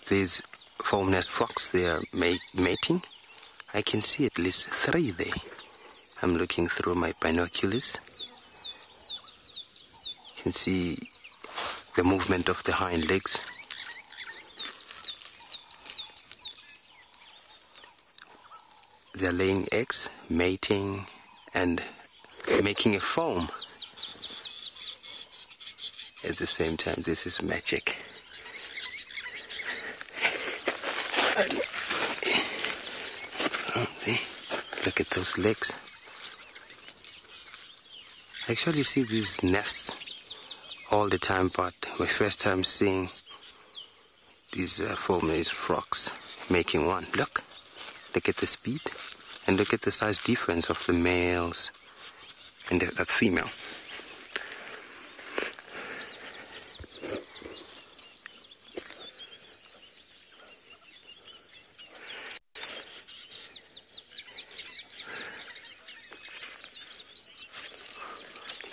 These foam nest frogs, they are mating. I can see at least 3 there. I'm looking through my binoculars. You can see the movement of the hind legs. They're laying eggs, mating, and making a foam. At the same time, this is magic. Look at those legs. I actually see these nests all the time, but my first time seeing these foam-nest frogs making one. Look at the speed, and look at the size difference of the males and that female.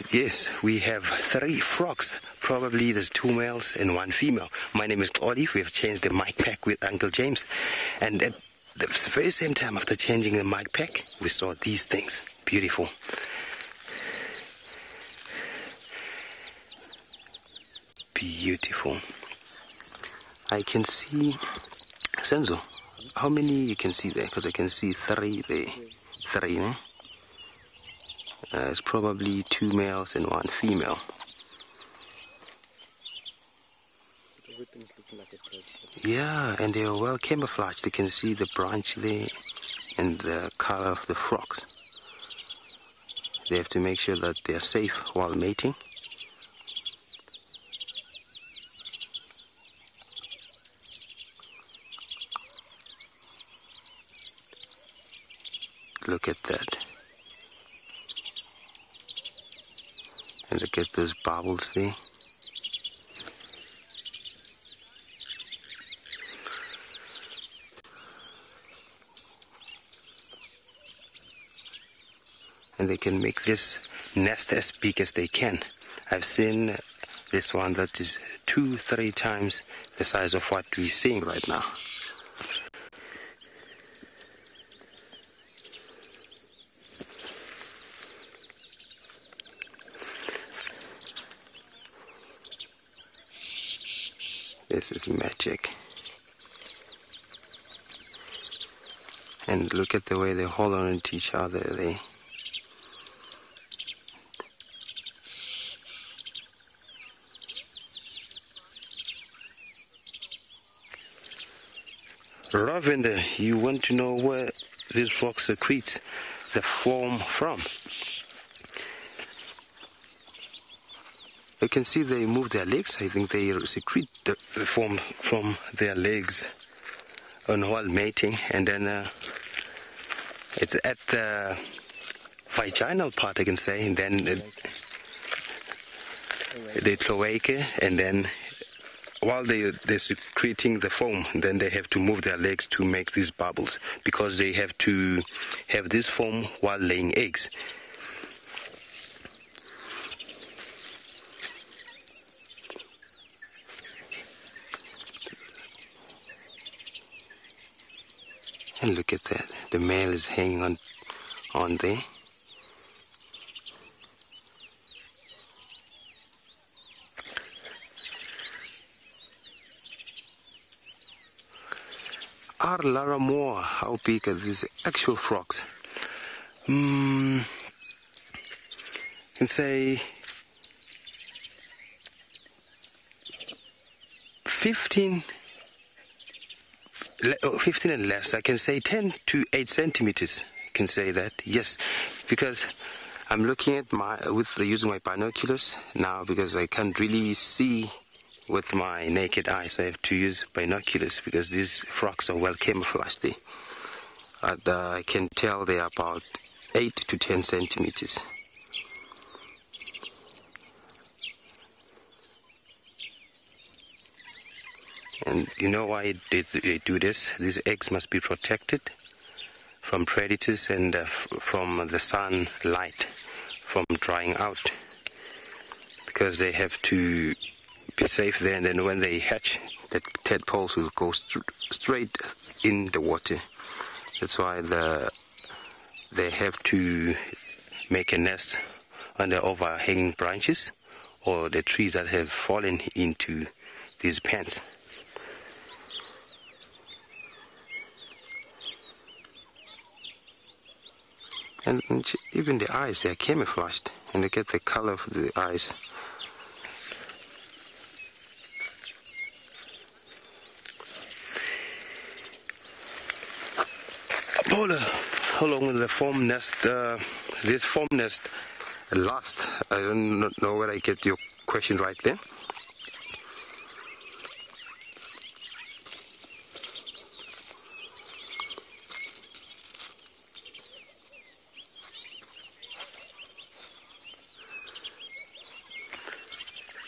Yes, we have 3 frogs. Probably there's 2 males and 1 female. My name is Olive. We have changed the mic pack with Uncle James. And at the very same time after changing the mic pack, we saw these things. Beautiful. Beautiful. I can see... Senzo, how many you can see there? Because I can see 3 there. 3, eh? It's probably 2 males and 1 female. Yeah, and they are well camouflaged. You can see the branch there and the color of the frogs. They have to make sure that they are safe while mating. Look at that. And look at those bubbles there. And they can make this nest as big as they can. I've seen this one that is 2-3 times the size of what we're seeing right now. This is magic. And look at the way they hold on to each other. They Ravender, you want to know where these frogs secrete the foam from? You can see they move their legs. I think they secrete the foam from their legs while mating, and then it's at the vaginal part, I can say, and then the cloaca, and then while they're secreting the foam, then they have to move their legs to make these bubbles, because they have to have this foam while laying eggs. And look at that, the male is hanging on there. Lara more, how big are these actual frogs? Can say 15 and less. I can say 10 to 8 centimeters. I can say that, yes, because I'm looking at using my binoculars now, because I can't really see with my naked eye, so I have to use binoculars because these frogs are well camouflaged there. And I can tell they are about 8 to 10 centimeters. And you know why they do this? These eggs must be protected from predators and from the sunlight, from drying out, because they have to be safe there, and then when they hatch, the tadpoles will go straight in the water. That's why they have to make a nest on the overhanging branches or the trees that have fallen into these pens. And even the eyes, they are camouflaged, and look at the color of the eyes. Paula, how long will the foam nest, this foam nest last? I don't know where I get your question right there.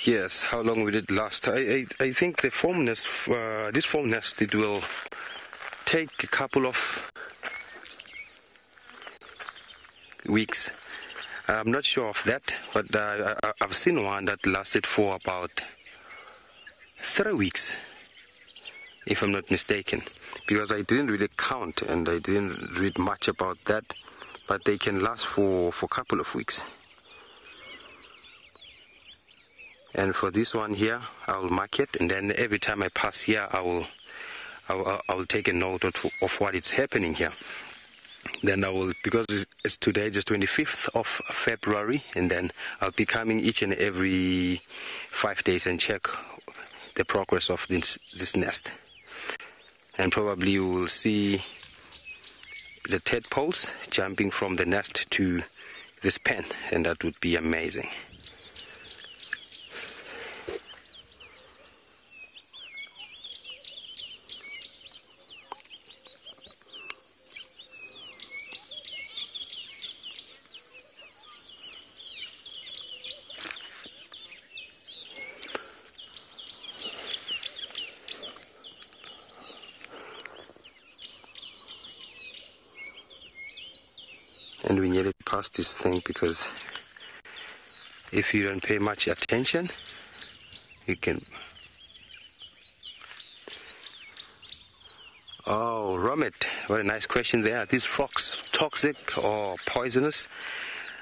Yes, how long will it last? I think the foam nest, this foam nest, it will take a couple of weeks. I'm not sure of that, but I've seen one that lasted for about 3 weeks, if I'm not mistaken, because I didn't really count and I didn't read much about that, but they can last for a couple of weeks. And for this one here, I will mark it, and then every time I pass here, I will take a note of what is happening here. Then I will, because it's today, just 25th of February, and then I'll be coming each and every 5 days and check the progress of this nest. And probably you will see the tadpoles jumping from the nest to this pen, and that would be amazing. And we nearly passed this thing, because if you don't pay much attention, you can... Oh, Romit, what a nice question there. Are these frogs toxic or poisonous?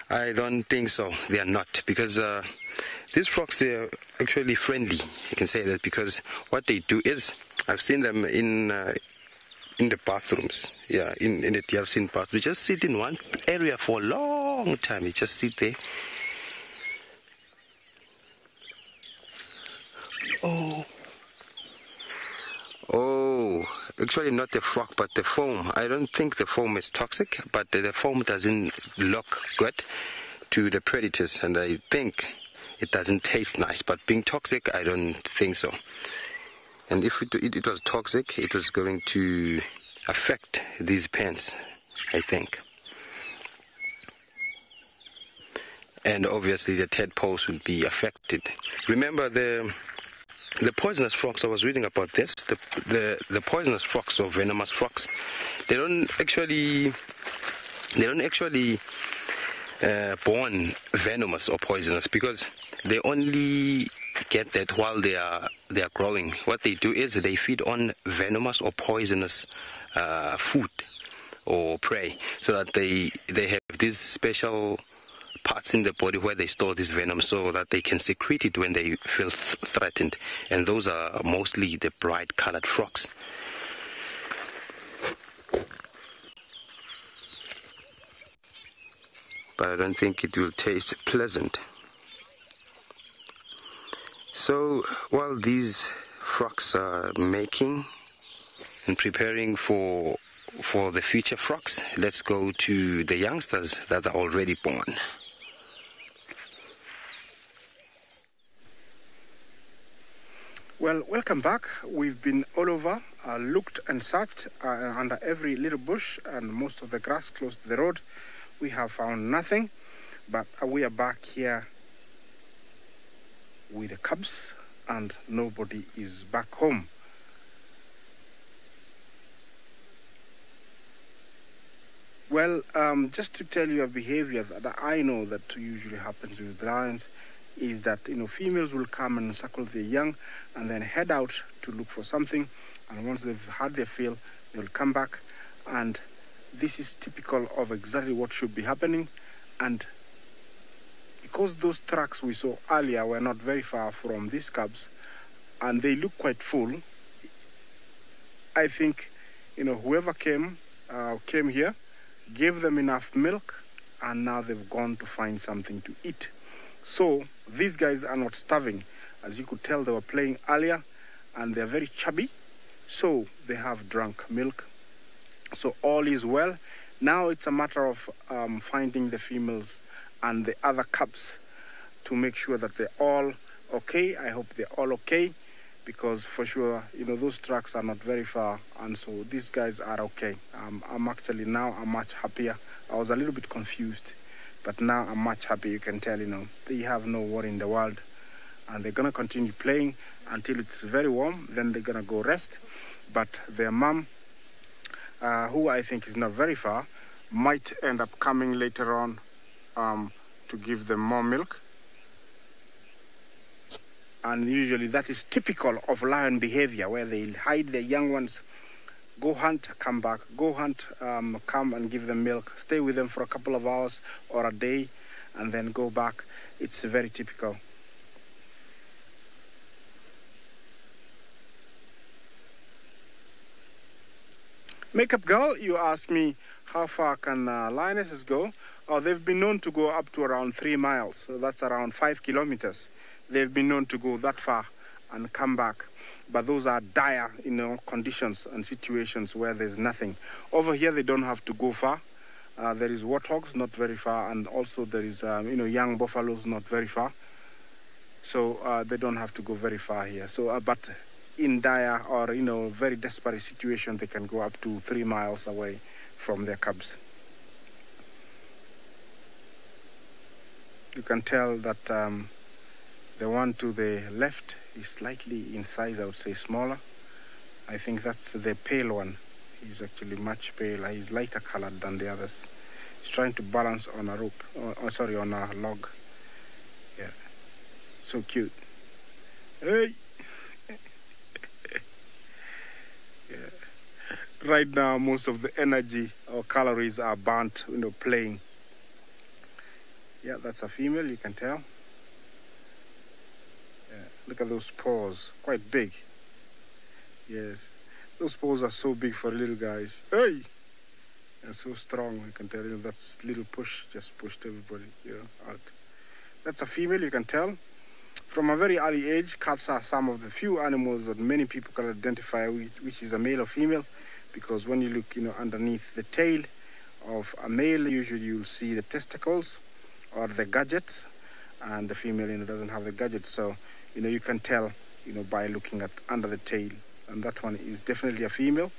I don't think so. They are not, because these frogs, they are actually friendly. You can say that, because what they do is, I've seen them in the bathrooms, yeah, in the DRC bathroom. We just sit in one area for a long time. You just sit there. Oh, actually not the frog, but the foam. I don't think the foam is toxic, but the foam doesn't look good to the predators, and I think it doesn't taste nice. But being toxic, I don't think so. And if it was toxic, it was going to affect these pens, I think. And obviously the tadpoles will be affected. Remember the poisonous frogs, I was reading about this, the poisonous frogs or venomous frogs, they don't actually born venomous or poisonous, because they only get that while they are growing. What they do is they feed on venomous or poisonous food or prey, so that they have these special parts in the body where they store this venom, so that they can secrete it when they feel threatened. And those are mostly the bright colored frogs. But I don't think it will taste pleasant. So while these frogs are making and preparing for the future frogs. Let's go to the youngsters that are already born. Well, welcome back. We've been all over, looked and searched under every little bush and most of the grass close to the road. We have found nothing, but we are back here with the cubs and nobody is back home. Well, just to tell you a behavior that I know that usually happens with lions is that, females will come and suckle their young and then head out to look for something. And once they've had their fill, they'll come back. And this is typical of exactly what should be happening. And because those tracks we saw earlier were not very far from these cubs, and they look quite full, I think, whoever came here, gave them enough milk, and now they've gone to find something to eat. So these guys are not starving. As you could tell, they were playing earlier, and they're very chubby, so they have drunk milk. So all is well. Now it's a matter of finding the females and the other cubs to make sure that they're all okay. I hope they're all okay, because for sure, those tracks are not very far, and so these guys are okay. I'm actually now I'm much happier. I was a little bit confused, but now I'm much happy. You can tell, they have no worry in the world, and they're gonna continue playing until it's very warm. Then they're gonna go rest. But their mom, who I think is not very far, might end up coming later on to give them more milk. And usually that is typical of lion behavior, where they hide their young ones, go hunt, come back, go hunt, come and give them milk, stay with them for a couple of hours or a day, and then go back. It's very typical. Makeup girl, you asked me how far can lionesses go? Oh, they've been known to go up to around 3 miles, so that's around 5 kilometers. They've been known to go that far and come back. But those are dire, conditions and situations where there's nothing. Over here, they don't have to go far. There is warthogs, not very far, and also there is, young buffaloes, not very far. So they don't have to go very far here. So, but in dire or, very desperate situation, they can go up to 3 miles away from their cubs. You can tell that the one to the left is slightly in size, I would say smaller. I think that's the pale one. He's actually much paler. He's lighter colored than the others. He's trying to balance on a rope, on a log. Yeah, so cute. Hey! Yeah. Right now, most of the energy or calories are burnt, playing. Yeah, that's a female, you can tell. Yeah, look at those paws, quite big. Yes, those paws are so big for little guys. Hey! And so strong, you can tell. That little push just pushed everybody, out. That's a female, you can tell. From a very early age, cats are some of the few animals that many people can identify which is a male or female, because when you look, underneath the tail of a male, usually you'll see the testicles or the gadgets, and the female, doesn't have the gadgets. So, you can tell, by looking at under the tail, and that one is definitely a female.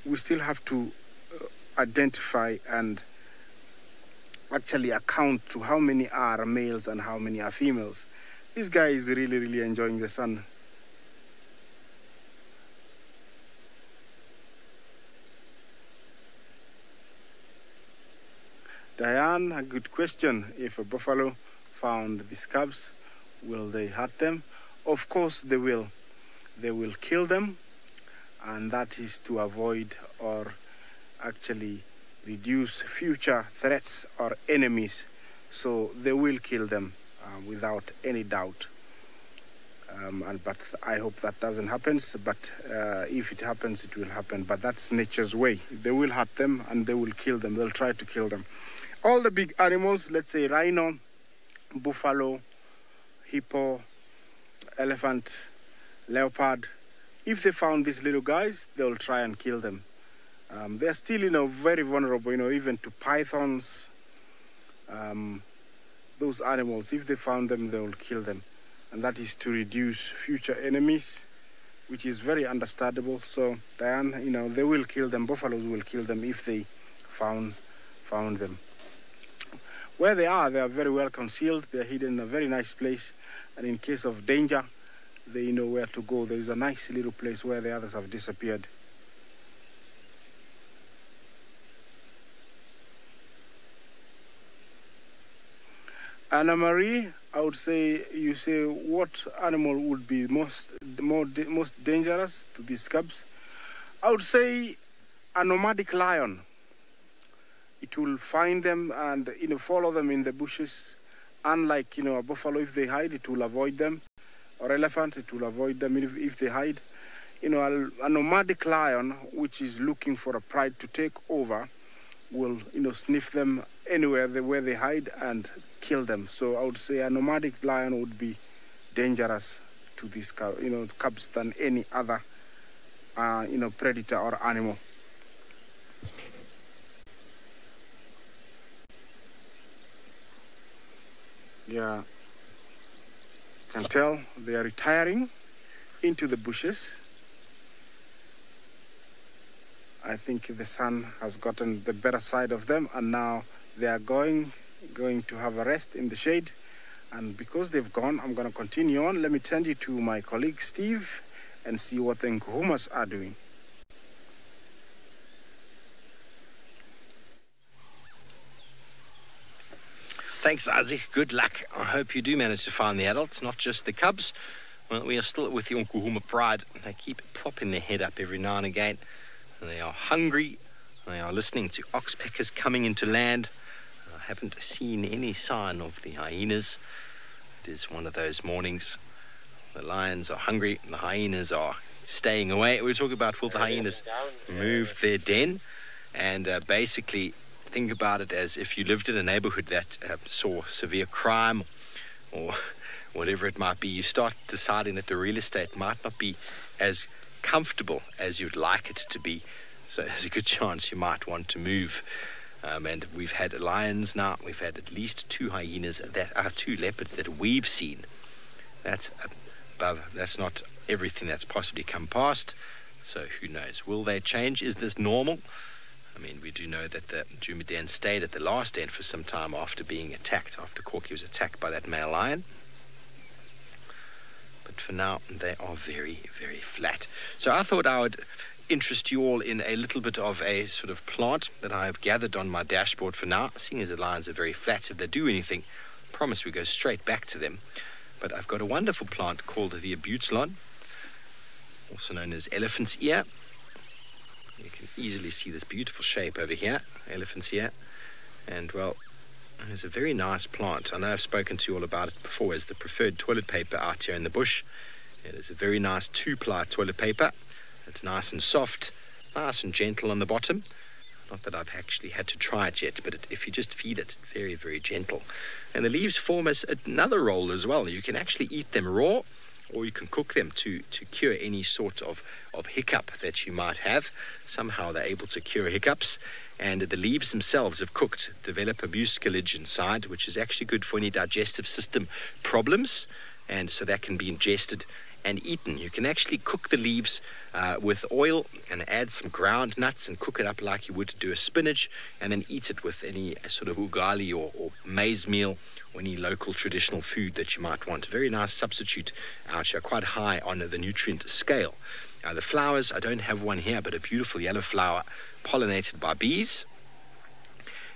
We still have to identify and actually account to how many are males and how many are females. This guy is really, really enjoying the sun. Diane, a good question. If a buffalo found these cubs, will they hurt them? Of course they will. They will kill them, and that is to avoid or actually reduce future threats or enemies. So they will kill them without any doubt. But I hope that doesn't happen. But if it happens, it will happen. But that's nature's way. They will hurt them and they will kill them. They'll try to kill them. All the big animals, let's say rhino, buffalo, hippo, elephant, leopard. If they found these little guys, they'll try and kill them. They're still, very vulnerable, even to pythons. Those animals, if they found them, they will kill them. And that is to reduce future enemies, which is very understandable. So, Diane, they will kill them. Buffaloes will kill them if they found them. Where they are very well concealed. They're hidden in a very nice place. And in case of danger, they know where to go. There is a nice little place where the others have disappeared. Anna Marie, I would say, you say what animal would be most dangerous to these cubs? I would say a nomadic lion. It will find them and follow them in the bushes. Unlike a buffalo, if they hide, it will avoid them. Or elephant, it will avoid them if they hide. A nomadic lion, which is looking for a pride to take over, will sniff them anywhere where they hide and kill them. So I would say a nomadic lion would be dangerous to these cubs than any other predator or animal. Yeah, you can tell they are retiring into the bushes. I think the sun has gotten the better side of them, and now they are going to have a rest in the shade. And because they've gone, I'm going to continue on. Let me turn you to my colleague Steve and see what the Nkuhumas are doing. Thanks, Isaac. Good luck. I hope you do manage to find the adults, not just the cubs. Well, we are still with the Nkuhuma pride. They keep popping their head up every now and again. They are hungry. They are listening to oxpeckers coming into land. I haven't seen any sign of the hyenas. It is one of those mornings. The lions are hungry. The hyenas are staying away. We talk about, will the hyenas move their den? And basically think about it as if you lived in a neighborhood that saw severe crime or whatever it might be. You start deciding that the real estate might not be as comfortable as you'd like it to be. So there's a good chance you might want to move. And we've had lions now. We've had at least 2 hyenas, that are 2 leopards that we've seen. That's above. That's not everything that's possibly come past. So who knows? Will they change? Is this normal? I mean, we do know that the Djuma den stayed at the last den for some time after being attacked, after Corky was attacked by that male lion. But for now, they are very, very flat. So I thought I would interest you all in a little bit of a sort of plant that I have gathered on my dashboard for now. Seeing as the lions are very flat, if they do anything, I promise we go straight back to them. But I've got a wonderful plant called the abutilon, also known as elephant's ear. You can easily see this beautiful shape over here, elephant's ear. And well, it's a very nice plant. I know I've spoken to you all about it before as the preferred toilet paper out here in the bush. It is a very nice 2-ply toilet paper. It's nice and soft, nice and gentle on the bottom. Not that I've actually had to try it yet, but if you just feed it, very, very gentle. And the leaves form as another role as well. You can actually eat them raw, or you can cook them to cure any sort of hiccup that you might have. Somehow they're able to cure hiccups. And the leaves themselves, if cooked, develop a mucilage inside, which is actually good for any digestive system problems. And so that can be ingested and eaten. You can actually cook the leaves with oil and add some ground nuts and cook it up like you would do a spinach, and then eat it with any sort of ugali or maize meal or any local traditional food that you might want. A very nice substitute out here, quite high on the nutrient scale. The flowers, I don't have one here, but a beautiful yellow flower pollinated by bees.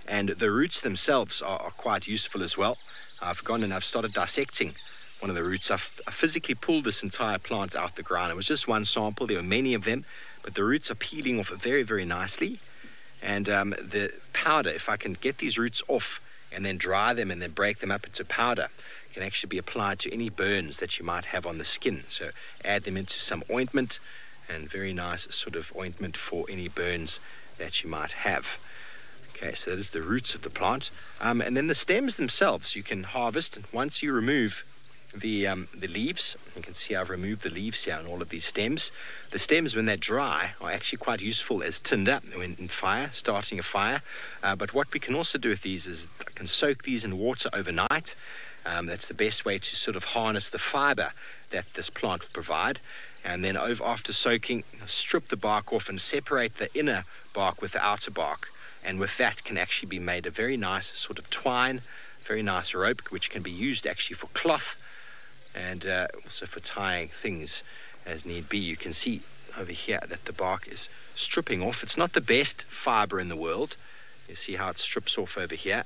And the roots themselves are quite useful as well. I've gone and I've started dissecting one of the roots. I've physically pulled this entire plant out the ground. It was just one sample. There were many of them, but the roots are peeling off very, very nicely. And the powder, if I can get these roots off and then dry them and then break them up into powder, can actually be applied to any burns that you might have on the skin. So add them into some ointment, and very nice sort of ointment for any burns that you might have. Okay, so that is the roots of the plant. And then the stems themselves you can harvest. And once you remove the leaves. You can see I've removed the leaves here on all of these stems. The stems, when they're dry, are actually quite useful as tinder when in fire, starting a fire. But what we can also do with these is I can soak these in water overnight. That's the best way to sort of harness the fiber that this plant will provide. And then after soaking, strip the bark off and separate the inner bark with the outer bark. And with that can actually be made a very nice sort of twine, very nice rope, which can be used actually for cloth and also for tying things as need be. You can see over here that the bark is stripping off. It's not the best fiber in the world. You see how it strips off over here.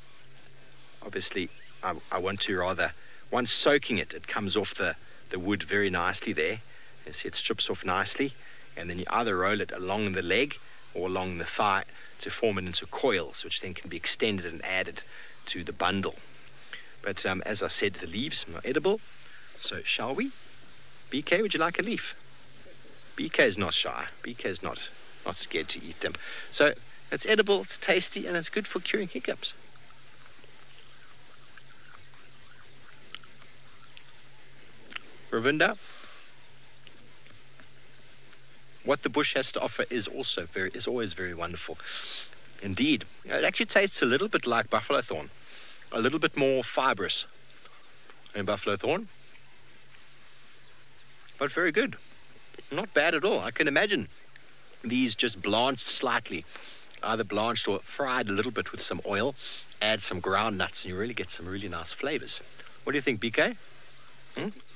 Obviously, I want to rather, once soaking it, it comes off the wood very nicely there. You see it strips off nicely, and then you either roll it along the leg or along the thigh to form it into coils, which then can be extended and added to the bundle. But as I said, the leaves are edible. So shall we? BK, would you like a leaf? BK is not shy. BK is not scared to eat them. So it's edible, it's tasty, and it's good for curing hiccups. Ravinda, what the bush has to offer is always very wonderful. Indeed, it actually tastes a little bit like buffalo thorn, a little bit more fibrous than buffalo thorn. But very good. Not bad at all. I can imagine these just blanched slightly, either blanched or fried a little bit with some oil, add some ground nuts, and you really get some really nice flavors. What do you think, BK?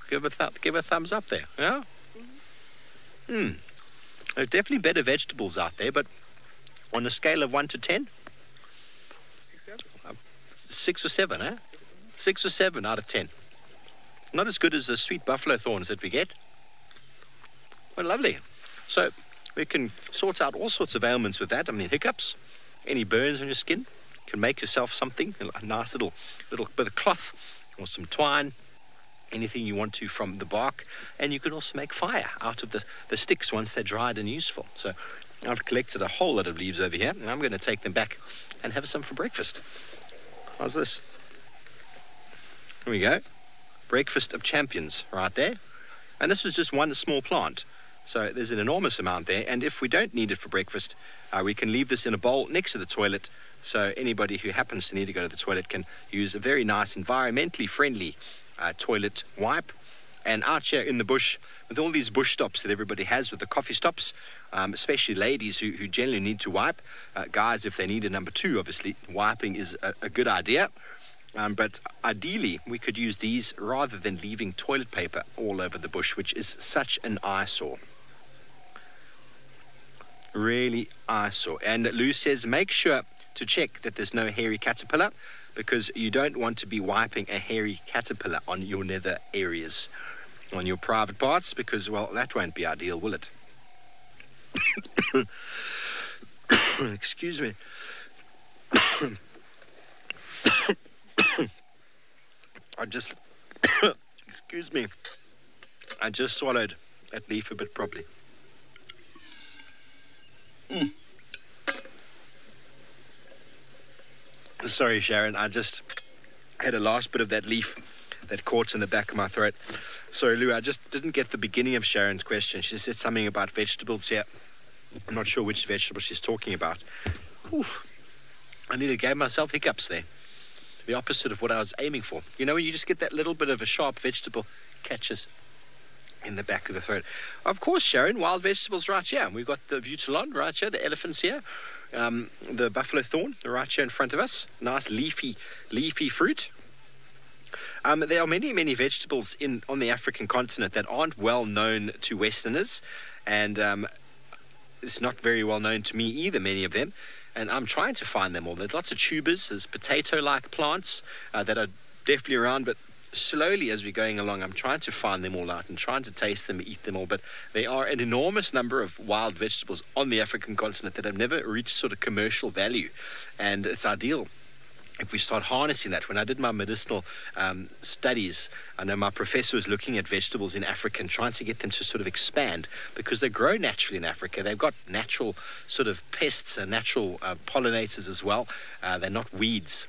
Give a thumbs up there. Yeah? There's definitely better vegetables out there, but on a scale of 1 to 10? 6 or 7, eh? 6 or 7 out of 10. Not as good as the sweet buffalo thorns that we get. Well, lovely. So we can sort out all sorts of ailments with that. I mean, hiccups, any burns on your skin. You can make yourself something, a nice little bit of cloth or some twine, anything you want to from the bark. And you can also make fire out of the sticks once they're dried and useful. So I've collected a whole lot of leaves over here, and I'm going to take them back and have some for breakfast. How's this? Here we go. Breakfast of champions right there. And this was just one small plant. So there's an enormous amount there. And if we don't need it for breakfast, we can leave this in a bowl next to the toilet. So anybody who happens to need to go to the toilet can use a very nice, environmentally friendly toilet wipe. And out here in the bush, with all these bush stops that everybody has with the coffee stops, especially ladies who generally need to wipe. Guys, if they need a number 2, obviously, wiping is a good idea. But ideally, we could use these rather than leaving toilet paper all over the bush, which is such an eyesore. Really eyesore. And Lou says, make sure to check that there's no hairy caterpillar, because you don't want to be wiping a hairy caterpillar on your nether areas, on your private parts, because, well, that won't be ideal, will it? Excuse me. Excuse me. I just swallowed that leaf a bit properly. Sorry, Sharon, I just had a last bit of that leaf that caught in the back of my throat. Sorry, Lou, I just didn't get the beginning of Sharon's question. She said something about vegetables here. I'm not sure which vegetable she's talking about. Whew. I nearly gave myself hiccups there. The opposite of what I was aiming for. You know, when you just get that little bit of a sharp vegetable catches in the back of the throat. Of course, Sharon, wild vegetables right here. We've got the butylon right here, the elephants here, the buffalo thorn right here in front of us. Nice leafy fruit. There are many vegetables on the African continent that aren't well known to Westerners, and it's not very well known to me either, many of them. And I'm trying to find them all. There's lots of tubers. There's potato-like plants that are definitely around, but slowly as we're going along, I'm trying to find them all out and trying to taste them, eat them all. But there are an enormous number of wild vegetables on the African continent that have never reached sort of commercial value. And it's ideal if we start harnessing that. When I did my medicinal studies, I know my professor was looking at vegetables in Africa and trying to get them to sort of expand, because they grow naturally in Africa. They've got natural sort of pests and natural pollinators as well. They're not weeds.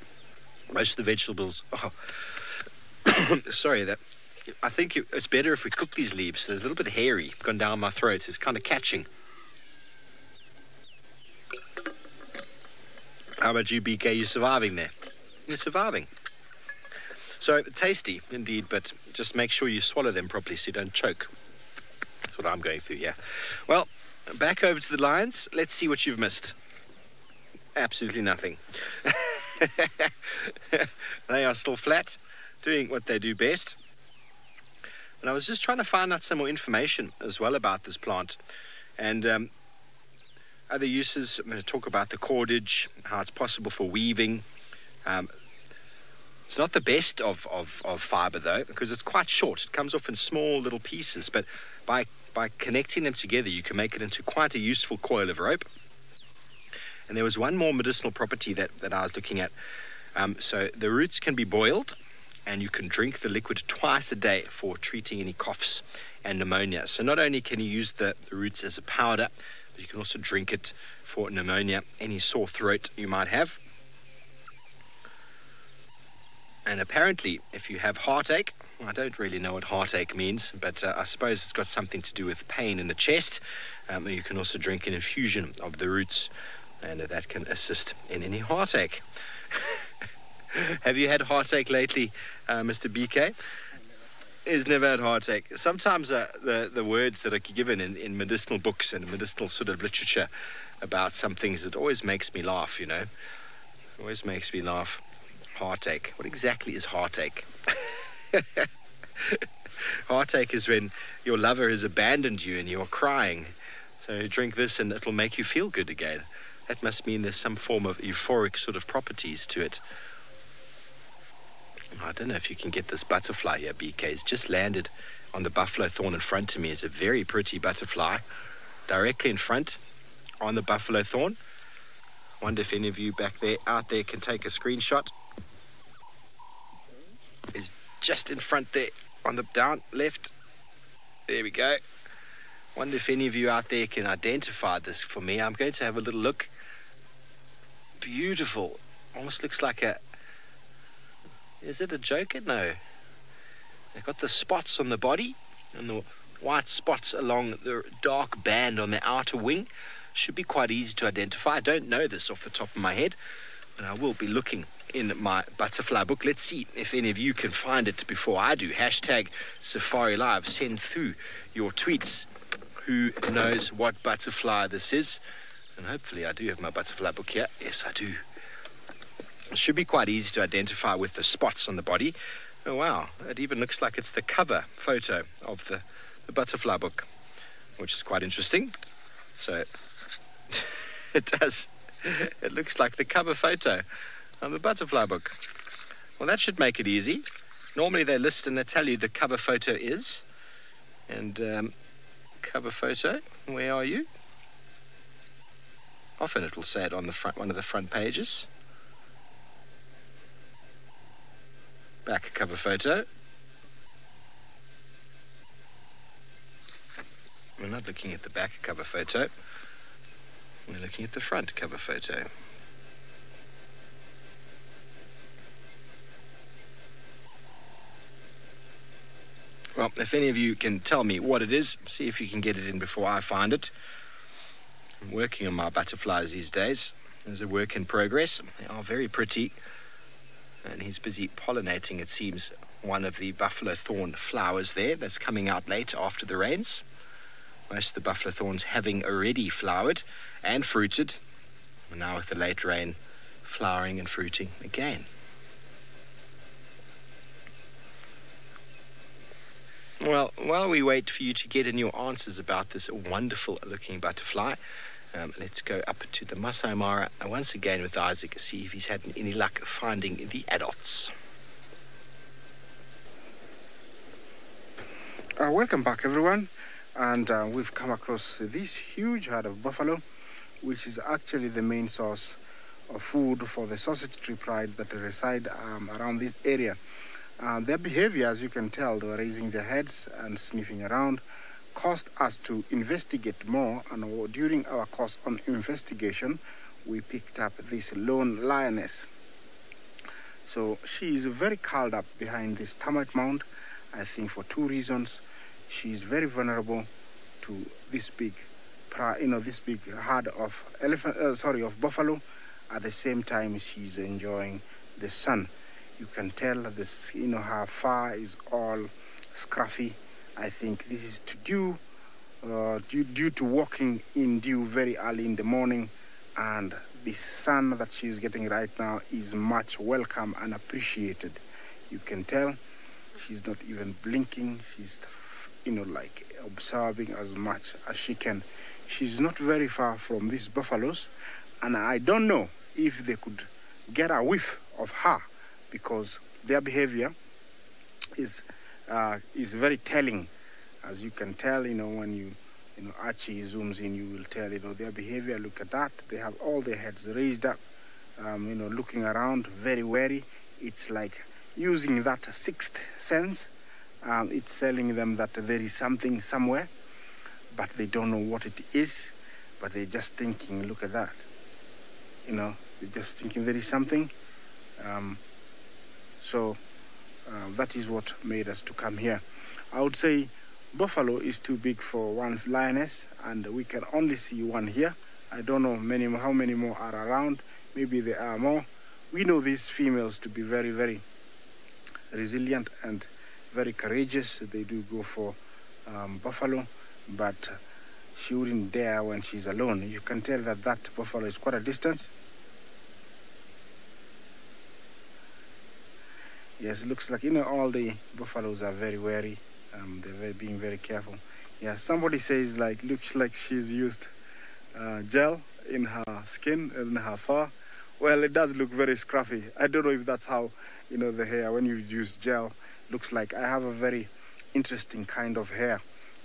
Most of the vegetables... sorry, that I think it's better if we cook these leaves. They're a little bit hairy, gone down my throat. It's kind of catching. How about you, BK? You surviving there? You're surviving. So, tasty, indeed, but just make sure you swallow them properly so you don't choke. That's what I'm going through, yeah. Well, back over to the lions. Let's see what you've missed. Absolutely nothing. They are still flat, doing what they do best. And I was just trying to find out some more information as well about this plant. And other uses, I'm going to talk about the cordage, how it's possible for weaving. It's not the best of fibre, though, because it's quite short. It comes off in small little pieces, but by connecting them together, you can make it into quite a useful coil of rope. And there was one more medicinal property that I was looking at. So the roots can be boiled, and you can drink the liquid twice a day for treating any coughs and pneumonia. So not only can you use the roots as a powder, but you can also drink it for pneumonia, any sore throat you might have. And apparently, if you have heartache, I don't really know what heartache means, but I suppose it's got something to do with pain in the chest. You can also drink an infusion of the roots, and that can assist in any heartache. Have you had heartache lately, Mr. BK? He's never had heartache. Sometimes the words that are given in medicinal books and medicinal sort of literature about some things, it always makes me laugh, you know. It always makes me laugh. Heartache. What exactly is heartache? Heartache is when your lover has abandoned you and you're crying. So drink this and it'll make you feel good again. That must mean there's some form of euphoric sort of properties to it. I don't know if you can get this butterfly here, BK. It's just landed on the buffalo thorn in front of me. It's a very pretty butterfly. Directly in front on the buffalo thorn. Wonder if any of you out there can take a screenshot. It's just in front there on the down left. There we go. Wonder if any of you out there can identify this for me. I'm going to have a little look. Beautiful. Almost looks like a... Is it a joker? No. They've got the spots on the body and the white spots along the dark band on the outer wing. Should be quite easy to identify. I don't know this off the top of my head, but I will be looking in my butterfly book. Let's see if any of you can find it before I do. Hashtag SafariLive. Send through your tweets. Who knows what butterfly this is? And hopefully I do have my butterfly book here. Yes, I do. It should be quite easy to identify with the spots on the body. Oh, wow. It even looks like it's the cover photo of the butterfly book, which is quite interesting. So it does. It looks like the cover photo of the butterfly book. Well, that should make it easy. Normally they list and they tell you the cover photo is. And cover photo, where are you? Often it will say it on the front, one of the front pages. Back cover photo. We're not looking at the back cover photo. We're looking at the front cover photo. Well, if any of you can tell me what it is, see if you can get it in before I find it. I'm working on my butterflies these days. There's a work in progress. They are very pretty. And he's busy pollinating, it seems, one of the buffalo thorn flowers there that's coming out late after the rains. Most of the buffalo thorns having already flowered and fruited. And now with the late rain, flowering and fruiting again. Well, while we wait for you to get in your answers about this wonderful looking butterfly, let's go up to the Masai Mara once again with Isaac, see if he's had any luck finding the adults. Welcome back, everyone. And we've come across this huge herd of buffalo, which is actually the main source of food for the sausage tree pride that reside around this area. Their behavior, as you can tell, they were raising their heads and sniffing around, caused us to investigate more, and during our course on investigation, we picked up this lone lioness. So she is very curled up behind this termite mound, I think for two reasons. She's very vulnerable to this big, this big herd of of buffalo. At the same time, she's enjoying the sun. You can tell this, her fur is all scruffy. I think this is due to walking in dew very early in the morning, and this sun that she's getting right now is much welcome and appreciated. You can tell she's not even blinking. She's, like observing as much as she can. She's not very far from these buffaloes, and I don't know if they could get a whiff of her, because their behavior is very telling. As you can tell, when Archie zooms in, you will tell, their behavior. Look at that. They have all their heads raised up, looking around, very wary. It's like using that sixth sense. It's telling them that there is something somewhere, but they don't know what it is, but they're just thinking, look at that. They're just thinking there is something. So that is what made us to come here. I would say buffalo is too big for one lioness, and we can only see one here. I don't know how many more are around. Maybe there are more. We know these females to be very, very resilient and very courageous. They do go for buffalo, but she wouldn't dare when she's alone. You can tell that buffalo is quite a distance. Yes, it looks like, all the buffaloes are very wary. They're being very careful. Yeah, somebody says, looks like she's used gel in her skin and her fur. Well, it does look very scruffy. I don't know if that's how, the hair, when you use gel, looks like. I have a very interesting kind of hair.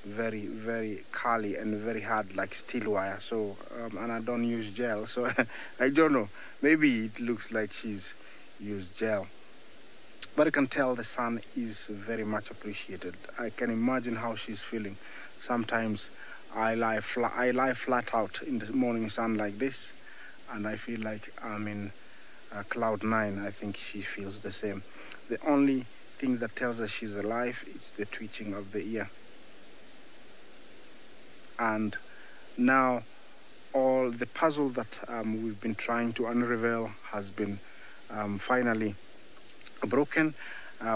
Very, very curly and very hard, like steel wire. So, and I don't use gel, so I don't know. Maybe it looks like she's used gel. But I can tell the sun is very much appreciated. I can imagine how she's feeling. Sometimes I lie flat out in the morning sun like this, and I feel like I'm in cloud nine. I think she feels the same. The only thing that tells us she's alive is the twitching of the ear. And now all the puzzle that we've been trying to unravel has been finally broken.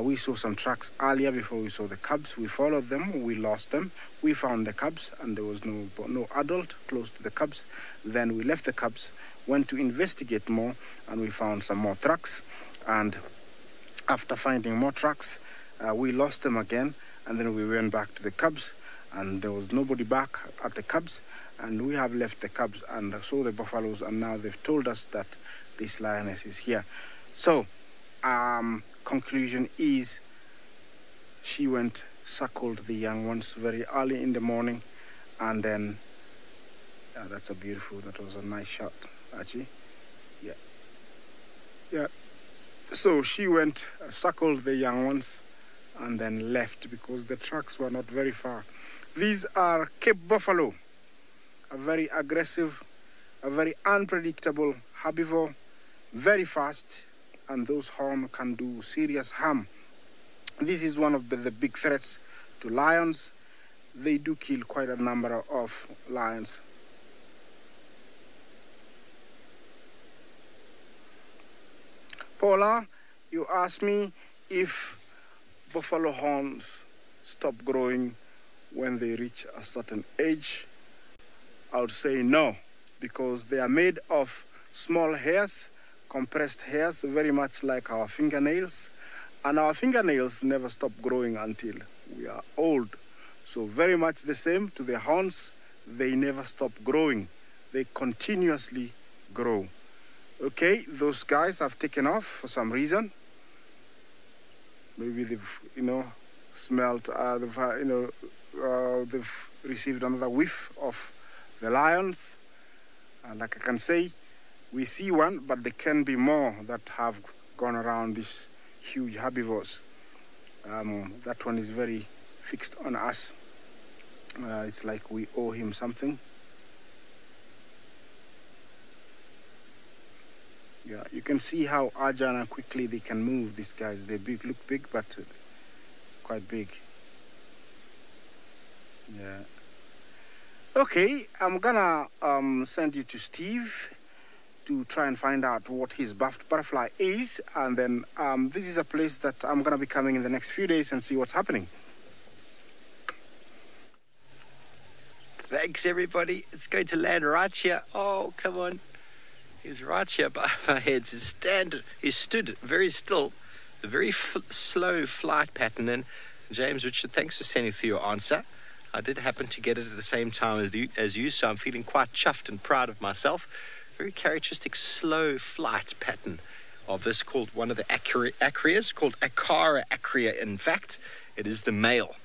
We saw some tracks earlier before we saw the cubs. We followed them, we lost them. We found the cubs, and there was no adult close to the cubs. Then we left the cubs, went to investigate more, and we found some more tracks. And after finding more tracks, we lost them again, and then we went back to the cubs, and there was nobody back at the cubs, and we have left the cubs and saw the buffaloes, and now they've told us that this lioness is here. So conclusion is she went, suckled the young ones very early in the morning, and then that was a nice shot, Archie. Yeah. So she went, suckled the young ones, and then left because the tracks were not very far. These are Cape buffalo, a very aggressive, a very unpredictable herbivore, very fast, and those horns can do serious harm. This is one of the big threats to lions. They do kill quite a number of lions. Paula, you asked me if buffalo horns stop growing when they reach a certain age. I would say no, because they are made of small hairs, compressed hairs, very much like our fingernails. And our fingernails never stop growing until we are old. So very much the same to the horns. They never stop growing. They continuously grow. Okay, those guys have taken off for some reason. Maybe they've, smelled, they've received another whiff of the lions. And like I can say, we see one, but there can be more that have gone around these huge herbivores. That one is very fixed on us. It's like we owe him something. Yeah, you can see how agile and quickly they can move, these guys. They look big, but quite big. Yeah. Okay, I'm gonna send you to Steve to try and find out what his buffed butterfly is, and then this is a place that I'm gonna be coming in the next few days and see what's happening. Thanks, everybody. It's going to land right here. Oh, come on. He's right here by my head. He stood very still. A very slow flight pattern. And James Richard, thanks for sending through your answer. I did happen to get it at the same time as you, so I'm feeling quite chuffed and proud of myself. Very characteristic slow flight pattern of this, called one of the acreas, called Acara acrea. In fact, it is the male.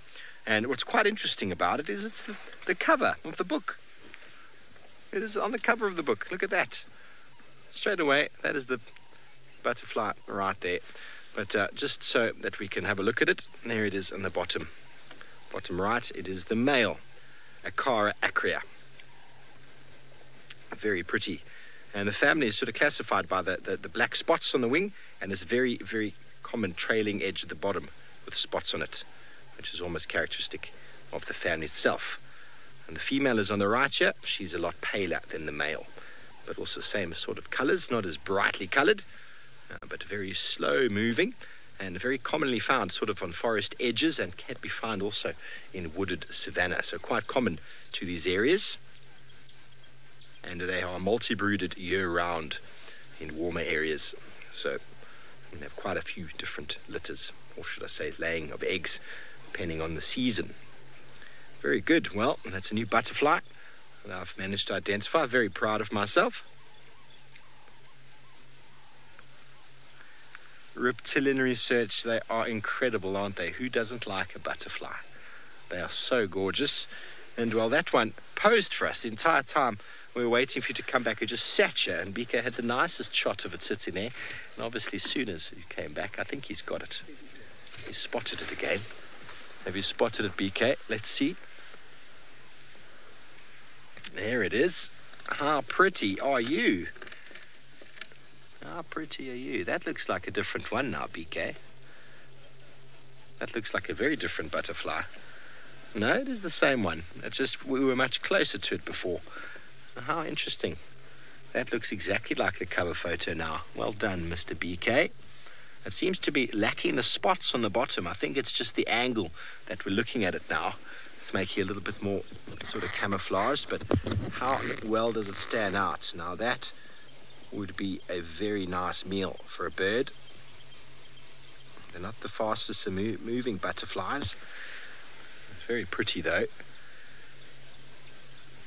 And what's quite interesting about it is it's the cover of the book. It is on the cover of the book. Look at that. Straight away, that is the butterfly right there. But just so that we can have a look at it, there it is on the bottom. Bottom right, it is the male, Acara acrea. Very pretty. And the family is sort of classified by the black spots on the wing and this very, very common trailing edge at the bottom with spots on it, which is almost characteristic of the family itself. And the female is on the right here. She's a lot paler than the male, but also same sort of colors, not as brightly colored, but very slow moving and very commonly found sort of on forest edges and can be found also in wooded savanna. So quite common to these areas. And they are multi-brooded year-round in warmer areas. So we have quite a few different litters, or should I say laying of eggs, depending on the season. Very good. Well, that's a new butterfly that I've managed to identify. Very proud of myself. Reptilian research, they are incredible, aren't they? Who doesn't like a butterfly? They are so gorgeous. And well, that one posed for us the entire time. We were waiting for you to come back. We just sat here, and BK had the nicest shot of it sitting there. And obviously, as soon as you came back, I think he's got it. He's spotted it again. Have you spotted it, BK? Let's see. There it is. How pretty are you? How pretty are you? That looks like a different one now, BK. That looks like a very different butterfly. No, it is the same one. It's just we were much closer to it before. How interesting. That looks exactly like the cover photo now. Well done, Mr. BK. It seems to be lacking the spots on the bottom. I think it's just the angle that we're looking at it now. It's making it a little bit more sort of camouflaged, but how well does it stand out? Now that would be a very nice meal for a bird. They're not the fastest moving butterflies. It's very pretty though.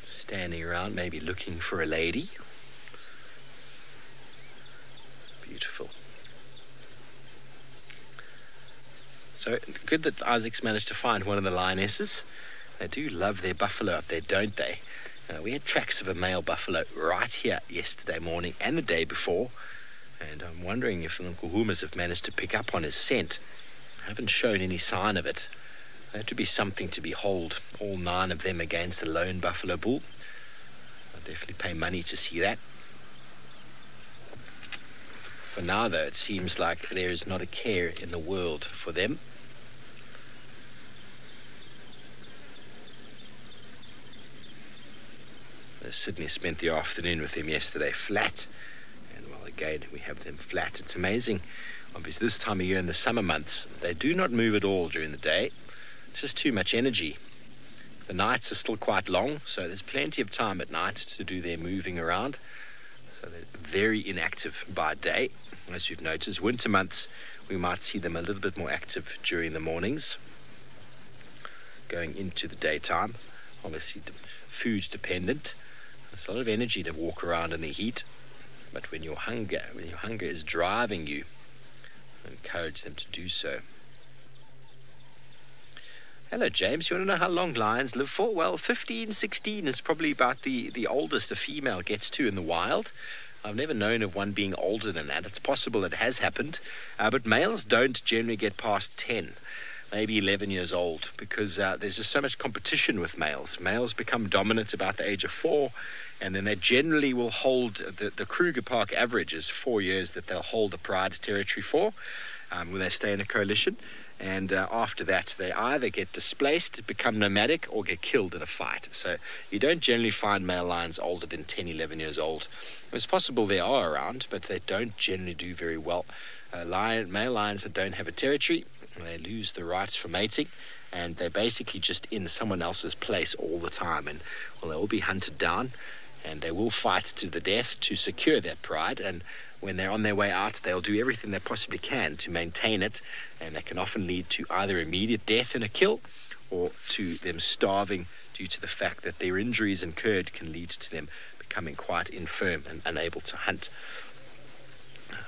Standing around, maybe looking for a lady. Beautiful. So good that Isaac's managed to find one of the lionesses. They do love their buffalo up there, don't they? We had tracks of a male buffalo right here yesterday morning and the day before, and I'm wondering if the Nkuhumas have managed to pick up on his scent. I haven't shown any sign of it. That would be something to behold, all 9 of them against a lone buffalo bull. I'll definitely pay money to see that. For now, though, it seems like there is not a care in the world for them. Sydney spent the afternoon with him yesterday flat, and well, again we have them flat. It's amazing. Obviously this time of year in the summer months they do not move at all during the day. It's just too much energy. The nights are still quite long, so there's plenty of time at night to do their moving around, so they're very inactive by day. As you've noticed, winter months we might see them a little bit more active during the mornings going into the daytime. Obviously food dependent. There's a lot of energy to walk around in the heat, but when your hunger is driving you, encourage them to do so. Hello, James. You want to know how long lions live for? Well, 15, 16 is probably about the oldest a female gets to in the wild. I've never known of one being older than that. It's possible it has happened, but males don't generally get past 10. Maybe 11 years old, because there's just so much competition with males. Males become dominant about the age of 4, and then they generally will hold, the Kruger Park average is 4 years that they'll hold the pride territory for, when they stay in a coalition. And after that, they either get displaced, become nomadic, or get killed in a fight. So you don't generally find male lions older than 10, 11 years old. It's possible they are around, but they don't generally do very well. Male lions that don't have a territory, they lose the rights for mating, and they're basically just in someone else's place all the time. And well, they will be hunted down, and they will fight to the death to secure that pride. And when they're on their way out, they'll do everything they possibly can to maintain it, and that can often lead to either immediate death in a kill or to them starving due to the fact that their injuries incurred can lead to them becoming quite infirm and unable to hunt.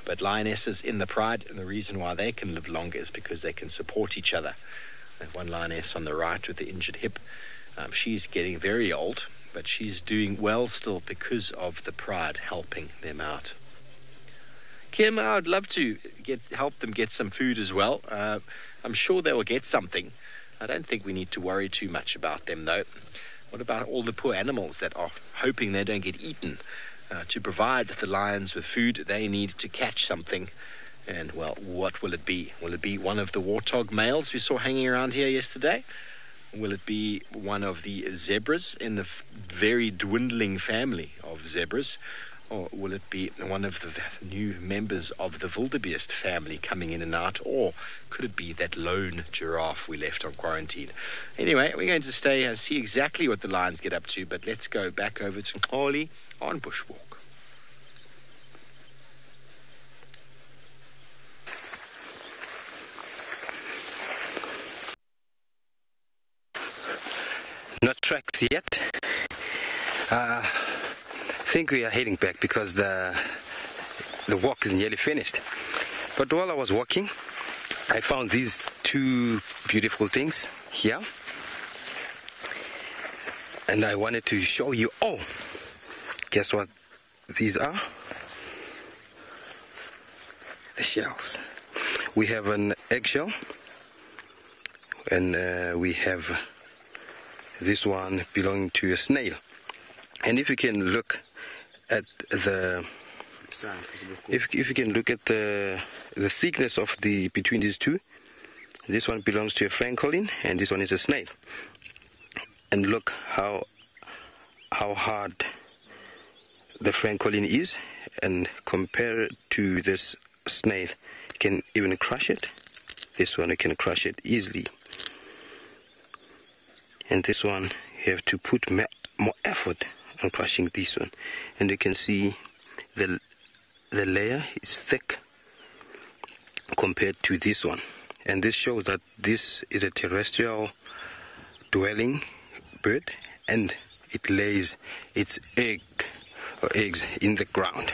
But lionesses in the pride, and the reason why they can live longer is because they can support each other. That one lioness on the right with the injured hip, she's getting very old, but she's doing well still because of the pride helping them out. Kim, I would love to help them get some food as well. I'm sure they will get something. I don't think we need to worry too much about them, though. What about all the poor animals that are hoping they don't get eaten? To provide the lions with food, they need to catch something. And, well, what will it be? Will it be one of the warthog males we saw hanging around here yesterday? Will it be one of the zebras in the very dwindling family of zebras? Or will it be one of the new members of the wildebeest family coming in and out? Or could it be that lone giraffe we left on quarantine? Anyway, we're going to stay and see exactly what the lions get up to, but let's go back over to Holly on bushwalk. Not tracks yet. I think we are heading back because the walk is nearly finished. But while I was walking, I found these two beautiful things here. And I wanted to show you. Oh, guess what these are? The shells. We have an eggshell, and we have this one belonging to a snail. And if you can look at the if you can look at the thickness of between these two, this one belongs to a francolin and this one is a snail. And look how hard the francolin is, and compare it to this snail. You can even crush it. This one you can crush it easily. And this one you have to put more effort on crushing this one. And you can see the layer is thick compared to this one. And this shows that this is a terrestrial dwelling bird, and it lays its eggs in the ground.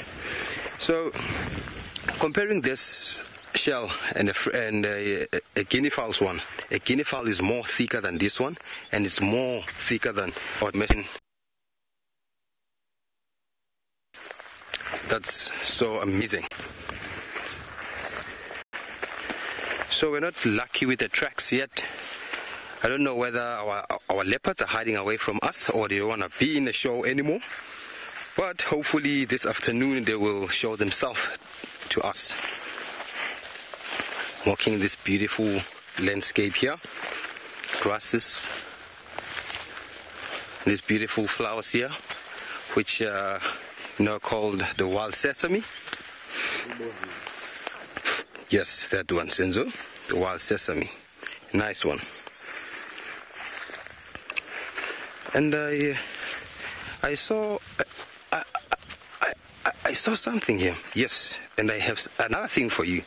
So comparing this shell and a guinea fowl's one, a guinea fowl is more thicker than this one, and it's more thicker than what missing. That's so amazing. So we're not lucky with the tracks yet. I don't know whether our leopards are hiding away from us or they don't want to be in the show anymore. But hopefully this afternoon they will show themselves to us. Walking this beautiful landscape here. Grasses. These beautiful flowers here, which are called the wild sesame. Yes, that one, Senzo. The wild sesame. Nice one. And I saw something here. Yes, and I have another thing for you.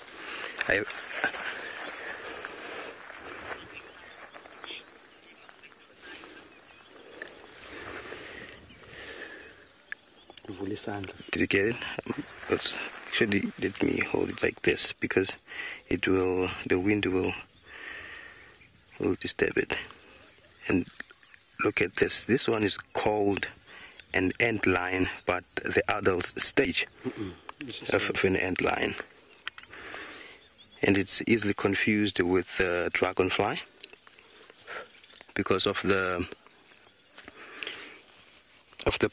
Did you get it? Actually, let me hold it like this because the wind will disturb it. And look at this. This one is called an antlion, but the adult stage of an antlion. And it's easily confused with dragonfly because of the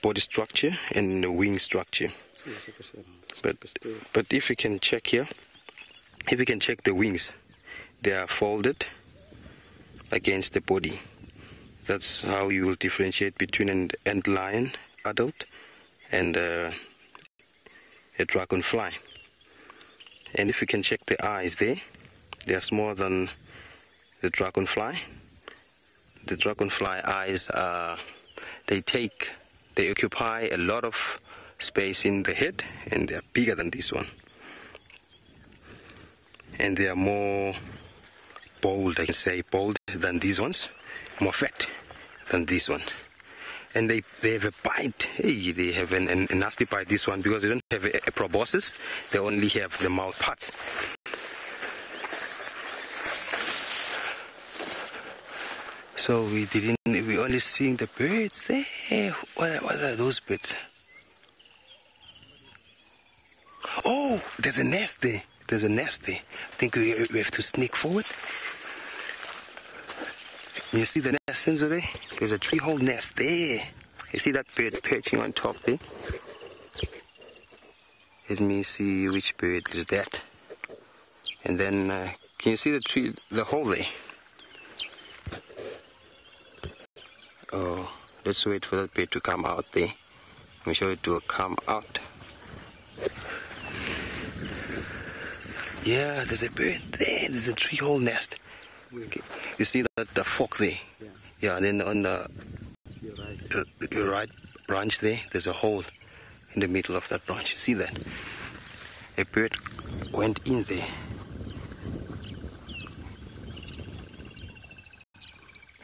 body structure and the wing structure. But if you can check here, if you can check the wings, they are folded against the body. That's how you will differentiate between an antlion adult and a dragonfly. And if you can check the eyes there, they are smaller than the dragonfly. The dragonfly eyes they occupy a lot of space in the head, and they are bigger than this one. And they are more bold, I can say bold than these ones, more fat than this one. And they have a bite. Hey, they have a nasty bite, this one, because they don't have a proboscis. They only have the mouth parts. So we only seeing the birds there. What are those birds? Oh, there's a nest there. There's a nest there. I think we have to sneak forward. You see the nest over there? There's a tree-hole nest there. You see that bird perching on top there? Let me see which bird is that. And then, can you see the hole there? Oh, let's wait for that bird to come out there. I'm sure it will come out. Yeah, there's a bird there. There's a tree-hole nest. Okay. You see the fork there? Yeah, and then on your right branch there, there's a hole in the middle of that branch. You see that? A bird went in there.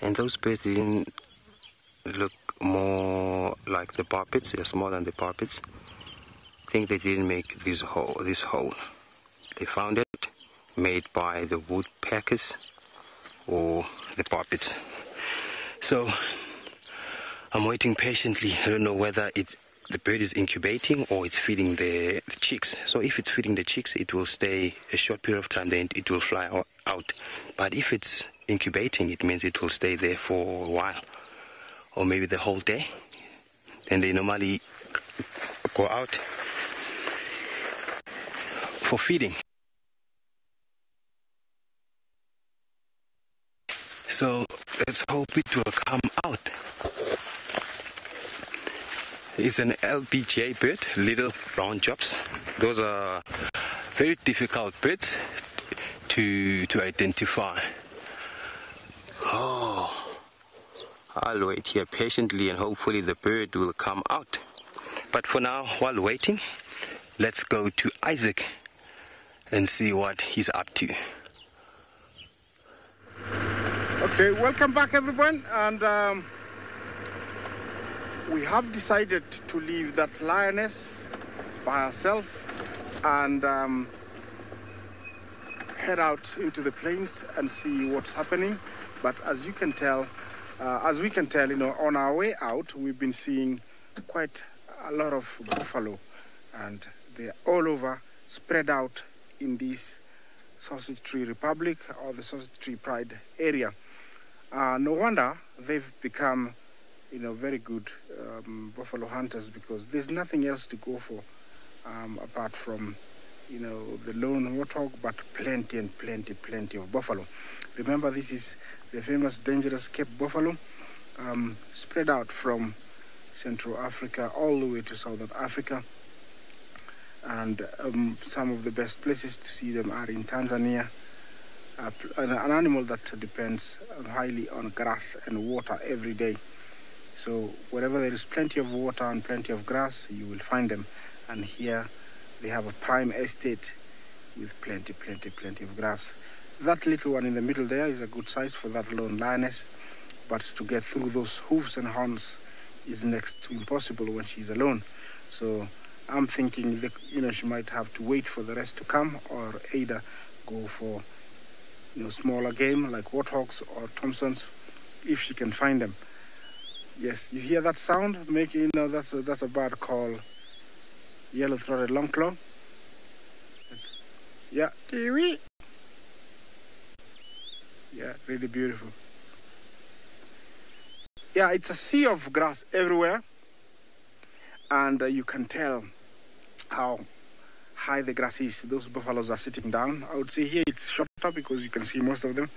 And those birds didn't look more like the puppets. They're smaller than the puppets. I think they didn't make this hole. They found it made by the woodpeckers or the puppets. So I'm waiting patiently. I don't know whether the bird is incubating or it's feeding the chicks. So if it's feeding the chicks, it will stay a short period of time, then it will fly out. But if it's incubating, it means it will stay there for a while, or maybe the whole day. Then they normally go out for feeding. So let's hope it will come out. It's an LBJ bird, little brown jobs. Those are very difficult birds to identify. Oh, I'll wait here patiently and hopefully the bird will come out. But for now, while waiting, let's go to Isaac and see what he's up to. Okay, welcome back everyone, and we have decided to leave that lioness by herself and head out into the plains and see what's happening. But as you can tell, you know, on our way out, we've been seeing quite a lot of buffalo, and they're all over, spread out in this Sausage Tree Republic or the Sausage Tree Pride area. No wonder they've become, you know, very good buffalo hunters, because there's nothing else to go for apart from, you know, the lone warthog, but plenty of buffalo. Remember, this is the famous dangerous Cape buffalo, spread out from Central Africa all the way to Southern Africa. And some of the best places to see them are in Tanzania. An animal that depends highly on grass and water every day. So wherever there is plenty of water and plenty of grass, you will find them. And here they have a prime estate with plenty of grass. That little one in the middle there is a good size for that lone lioness, but to get through those hooves and horns is next to impossible when she's alone. So I'm thinking that, you know, she might have to wait for the rest to come, or either go for, you know, smaller game like warthogs or Thompsons, if she can find them. Yes, you hear that sound? You know, that's a bird called yellow-throated longclaw. Yeah, kiwi. Yeah, really beautiful. Yeah, it's a sea of grass everywhere, and you can tell how high the grass is. Those buffaloes are sitting down. I would say here it's short water because you can see most of them,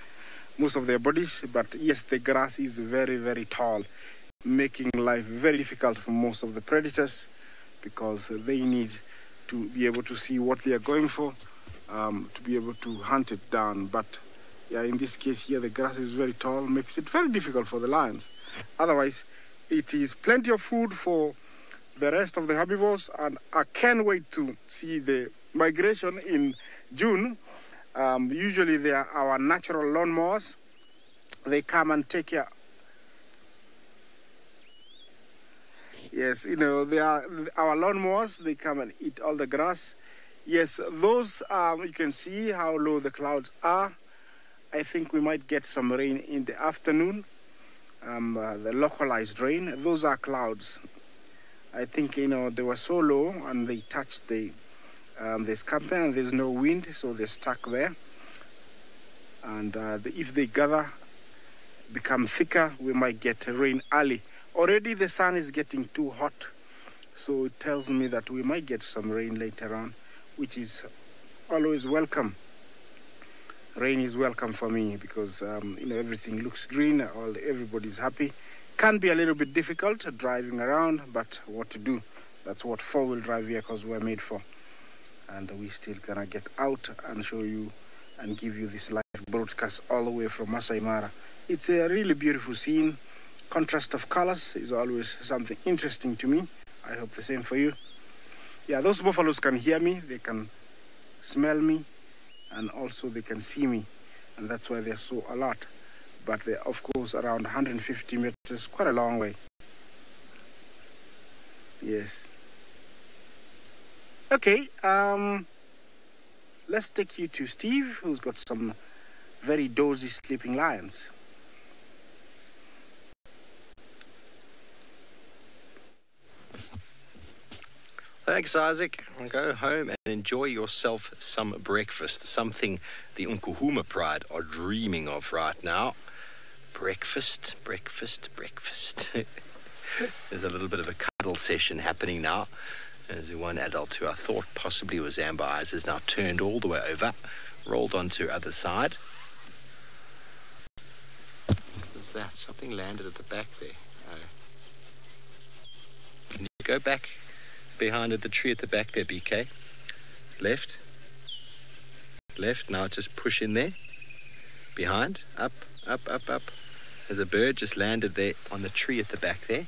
most of their bodies. But yes, the grass is very, very tall, making life very difficult for most of the predators because they need to be able to see what they are going for, to be able to hunt it down. But yeah, in this case here, the grass is very tall, makes it very difficult for the lions. Otherwise, it is plenty of food for the rest of the herbivores, and I can't wait to see the migration in June. Usually they are our natural lawnmowers. They come and take care. Yes, you know, they are our lawnmowers. They come and eat all the grass. Yes, those, you can see how low the clouds are. I think we might get some rain in the afternoon, the localized rain. Those are clouds. I think, you know, they were so low and they touched the escarpment and there's no wind, so they're stuck there. And if they gather, become thicker, we might get rain early. Already the sun is getting too hot, so it tells me that we might get some rain later on, which is always welcome. Rain is welcome for me because, you know, everything looks green, everybody's happy. Can be a little bit difficult driving around, but what to do? That's what four-wheel drive vehicles were made for. And we still gonna get out and show you and give you this live broadcast all the way from Masai Mara. It's a really beautiful scene. Contrast of colors is always something interesting to me. I hope the same for you. Yeah, those buffaloes can hear me, they can smell me, and also they can see me, and that's why they're so alert. But they're, of course, around 150 meters, quite a long way. Yes. Okay, let's take you to Steve, who's got some very dozy sleeping lions. Thanks, Isaac. Go home and enjoy yourself some breakfast, something the Nkuhuma Pride are dreaming of right now. Breakfast. There's a little bit of a cuddle session happening now. As the one adult who I thought possibly was Amber Eyes is now turned all the way over, rolled onto the other side. What was that? Something landed at the back there. Can you go back behind the tree at the back there, BK? Left. Now just push in there. Behind. Up. There's a bird just landed there on the tree at the back there.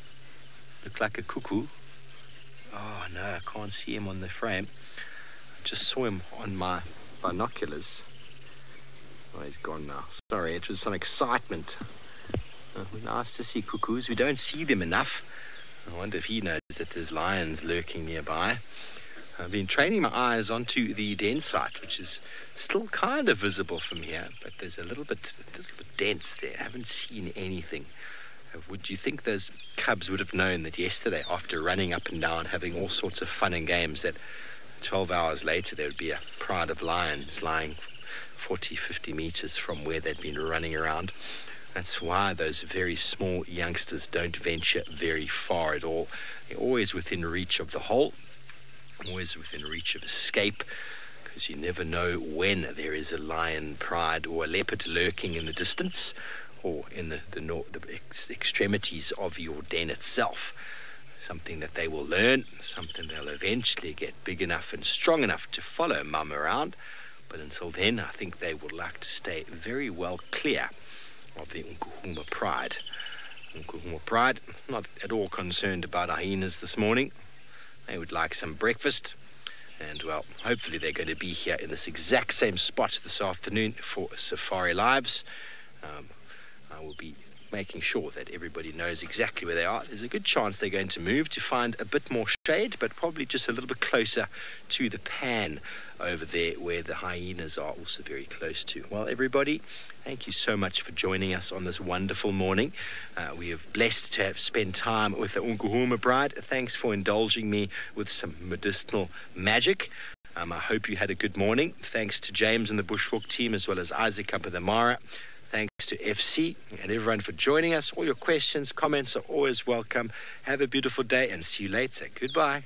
Looked like a cuckoo. Oh no, I can't see him on the frame. I just saw him on my binoculars. Oh, he's gone now. Sorry, it was some excitement. Nice to see cuckoos. We don't see them enough. I wonder if he knows that there's lions lurking nearby. I've been training my eyes onto the den site, which is still kind of visible from here, but there's a little bit dense there. I haven't seen anything. Would you think those cubs would have known that yesterday, after running up and down, having all sorts of fun and games, that 12 hours later there would be a pride of lions lying 40, 50 meters from where they'd been running around? That's why those very small youngsters don't venture very far at all. They're always within reach of the hole, always within reach of escape, because you never know when there is a lion pride or a leopard lurking in the distance, or in the extremities of your den itself. Something that they will learn, something they'll eventually get big enough and strong enough to follow mum around. But until then, I think they would like to stay very well clear of the Nkuhuma Pride. Nkuhuma Pride, not at all concerned about hyenas this morning. They would like some breakfast. And, well, hopefully they're going to be here in this exact same spot this afternoon for Safari Lives. I will be making sure that everybody knows exactly where they are. There's a good chance they're going to move to find a bit more shade, but probably just a little bit closer to the pan over there where the hyenas are also very close to. Well, everybody, thank you so much for joining us on this wonderful morning. We are blessed to have spent time with the Nkuhuma Pride. Thanks for indulging me with some medicinal magic. I hope you had a good morning. Thanks to James and the Bushwalk team, as well as Isaac up at the Mara. Thanks to FC and everyone for joining us. All your questions, comments are always welcome. Have a beautiful day and see you later. Goodbye.